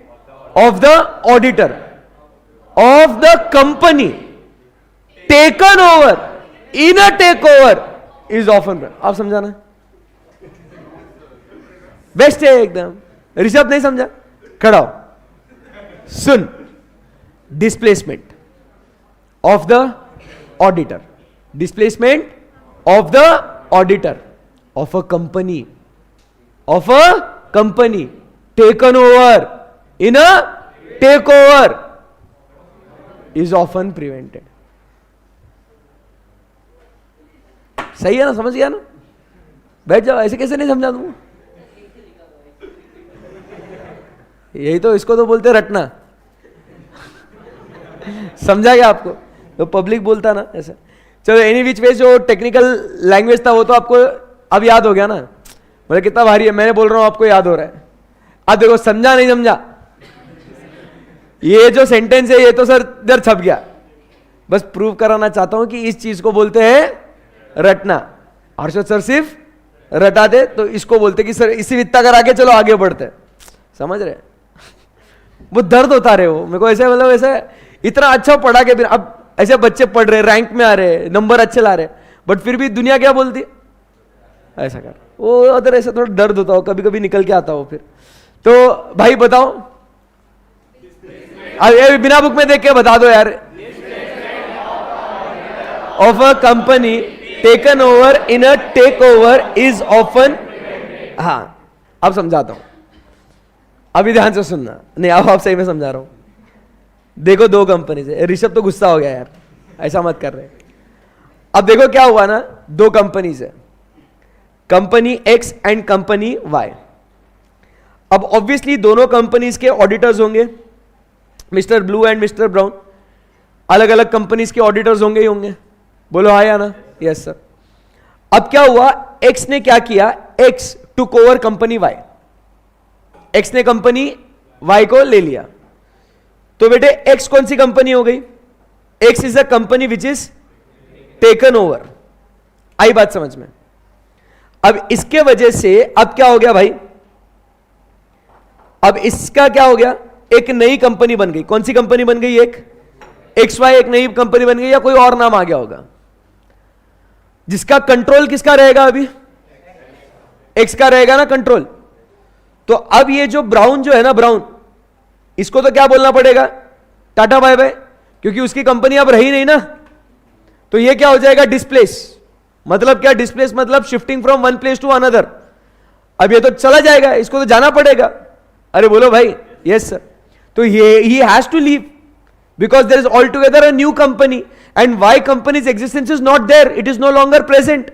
of the auditor of the company taken over in a take over is often. आप समझाना. बेस्ट है एकदम. ऋषभ नहीं समझा? खड़ा हो, सुन. Displacement of the auditor, displacement of the auditor of a company taken over in a take over is often prevented. सही है ना? समझ गया ना? बैठ जाओ. ऐसे कैसे नहीं समझा दूंगा? यही तो, इसको तो बोलते रटना. समझा गया आपको? तो पब्लिक बोलता ना ऐसा. चलो एनी विच वे, जो टेक्निकल लैंग्वेज था वो तो आपको अब याद हो गया ना. मतलब कितना भारी है. मैंने बोल रहा हूं आपको याद हो रहा है. अब देखो, समझा नहीं समझा? ये जो सेंटेंस है ये तो सर इधर छप गया, बस प्रूव कराना चाहता हूं कि इस चीज को बोलते हैं रटना। हर्षद सर सिर्फ रटा दे तो इसको बोलते कि सर इसी इतना कर आगे चलो आगे बढ़ते, समझ रहे? वो दर्द होता रहे हो मेरे को ऐसे, मतलब ऐसे इतना अच्छा पढ़ा के फिर अब ऐसे बच्चे पढ़ रहे, रैंक में आ रहे, नंबर अच्छे ला रहे, बट फिर भी दुनिया क्या बोलती है, ऐसा कर, वो अदर ऐसा थोड़ा दर्द होता हो, कभी कभी निकल के आता हो फिर। तो भाई बताओ, अब बिना बुक में देख के बता दो यार। Of a company taken over in a take over is often, हाँ अब समझाता हूं, अभी ध्यान से सुनना, नहीं अब आप सही में समझा रहा हूं। देखो दो कंपनी से, ऋषभ तो गुस्सा हो गया यार, ऐसा मत कर रहे। अब देखो क्या हुआ ना, दो कंपनी से, company X and company Y. अब ऑब्वियसली दोनों कंपनीज के ऑडिटर्स होंगे, mister blue and mister brown, अलग अलग कंपनीज के ऑडिटर्स होंगे ही होंगे, बोलो हाँ या ना? Yes sir. अब क्या हुआ, एक्स ने क्या किया, X took over company Y, X ने कंपनी वाई को ले लिया। तो बेटे एक्स कौन सी कंपनी हो गई, X is a company which is taken over. आई बात समझ में? अब इसके वजह से अब क्या हो गया भाई, अब इसका क्या हो गया, एक नई कंपनी बन गई। कौन सी कंपनी बन गई, एक एक्स वाई एक नई कंपनी बन गई, या कोई और नाम आ गया होगा, जिसका कंट्रोल किसका रहेगा, अभी एक्स का रहेगा ना कंट्रोल। तो अब ये जो ब्राउन जो है ना, ब्राउन, इसको तो क्या बोलना पड़ेगा, टाटा बाय बाय, क्योंकि उसकी कंपनी अब रही नहीं ना। तो ये क्या हो जाएगा, डिस्प्लेस। मतलब क्या डिस्प्लेस, मतलब shifting from one place to another. अब ये तो चला जाएगा, इसको तो जाना पड़ेगा। अरे बोलो भाई, यस सर। तो ये ही has to leave because there is altogether a new company, and why company's existence is not there, it is no longer present,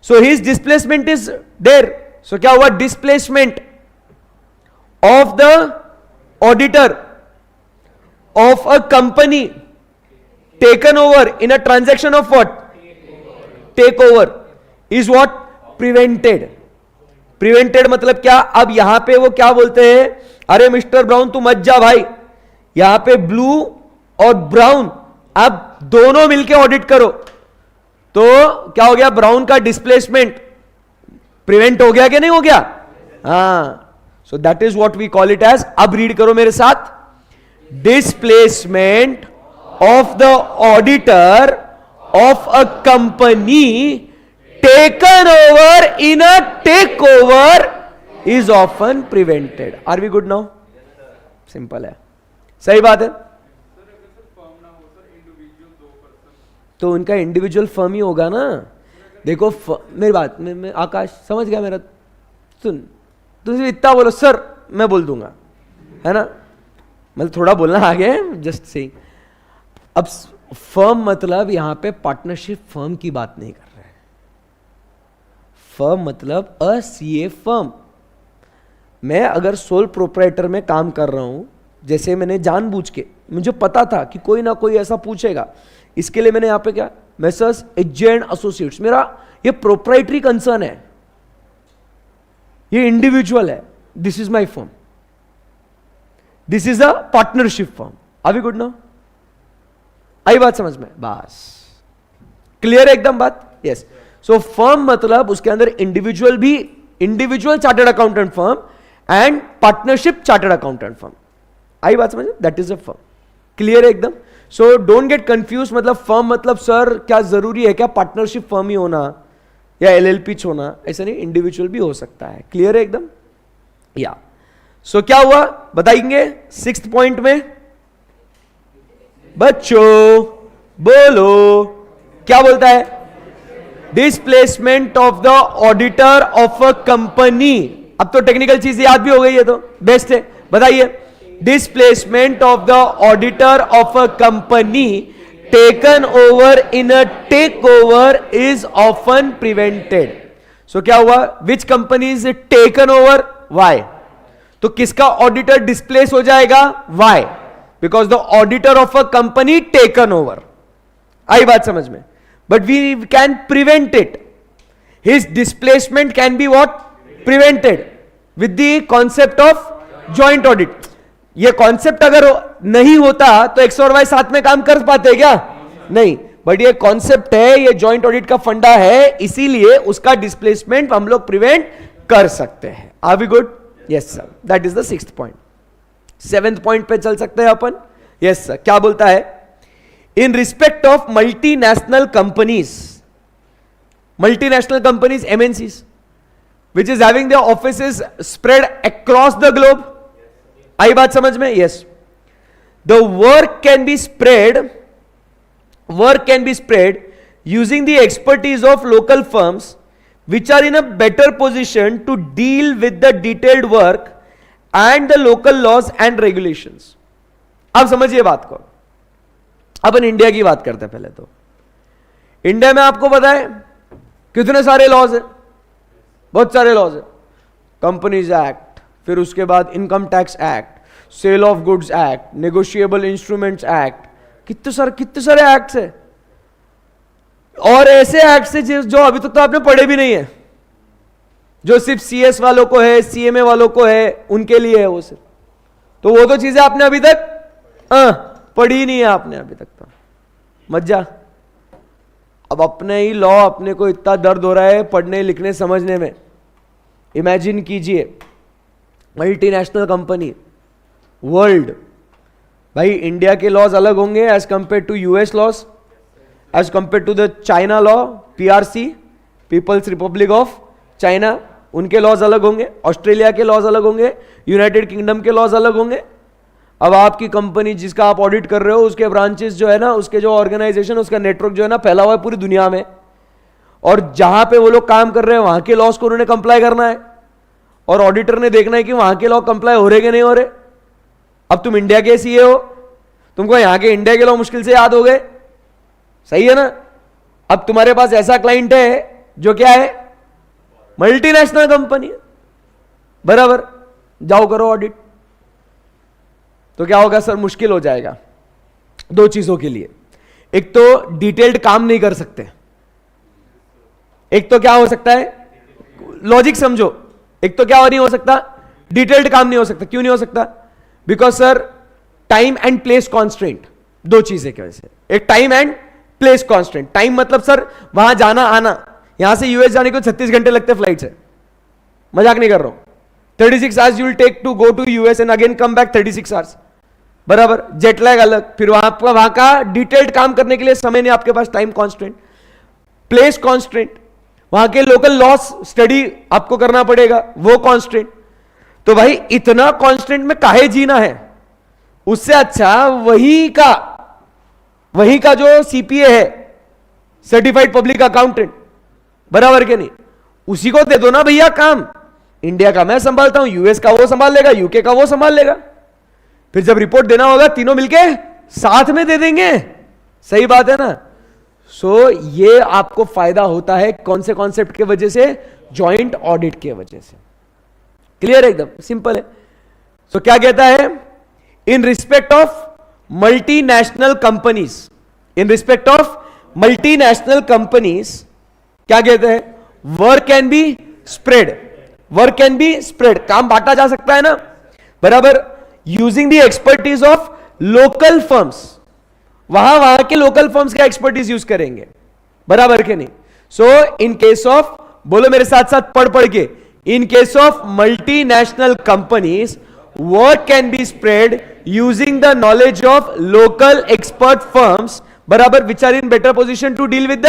so his displacement is there. So क्या हुआ, displacement of the auditor of a company taken over in a transaction of what, take over, is what, prevented. prevented मतलब क्या, अब यहां पे वो क्या बोलते हैं, अरे मिस्टर ब्राउन तू मत जा भाई, यहां पे ब्लू और ब्राउन अब दोनों मिलके ऑडिट करो। तो क्या हो गया, ब्राउन का डिस्प्लेसमेंट प्रिवेंट हो गया कि नहीं हो गया? हाँ, so that is what we call it as, अब रीड करो मेरे साथ, displacement of the auditor of a company taken over in a take over is often prevented. Are we good now? Simple है, सही बात है। तो उनका इंडिविजुअल फर्म ही होगा ना। देखो मेरी बात मैं आकाश समझ गया मेरा, सुन तू सिर्फ इतना बोलो सर, मैं बोल दूंगा, है ना, मतलब थोड़ा बोलना आगे, जस्ट से। अब फर्म मतलब यहां पे पार्टनरशिप फर्म की बात नहीं कर रहे हैं। फर्म मतलब अ सीए फर्म। मैं अगर सोल प्रोप्राइटर में काम कर रहा हूं, जैसे मैंने जानबूझ के, मुझे पता था कि कोई ना कोई ऐसा पूछेगा, इसके लिए मैंने यहां पे क्या, मेसर्स एजेंट एसोसिएट्स, मेरा ये प्रोप्राइटरी कंसर्न है, ये इंडिविजुअल है, this is my firm, this is a partnership firm. Are we good now? आई बात समझ में? बस क्लियर है एकदम बात? यस। सो फर्म मतलब उसके अंदर इंडिविजुअल भी, individual chartered accountant firm and partnership chartered accountant firm. आई बात समझ? That is a firm. Clear है एकदम? सो डोंट गेट कंफ्यूज, मतलब फर्म मतलब सर क्या जरूरी है क्या पार्टनरशिप फर्म ही होना या एलएलपी होना? ऐसा नहीं, इंडिविजुअल भी हो सकता है। क्लियर है एकदम? या सो क्या हुआ बताएंगे 6th पॉइंट में? बच्चों बोलो क्या बोलता है? Displacement of the auditor of a company. अब तो टेक्निकल चीज याद भी हो गई है तो बेस्ट है, बताइए। Displacement of the auditor of a company taken over in a take over is often prevented. So क्या हुआ, which company is taken over? Y. तो किसका ऑडिटर डिस्प्लेस हो जाएगा? Y, because the auditor of a company taken over. आई बात समझ में? But we can prevent it, his displacement can be what? Prevented with the concept of joint audit. ये कॉन्सेप्ट अगर नहीं होता तो एक्स और वाई साथ में काम कर पाते क्या? नहीं, बट ये कॉन्सेप्ट है, ये जॉइंट ऑडिट का फंडा है, इसीलिए उसका डिस्प्लेसमेंट हम लोग प्रिवेंट कर सकते हैं. Are we good? Yes sir, that is the 6th point. 7th point पे चल सकते हैं अपन. यस सर, क्या बोलता है? इन respect of multinational companies, multinational companies MNCs which is having their offices spread across the globe. आई बात समझ में? Yes. The work can be spread using the expertise of local firms which are in a better position to deal with the detailed work and the local laws and regulations. अब समझिए बात को. अपन इंडिया की बात करते हैं. पहले तो इंडिया में आपको पता है कितने सारे लॉज है? बहुत सारे लॉज है. कंपनीज एक्ट, फिर उसके बाद income tax act, sale of goods act, negotiable instruments act, कितने सारे एक्ट्स है. और ऐसे एक्ट्स है जो अभी तक तो आपने पढ़े भी नहीं है, जो सिर्फ CS वालों को है, CMA वालों को है, उनके लिए है वो सिर्फ. तो वो तो चीजें आपने अभी तक पढ़ी ही नहीं है आपने अभी तक. तो मत जा. अब अपने ही लॉ अपने को इतना दर्द हो रहा है पढ़ने लिखने समझने में. इमेजिन कीजिए मल्टीनेशनल कंपनी, वर्ल्ड. भाई इंडिया के लॉज अलग होंगे as compare to US laws, as compare to the China law, PRC, people's republic of China, उनके लॉज अलग होंगे. ऑस्ट्रेलिया के लॉज अलग होंगे, यूनाइटेड किंगडम के लॉज अलग होंगे. अब आपकी कंपनी जिसका आप ऑडिट कर रहे हो, उसके ब्रांचेस जो है ना, उसके जो ऑर्गेनाइजेशन, उसका नेटवर्क जो है ना, फैला हुआ है पूरी दुनिया में. और जहां पे वो लोग काम कर रहे हैं वहां के लॉज को उन्होंने कंप्लाई करना है, और ऑडिटर ने देखना है कि वहां के लॉ कंप्लाई हो रहे कि नहीं हो रहे. अब तुम इंडिया के CA हो, तुमको यहां के इंडिया के लॉ मुश्किल से याद हो गए. सही है ना? अब तुम्हारे पास ऐसा क्लाइंट है जो क्या है? Multinational company. बराबर, जाओ करो ऑडिट. तो क्या होगा सर? मुश्किल हो जाएगा दो चीजों के लिए. एक तो डिटेल्ड काम नहीं कर सकते, एक तो क्या हो सकता है? लॉजिक समझो. एक तो क्या नहीं हो सकता? डिटेल्ड काम नहीं हो सकता. क्यों नहीं हो सकता? Because sir time and place constraint, दो चीजें की वजह से. एक time and place constraint. Time मतलब सर वहां जाना आना, यहां से US जाने को 36 घंटे लगते फ्लाइट से. मजाक नहीं कर रहा हूं. 36 hours you will take to go to US and again come back 36 hours. बराबर. जेट लैग अलग, फिर वहां का डिटेल्ड काम करने के लिए समय नहीं आपके पास. Time constraint. प्लेस कॉन्स्ट्रेंट, वहां के लोकल लॉस स्टडी आपको करना पड़ेगा, वो कॉन्स्ट्रेंट. तो भाई इतना कॉन्स्टेंट में काहे जीना है? उससे अच्छा वही का जो CPA है, सर्टिफाइड पब्लिक अकाउंटेंट, बराबर के नहीं, उसी को दे दो ना भैया काम. इंडिया का मैं संभालता हूं, US का वो संभाल लेगा, UK का वो संभाल लेगा. फिर जब रिपोर्ट देना होगा तीनों मिलके साथ में दे देंगे. सही बात है ना? सो ये आपको फायदा होता है कौन से कॉन्सेप्ट के वजह से? जॉइंट ऑडिट के वजह से. क्लियर है? एकदम सिंपल है. सो क्या कहता है? इन respect of multinational companies, in respect of multinational companies क्या कहते हैं? Work can be spread. Work can be spread, काम बांटा जा सकता है ना. बराबर. Using the expertise of local firms, वहां के लोकल फर्म्स का एक्सपर्टीज यूज करेंगे. बराबर के नहीं? सो इन केस ऑफ, बोलो मेरे साथ साथ पढ़ के, in case of multinational companies, work can be spread using the knowledge of local expert firms, barabar, which are in better position to deal with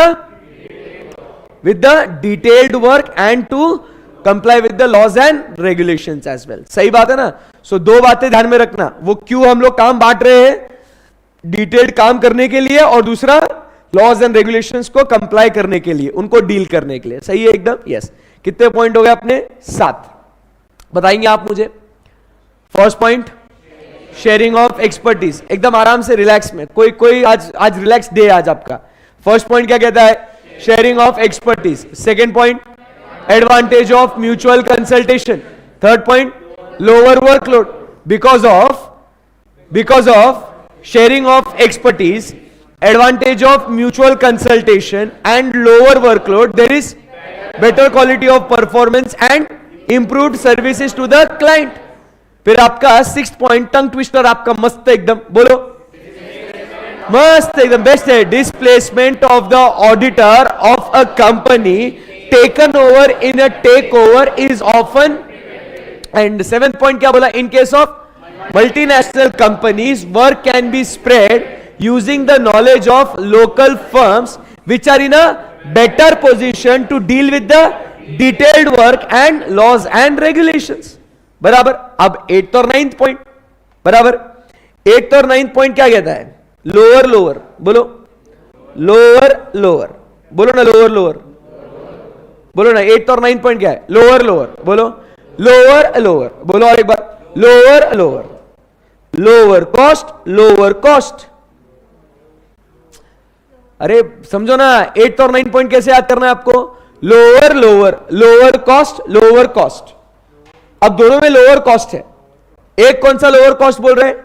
the detailed work and to comply with the laws and regulations as well. सही बात है ना? सो दो बातें ध्यान में रखना. वो क्यों हम लोग काम बांट रहे हैं? डिटेल्ड काम करने के लिए, और दूसरा लॉज एंड रेगुलेशंस को कंप्लाई करने के लिए, उनको डील करने के लिए. सही है एकदम? यस. कितने पॉइंट हो गए अपने? 7. बताएंगे आप मुझे? First point, sharing of expertise. एकदम आराम से रिलैक्स में, कोई आज रिलैक्स डे आज आपका. फर्स्ट पॉइंट क्या कहता है? Sharing of expertise. Second point, advantage of mutual consultation. Third point, lower workload. Because of sharing of expertise, advantage of mutual consultation and lower workload, there is better quality of performance and improved services to the client. फिर आपका 6th पॉइंट टंग ट्विस्टर आपका मस्त एकदम, बोलो मस्त एकदम बेस्ट है, displacement of the auditor of a company taken over in a take over is often. And 7th point क्या बोला, in case of multinational companies work can be spread using the knowledge of local firms which are in a better position to deal with the detailed work and laws and regulations. बराबर. अब 8th और 9th पॉइंट बराबर. 8th और 9th पॉइंट क्या कहता है, लोअर लोअर, बोलो लोअर लोअर, बोलो ना लोअर लोअर, बोलो ना. 8th और 9th पॉइंट क्या है, लोअर लोअर, बोलो लोअर लोअर, बोलो और एक बार lower lower, lower cost lower cost. अरे समझो ना, 8th और 9th पॉइंट कैसे याद करना है आपको, lower lower, lower cost lower cost. अब दोनों में लोअर कॉस्ट है. एक कौन सा लोअर कॉस्ट बोल रहे हैं,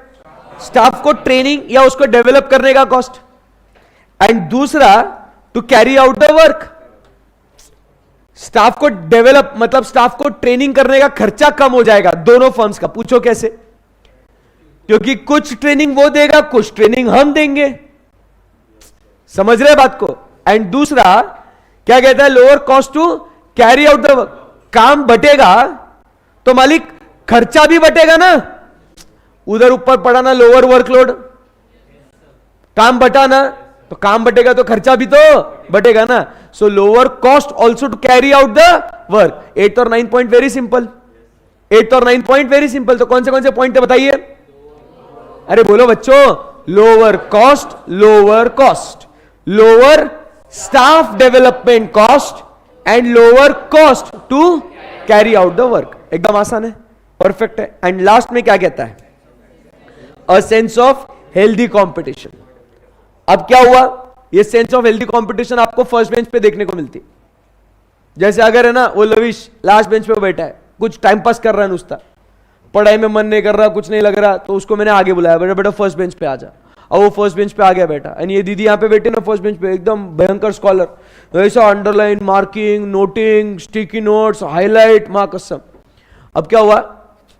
स्टाफ को ट्रेनिंग या उसको डेवलप करने का कॉस्ट, एंड दूसरा to carry out the work. Staff को डेवलप मतलब स्टाफ को ट्रेनिंग करने का खर्चा कम हो जाएगा दोनों फर्म्स का. पूछो कैसे, क्योंकि कुछ ट्रेनिंग वो देगा, कुछ ट्रेनिंग हम देंगे. समझ रहे बात को. एंड दूसरा क्या कहता है, lower cost to carry out the work. काम बटेगा तो मालिक खर्चा भी बटेगा ना. उधर ऊपर पड़ा ना लोअर वर्कलोड, काम बटा ना, तो काम बटेगा तो खर्चा भी तो बटेगा ना. So lower cost also to carry out the work. 8th और 9th point very simple. 8th और 9th पॉइंट वेरी सिंपल. तो कौन से पॉइंट है बताइए, अरे बोलो बच्चों, lower cost lower cost, lower staff development cost and lower cost to carry out the work. एकदम आसान है, परफेक्ट है. एंड लास्ट में क्या कहता है, a sense of healthy competition. अब क्या हुआ, ये सेंस ऑफ हेल्दी कॉम्पिटिशन आपको फर्स्ट बेंच पे देखने को मिलती. जैसे अगर है ना वो लविश लास्ट बेंच पे बैठा है, कुछ टाइम पास कर रहा है नुस्ता, पढ़ाई में मन नहीं कर रहा, कुछ नहीं लग रहा, तो उसको मैंने आगे बुलाया, बेटा बेटा फर्स्ट बेंच पे आ जा. और वो फर्स्ट बेंच पे आ गया बेटा. एंड ये दीदी यहाँ पे बैठी ना फर्स्ट बेंच पे, एकदम भयंकर स्कॉलर, ऐसा underline marking noting sticky notes highlight माँ कसम. अब क्या हुआ,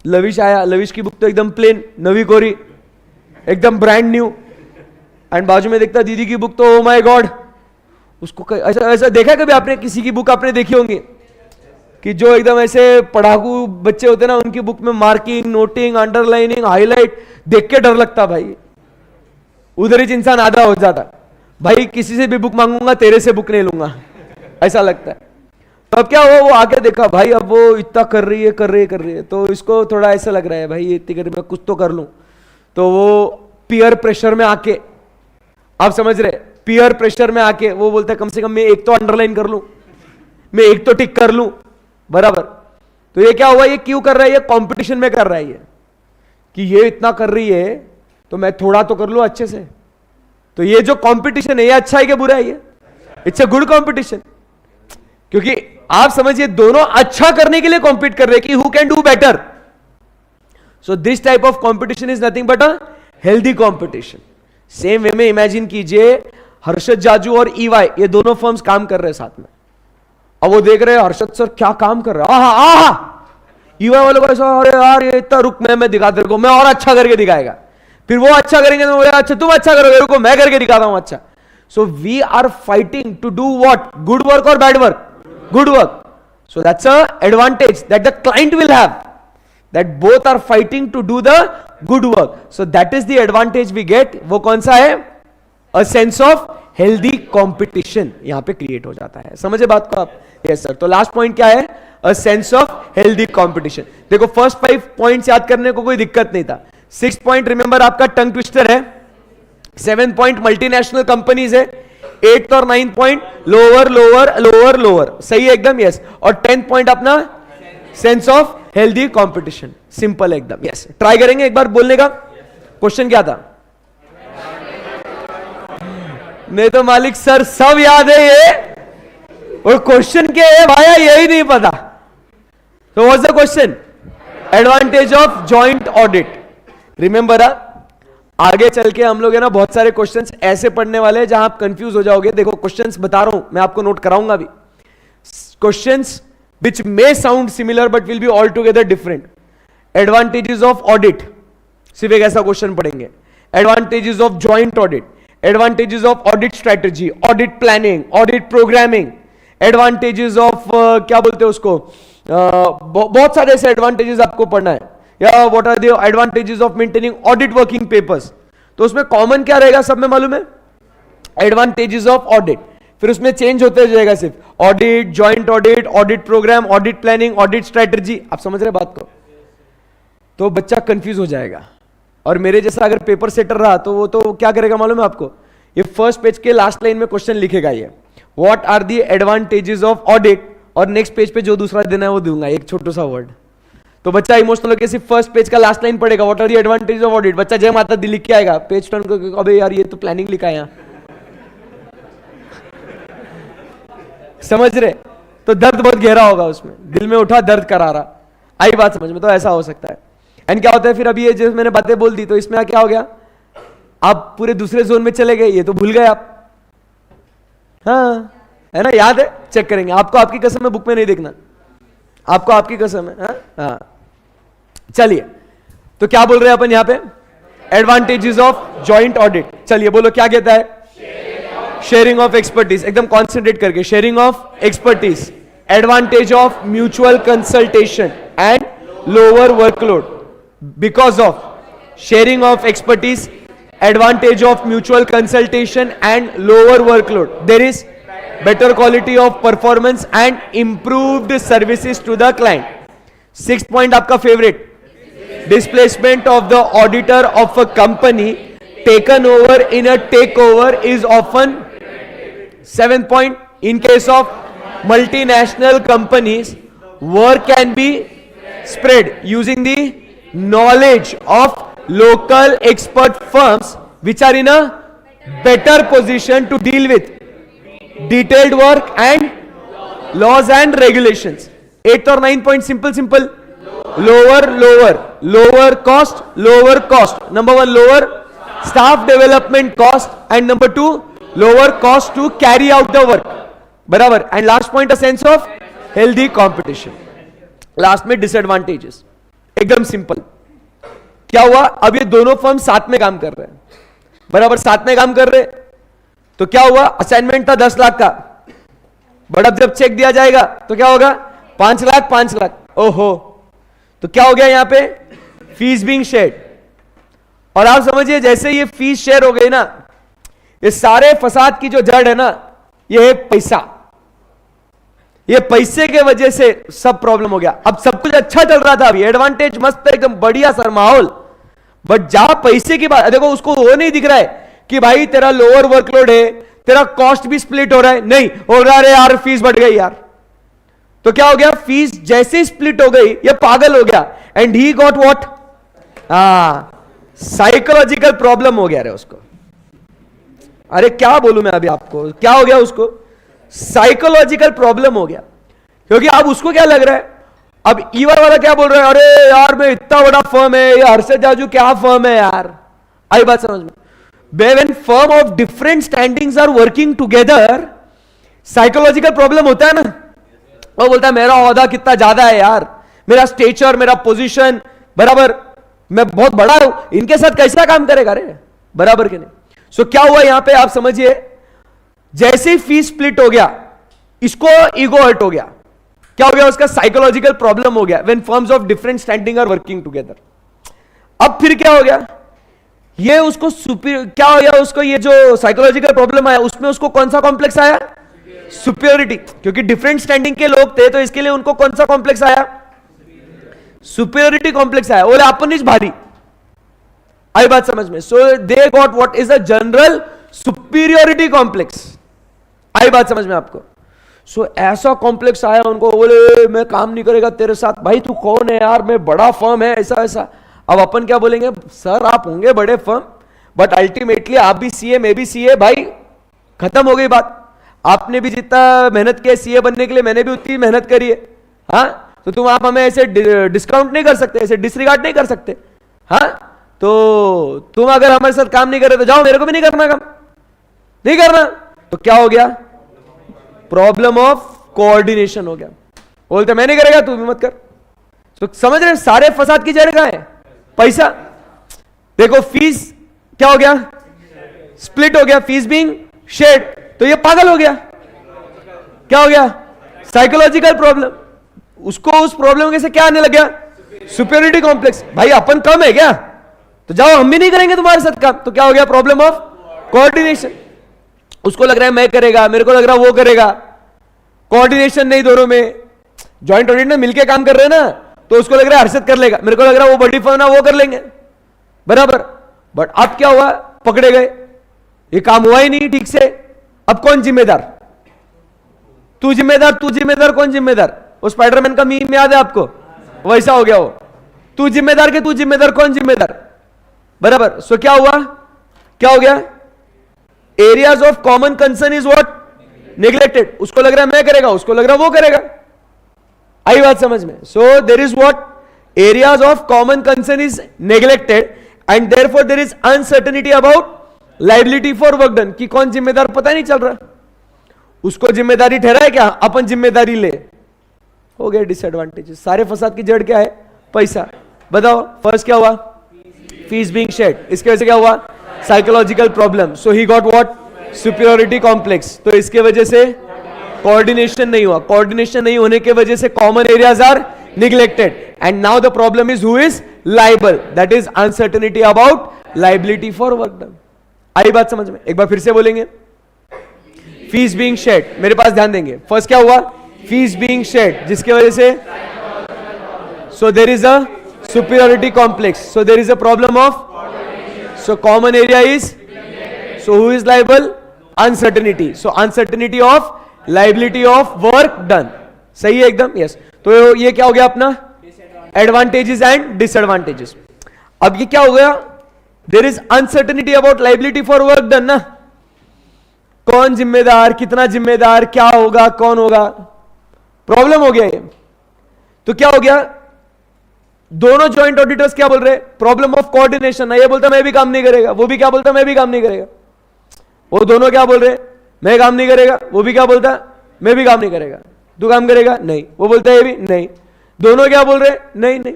लविश आया, लविश की बुक तो एकदम प्लेन नवी कोरी एकदम ब्रांड न्यू, एंड बाजू में देखता दीदी की बुक तो ओ माय गॉड. उसको ऐसा ऐसा देखा कभी आपने, किसी की बुक आपने देखी होंगी कि जो एकदम ऐसे पढ़ाकू बच्चे होते ना, उनकी बुक में मार्किंग नोटिंग अंडरलाइनिंग हाईलाइट देख के डर लगता भाई. उधर ही इंसान आधा हो जाता, भाई किसी से भी बुक मांगूंगा तेरे से बुक नहीं लूंगा, ऐसा लगता है. तो अब क्या हुआ, वो आके देखा भाई अब वो इतना कर रही है, तो इसको थोड़ा ऐसा लग रहा है भाई इतनी कर मैं कुछ तो कर लूं. तो वो पीयर प्रेशर में आके, आप समझ रहे, पीयर प्रेशर में आके वो बोलता है कम से कम मैं एक तो अंडरलाइन कर लूं, मैं एक तो टिक कर लूं. बराबर. तो ये क्या हुआ, ये क्यों कर रहा है, ये कंपटीशन में कर रहा है, ये कि ये इतना कर रही है तो मैं थोड़ा तो कर लूं अच्छे से. तो ये जो कंपटीशन है ये अच्छा है कि बुरा है, ये इट्स अ गुड कंपटीशन. क्योंकि आप समझिए दोनों अच्छा करने के लिए कॉम्पीट कर रहे हैं कि who can do better. So this type of competition is nothing but a healthy competition. Same way में इमेजिन कीजिए हर्षद जाजू और ईवाई, ये दोनों फर्म्स काम कर रहे हैं साथ में. अब वो देख रहे हैं हर्षद सर क्या काम कर रहा है, आहा ईवाई वालों को ऐसा, अरे यार ये इतना रुक मैं दिखा तेरे को, मैं और अच्छा करके दिखाएगा. फिर वो अच्छा करेंगे तो बोले अच्छा तुम अच्छा करोगे, रुको मैं करके दिखाता हूं अच्छा. So we are fighting to do what, good work और bad work, good work. So that's a advantage that the client will have, that both are fighting to do the good work. So that is the advantage we get. वो कौन सा है, a sense of healthy competition यहां पे create हो जाता है. समझे बात को आप? Yes sir. तो last point क्या है, a sense of healthy competition. देखो first 5 points याद करने को कोई दिक्कत नहीं था. 6th point remember आपका tongue twister है. 7th point multinational companies है. 8th और 9th point lower lower lower lower, सही है एकदम. यस. और 10th पॉइंट अपना sense of healthy competition, simple एकदम. यस. ट्राई करेंगे एक बार बोलने का. क्वेश्चन क्या था, नहीं तो मालिक सर सब याद है ये, और क्वेश्चन क्या है भाया यही नहीं पता. तो what's the question, advantage of joint audit. Remember आगे चल के हम लोग है ना बहुत सारे क्वेश्चंस ऐसे पढ़ने वाले हैं जहां आप कंफ्यूज हो जाओगे. देखो क्वेश्चंस बता रहा हूं मैं आपको, नोट कराऊंगा भी. Questions which may sound similar but will be all together different. Advantages of audit, सिर्फ एक ऐसा क्वेश्चन पढ़ेंगे. Advantages of joint audit, advantages of audit strategy, audit planning, audit programming, advantages of क्या बोलते हैं उसको, बहुत सारे ऐसे एडवांटेजेस आपको पढ़ना है. या what are the advantages of maintaining audit working papers. तो उसमें कॉमन क्या रहेगा, सब में मालूम है, एडवांटेजेस ऑफ ऑडिट. फिर उसमें चेंज होते जाएगा सिर्फ audit, joint audit, audit programme, audit planning, audit strategy. आप समझ रहे बात को? तो बच्चा कंफ्यूज हो जाएगा. और मेरे जैसा अगर पेपर सेटर रहा तो वो तो क्या करेगा मालूम है आपको, ये फर्स्ट पेज के लास्ट लाइन में क्वेश्चन लिखेगा, ये what are the advantages of audit, और नेक्स्ट पेज पे जो दूसरा देना है वो दूंगा एक छोटा सा वर्ड. तो बच्चा इमोशनल होकर सिर्फ फर्स्ट पेज का लास्ट लाइन पढ़ेगा, what are the advantages of audit. बच्चा जय माता दी लिख के आएगा, पेज टर्न करके अबे यार ये तो प्लानिंग लिखा है यहाँ. समझ रहे? तो दर्द बहुत गहरा होगा उसमें, दिल में उठा दर्द करारा. आई बात समझ में? तो ऐसा हो सकता है. एंड क्या होता है फिर, अभी ये जो मैंने बातें बोल दी तो इसमें क्या हो गया, आप पूरे दूसरे जोन में चले गए, ये तो भूल गए आप. हाँ है ना, याद है, चेक करेंगे. आपको आपकी कसम है, बुक में नहीं देखना, आपको आपकी कसम है. हाँ चलिए, तो क्या बोल रहे हैं अपन यहां पे, एडवांटेजेस ऑफ जॉइंट ऑडिट. चलिए बोलो क्या कहता है, शेयरिंग ऑफ एक्सपर्टीज. एकदम कॉन्सेंट्रेट करके, sharing of expertise, advantage of mutual consultation and lower workload. Because of sharing of expertise, advantage of mutual consultation and lower workload, there is better quality of performance and improved services to the client. 6th point आपका favorite, displacement of the auditor of a company taken over in a takeover is often. 7th point, in case of multinational companies, work can be spread using the knowledge of local expert firms which are in a better position to deal with detailed work and laws and regulations. 8th और 9th point simple, lower cost. Number 1, lower staff development cost, and number 2, lower cost to carry out the work. बराबर. And last point, a sense of healthy competition. Last में disadvantages, एकदम सिंपल. क्या हुआ, अब ये दोनों फर्म साथ में काम कर रहे हैं, बराबर साथ में काम कर रहे, तो क्या हुआ, असाइनमेंट था 10 लाख का, बट अब जब चेक दिया जाएगा तो क्या होगा, 5 लाख. ओहो, तो क्या हो गया यहां पे, फीस बीइंग शेयर्ड. और आप समझिए जैसे ये फीस शेयर हो गई ना, ये सारे फसाद की जो जड़ है ना, ये है पैसा. ये पैसे के वजह से सब प्रॉब्लम हो गया. अब सब कुछ अच्छा चल रहा था, अभी एडवांटेज मस्त है, एकदम बढ़िया सर माहौल, बट जहां पैसे की बात, देखो उसको वो नहीं दिख रहा है कि भाई तेरा लोअर वर्कलोड है, तेरा कॉस्ट भी स्प्लिट हो रहा है, नहीं हो रहा है यार, फीस बढ़ गई यार. तो क्या हो गया, फीस जैसे स्प्लिट हो गई, ये पागल हो गया. And he got what, psychological problem हो गया रे उसको. अरे क्या बोलूं मैं अभी आपको, क्या हो गया उसको, साइकोलॉजिकल प्रॉब्लम हो गया. क्योंकि अब उसको क्या लग रहा है, अब ईवर वाला क्या बोल रहा है, अरे यार मैं इतना बड़ा फर्म है, ये हर्षद जाजू क्या फर्म है यार. आई बात समझ में? When firm of different standings are working together, psychological problem होता है ना. वो बोलता है मेरा ओहदा कितना ज्यादा है यार, मेरा स्टेचर, मेरा पोजीशन, बराबर मैं बहुत बड़ा हूं, इनके साथ कैसा काम करेगा रे, बराबर के नहीं. सो क्या हुआ यहां पे, आप समझिए, जैसे ही फीस स्प्लिट हो गया, इसको ईगो हर्ट हो गया. क्या हो गया, उसका साइकोलॉजिकल प्रॉब्लम हो गया. When firms of different standing are working together. अब फिर क्या हो गया, ये उसको क्या हो गया, उसको ये जो साइकोलॉजिकल प्रॉब्लम आया, उसमें उसको कौन सा कॉम्प्लेक्स आया, सुपीरियरिटी. क्योंकि डिफरेंट स्टैंडिंग के लोग थे, तो इसके लिए उनको कौन सा कॉम्प्लेक्स आया, सुपीरियरिटी कॉम्प्लेक्स आया. बोले अपन इज भारी. आई बात समझ में? So they got what is a general superiority complex. आई बात समझ में आपको? सो ऐसा कॉम्प्लेक्स आया उनको, बोले मैं काम नहीं करेगा तेरे साथ, भाई तू कौन है यार, मैं बड़ा फर्म है, ऐसा ऐसा. अब अपन क्या बोलेंगे, सर आप होंगे बड़े फर्म, बट अल्टीमेटली आप भी सीए, मैं भी सीए, भाई खत्म हो गई बात. आपने भी जितना मेहनत किया सीए बनने के लिए, मैंने भी उतनी मेहनत करी है. हाँ, तो तुम आप हमें ऐसे डिस्काउंट नहीं कर सकते, ऐसे डिसरिगार्ड नहीं कर सकते. हाँ, तो तुम अगर हमारे साथ काम नहीं कर रहे तो जाओ, मेरे को भी नहीं करना काम, नहीं करना. तो क्या हो गया, प्रॉब्लम ऑफ कोऑर्डिनेशन हो गया. बोलते मैं नहीं करेगा, तू भी मत कर. तो समझ रहे हैं सारे फसाद की जड़ कहां है? पैसा। देखो फीस क्या हो गया? स्प्लिट हो गया, फीस बीइंग शेयर्ड, तो ये पागल हो गया। क्या हो गया? Psychological problem. उसको उस प्रॉब्लम से क्या आने लग गया? Superiority complex. भाई अपन कम है क्या, तो जाओ हम भी नहीं करेंगे तुम्हारे साथ काम। तो क्या हो गया? Problem of coordination. उसको लग रहा है मैं करेगा, मेरे को लग रहा है वो करेगा, कोऑर्डिनेशन नहीं दोनों में। जॉइंट ऑडिट में मिलके काम कर रहे हैं ना, तो उसको लग रहा है हर्षद कर लेगा, मेरे को लग रहा है वो बड़ी फर्म ना वो कर लेंगे, बराबर। बट अब क्या हुआ? पकड़े गए, ये काम हुआ ही नहीं ठीक से। अब कौन जिम्मेदार? तू जिम्मेदार, तू जिम्मेदार, कौन जिम्मेदार? वो स्पाइडरमैन का मीम याद है आपको? वैसा हो गया वो, तू जिम्मेदार के तू जिम्मेदार, कौन जिम्मेदार, बराबर। सो क्या हुआ? क्या हो गया? Areas of common concern is what? Neglected. उसको लग रहा है मैं करेगा, उसको लग रहा है वो करेगा। आई बात समझ में? So there is what? Areas of common concern is neglected and therefore there is uncertainty about liability for work done. कि कौन जिम्मेदार पता नहीं चल रहा। उसको जिम्मेदारी ठहराए क्या, अपन जिम्मेदारी ले। हो गए डिसएडवांटेजेस। सारे फसाद की जड़ क्या है? पैसा। बताओ फर्स्ट क्या हुआ? Fees being shared. इसके वजह से क्या हुआ? Psychological problem. So he got what? Superiority complex. तो इसके वजह से कोऑर्डिनेशन नहीं हुआ। कोऑर्डिनेशन नहीं होने के वजह से common areas are neglected and now the problem is who is liable, that is uncertainty about liability for work done. आई बात समझ में? एक बार फिर से बोलेंगे। फीस बीइंग शेयर्ड, मेरे पास ध्यान देंगे। फर्स्ट क्या हुआ? फीस बीइंग शेयर्ड, जिसके वजह से so there is a superiority complex, so there is a problem of, so common area is, so who is liable? Uncertainty. So uncertainty of liability of work done. सही है एकदम? यस। तो ये क्या हो गया अपना? Advantages and disadvantages. अब ये क्या हो गया? There is uncertainty about liability for work done ना। कौन जिम्मेदार, कितना जिम्मेदार, क्या होगा, कौन होगा, प्रॉब्लम हो गया ये। तो क्या हो गया? दोनों जॉइंट ऑडिटर्स क्या बोल रहे? Problem of coordination. ये बोलता मैं भी काम नहीं करेगा, वो भी क्या बोलता मैं भी काम नहीं करेगा। वो दोनों क्या बोल रहे? मैं काम नहीं करेगा, वो भी क्या बोलता मैं भी काम नहीं करेगा। तू काम करेगा? नहीं। वो बोलता है ये भी नहीं। दोनों क्या बोल रहे? नहीं नहीं।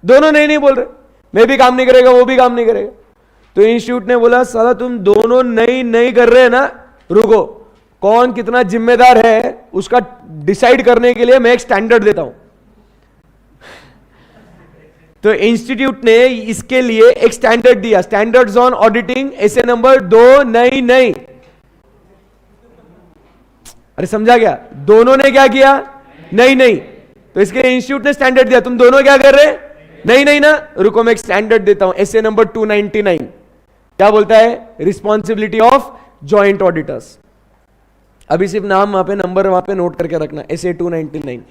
दोनों नहीं नहीं बोल रहे, मैं भी काम नहीं करेगा, वो भी काम नहीं करेगा। तो इंस्टीट्यूट ने बोला साला तुम दोनों नहीं नहीं कर रहे हैं ना, रुको, कौन कितना जिम्मेदार है उसका डिसाइड करने के लिए मैं एक स्टैंडर्ड देता हूं। तो इंस्टीट्यूट ने इसके लिए एक स्टैंडर्ड दिया, standards on auditing S A number 2 नहीं नहीं। अरे समझा क्या? दोनों ने क्या किया? नहीं नहीं। तो इसके इंस्टीट्यूट ने स्टैंडर्ड दिया, तुम दोनों क्या कर रहे? नहीं नहीं ना, रुको मैं एक स्टैंडर्ड देता हूं, एसए नंबर 299। क्या बोलता है? Responsibility of joint auditors. अभी सिर्फ नाम वहां पे, नंबर वहां पे नोट करके रखना, एसए 299।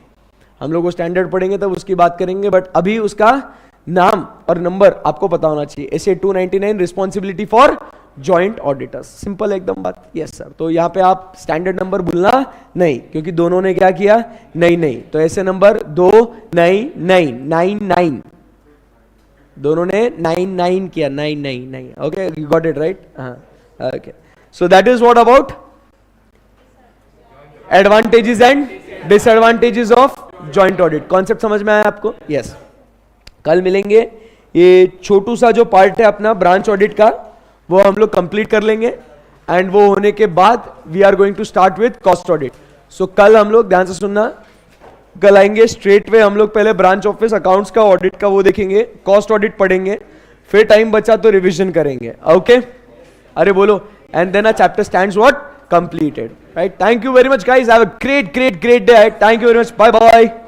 हम लोग वो स्टैंडर्ड पढ़ेंगे तब उसकी बात करेंगे, बट अभी उसका नाम और नंबर आपको पता होना चाहिए। SA 299 responsibility for joint auditors. Simple एकदम बात। Yes sir. तो यहां पे आप स्टैंडर्ड नंबर भूलना नहीं, क्योंकि दोनों ने क्या किया? नहीं नहीं। तो एसए नंबर 299 दोनों ने 99 किया, 999। Okay, you got it right? हाँ, okay. So that is what about advantages and disadvantages of joint audit. Concept समझ में आया आपको? यस। कल मिलेंगे। ये छोटू सा जो पार्ट है अपना ब्रांच ऑडिट का, वो हम लोग कंप्लीट कर लेंगे एंड वो होने के बाद we are going to start with cost audit. सो कल हम लोग, ध्यान से सुनना, कल आएंगे स्ट्रेट वे हम लोग पहले ब्रांच ऑफिस अकाउंट्स का ऑडिट का वो देखेंगे, कॉस्ट ऑडिट पढ़ेंगे, फिर टाइम बचा तो रिवीजन करेंगे। ओके? अरे बोलो। And then a chapter stands what? Completed, right? Thank you very much guys, have a great day ahead. Thank you very much. Bye bye.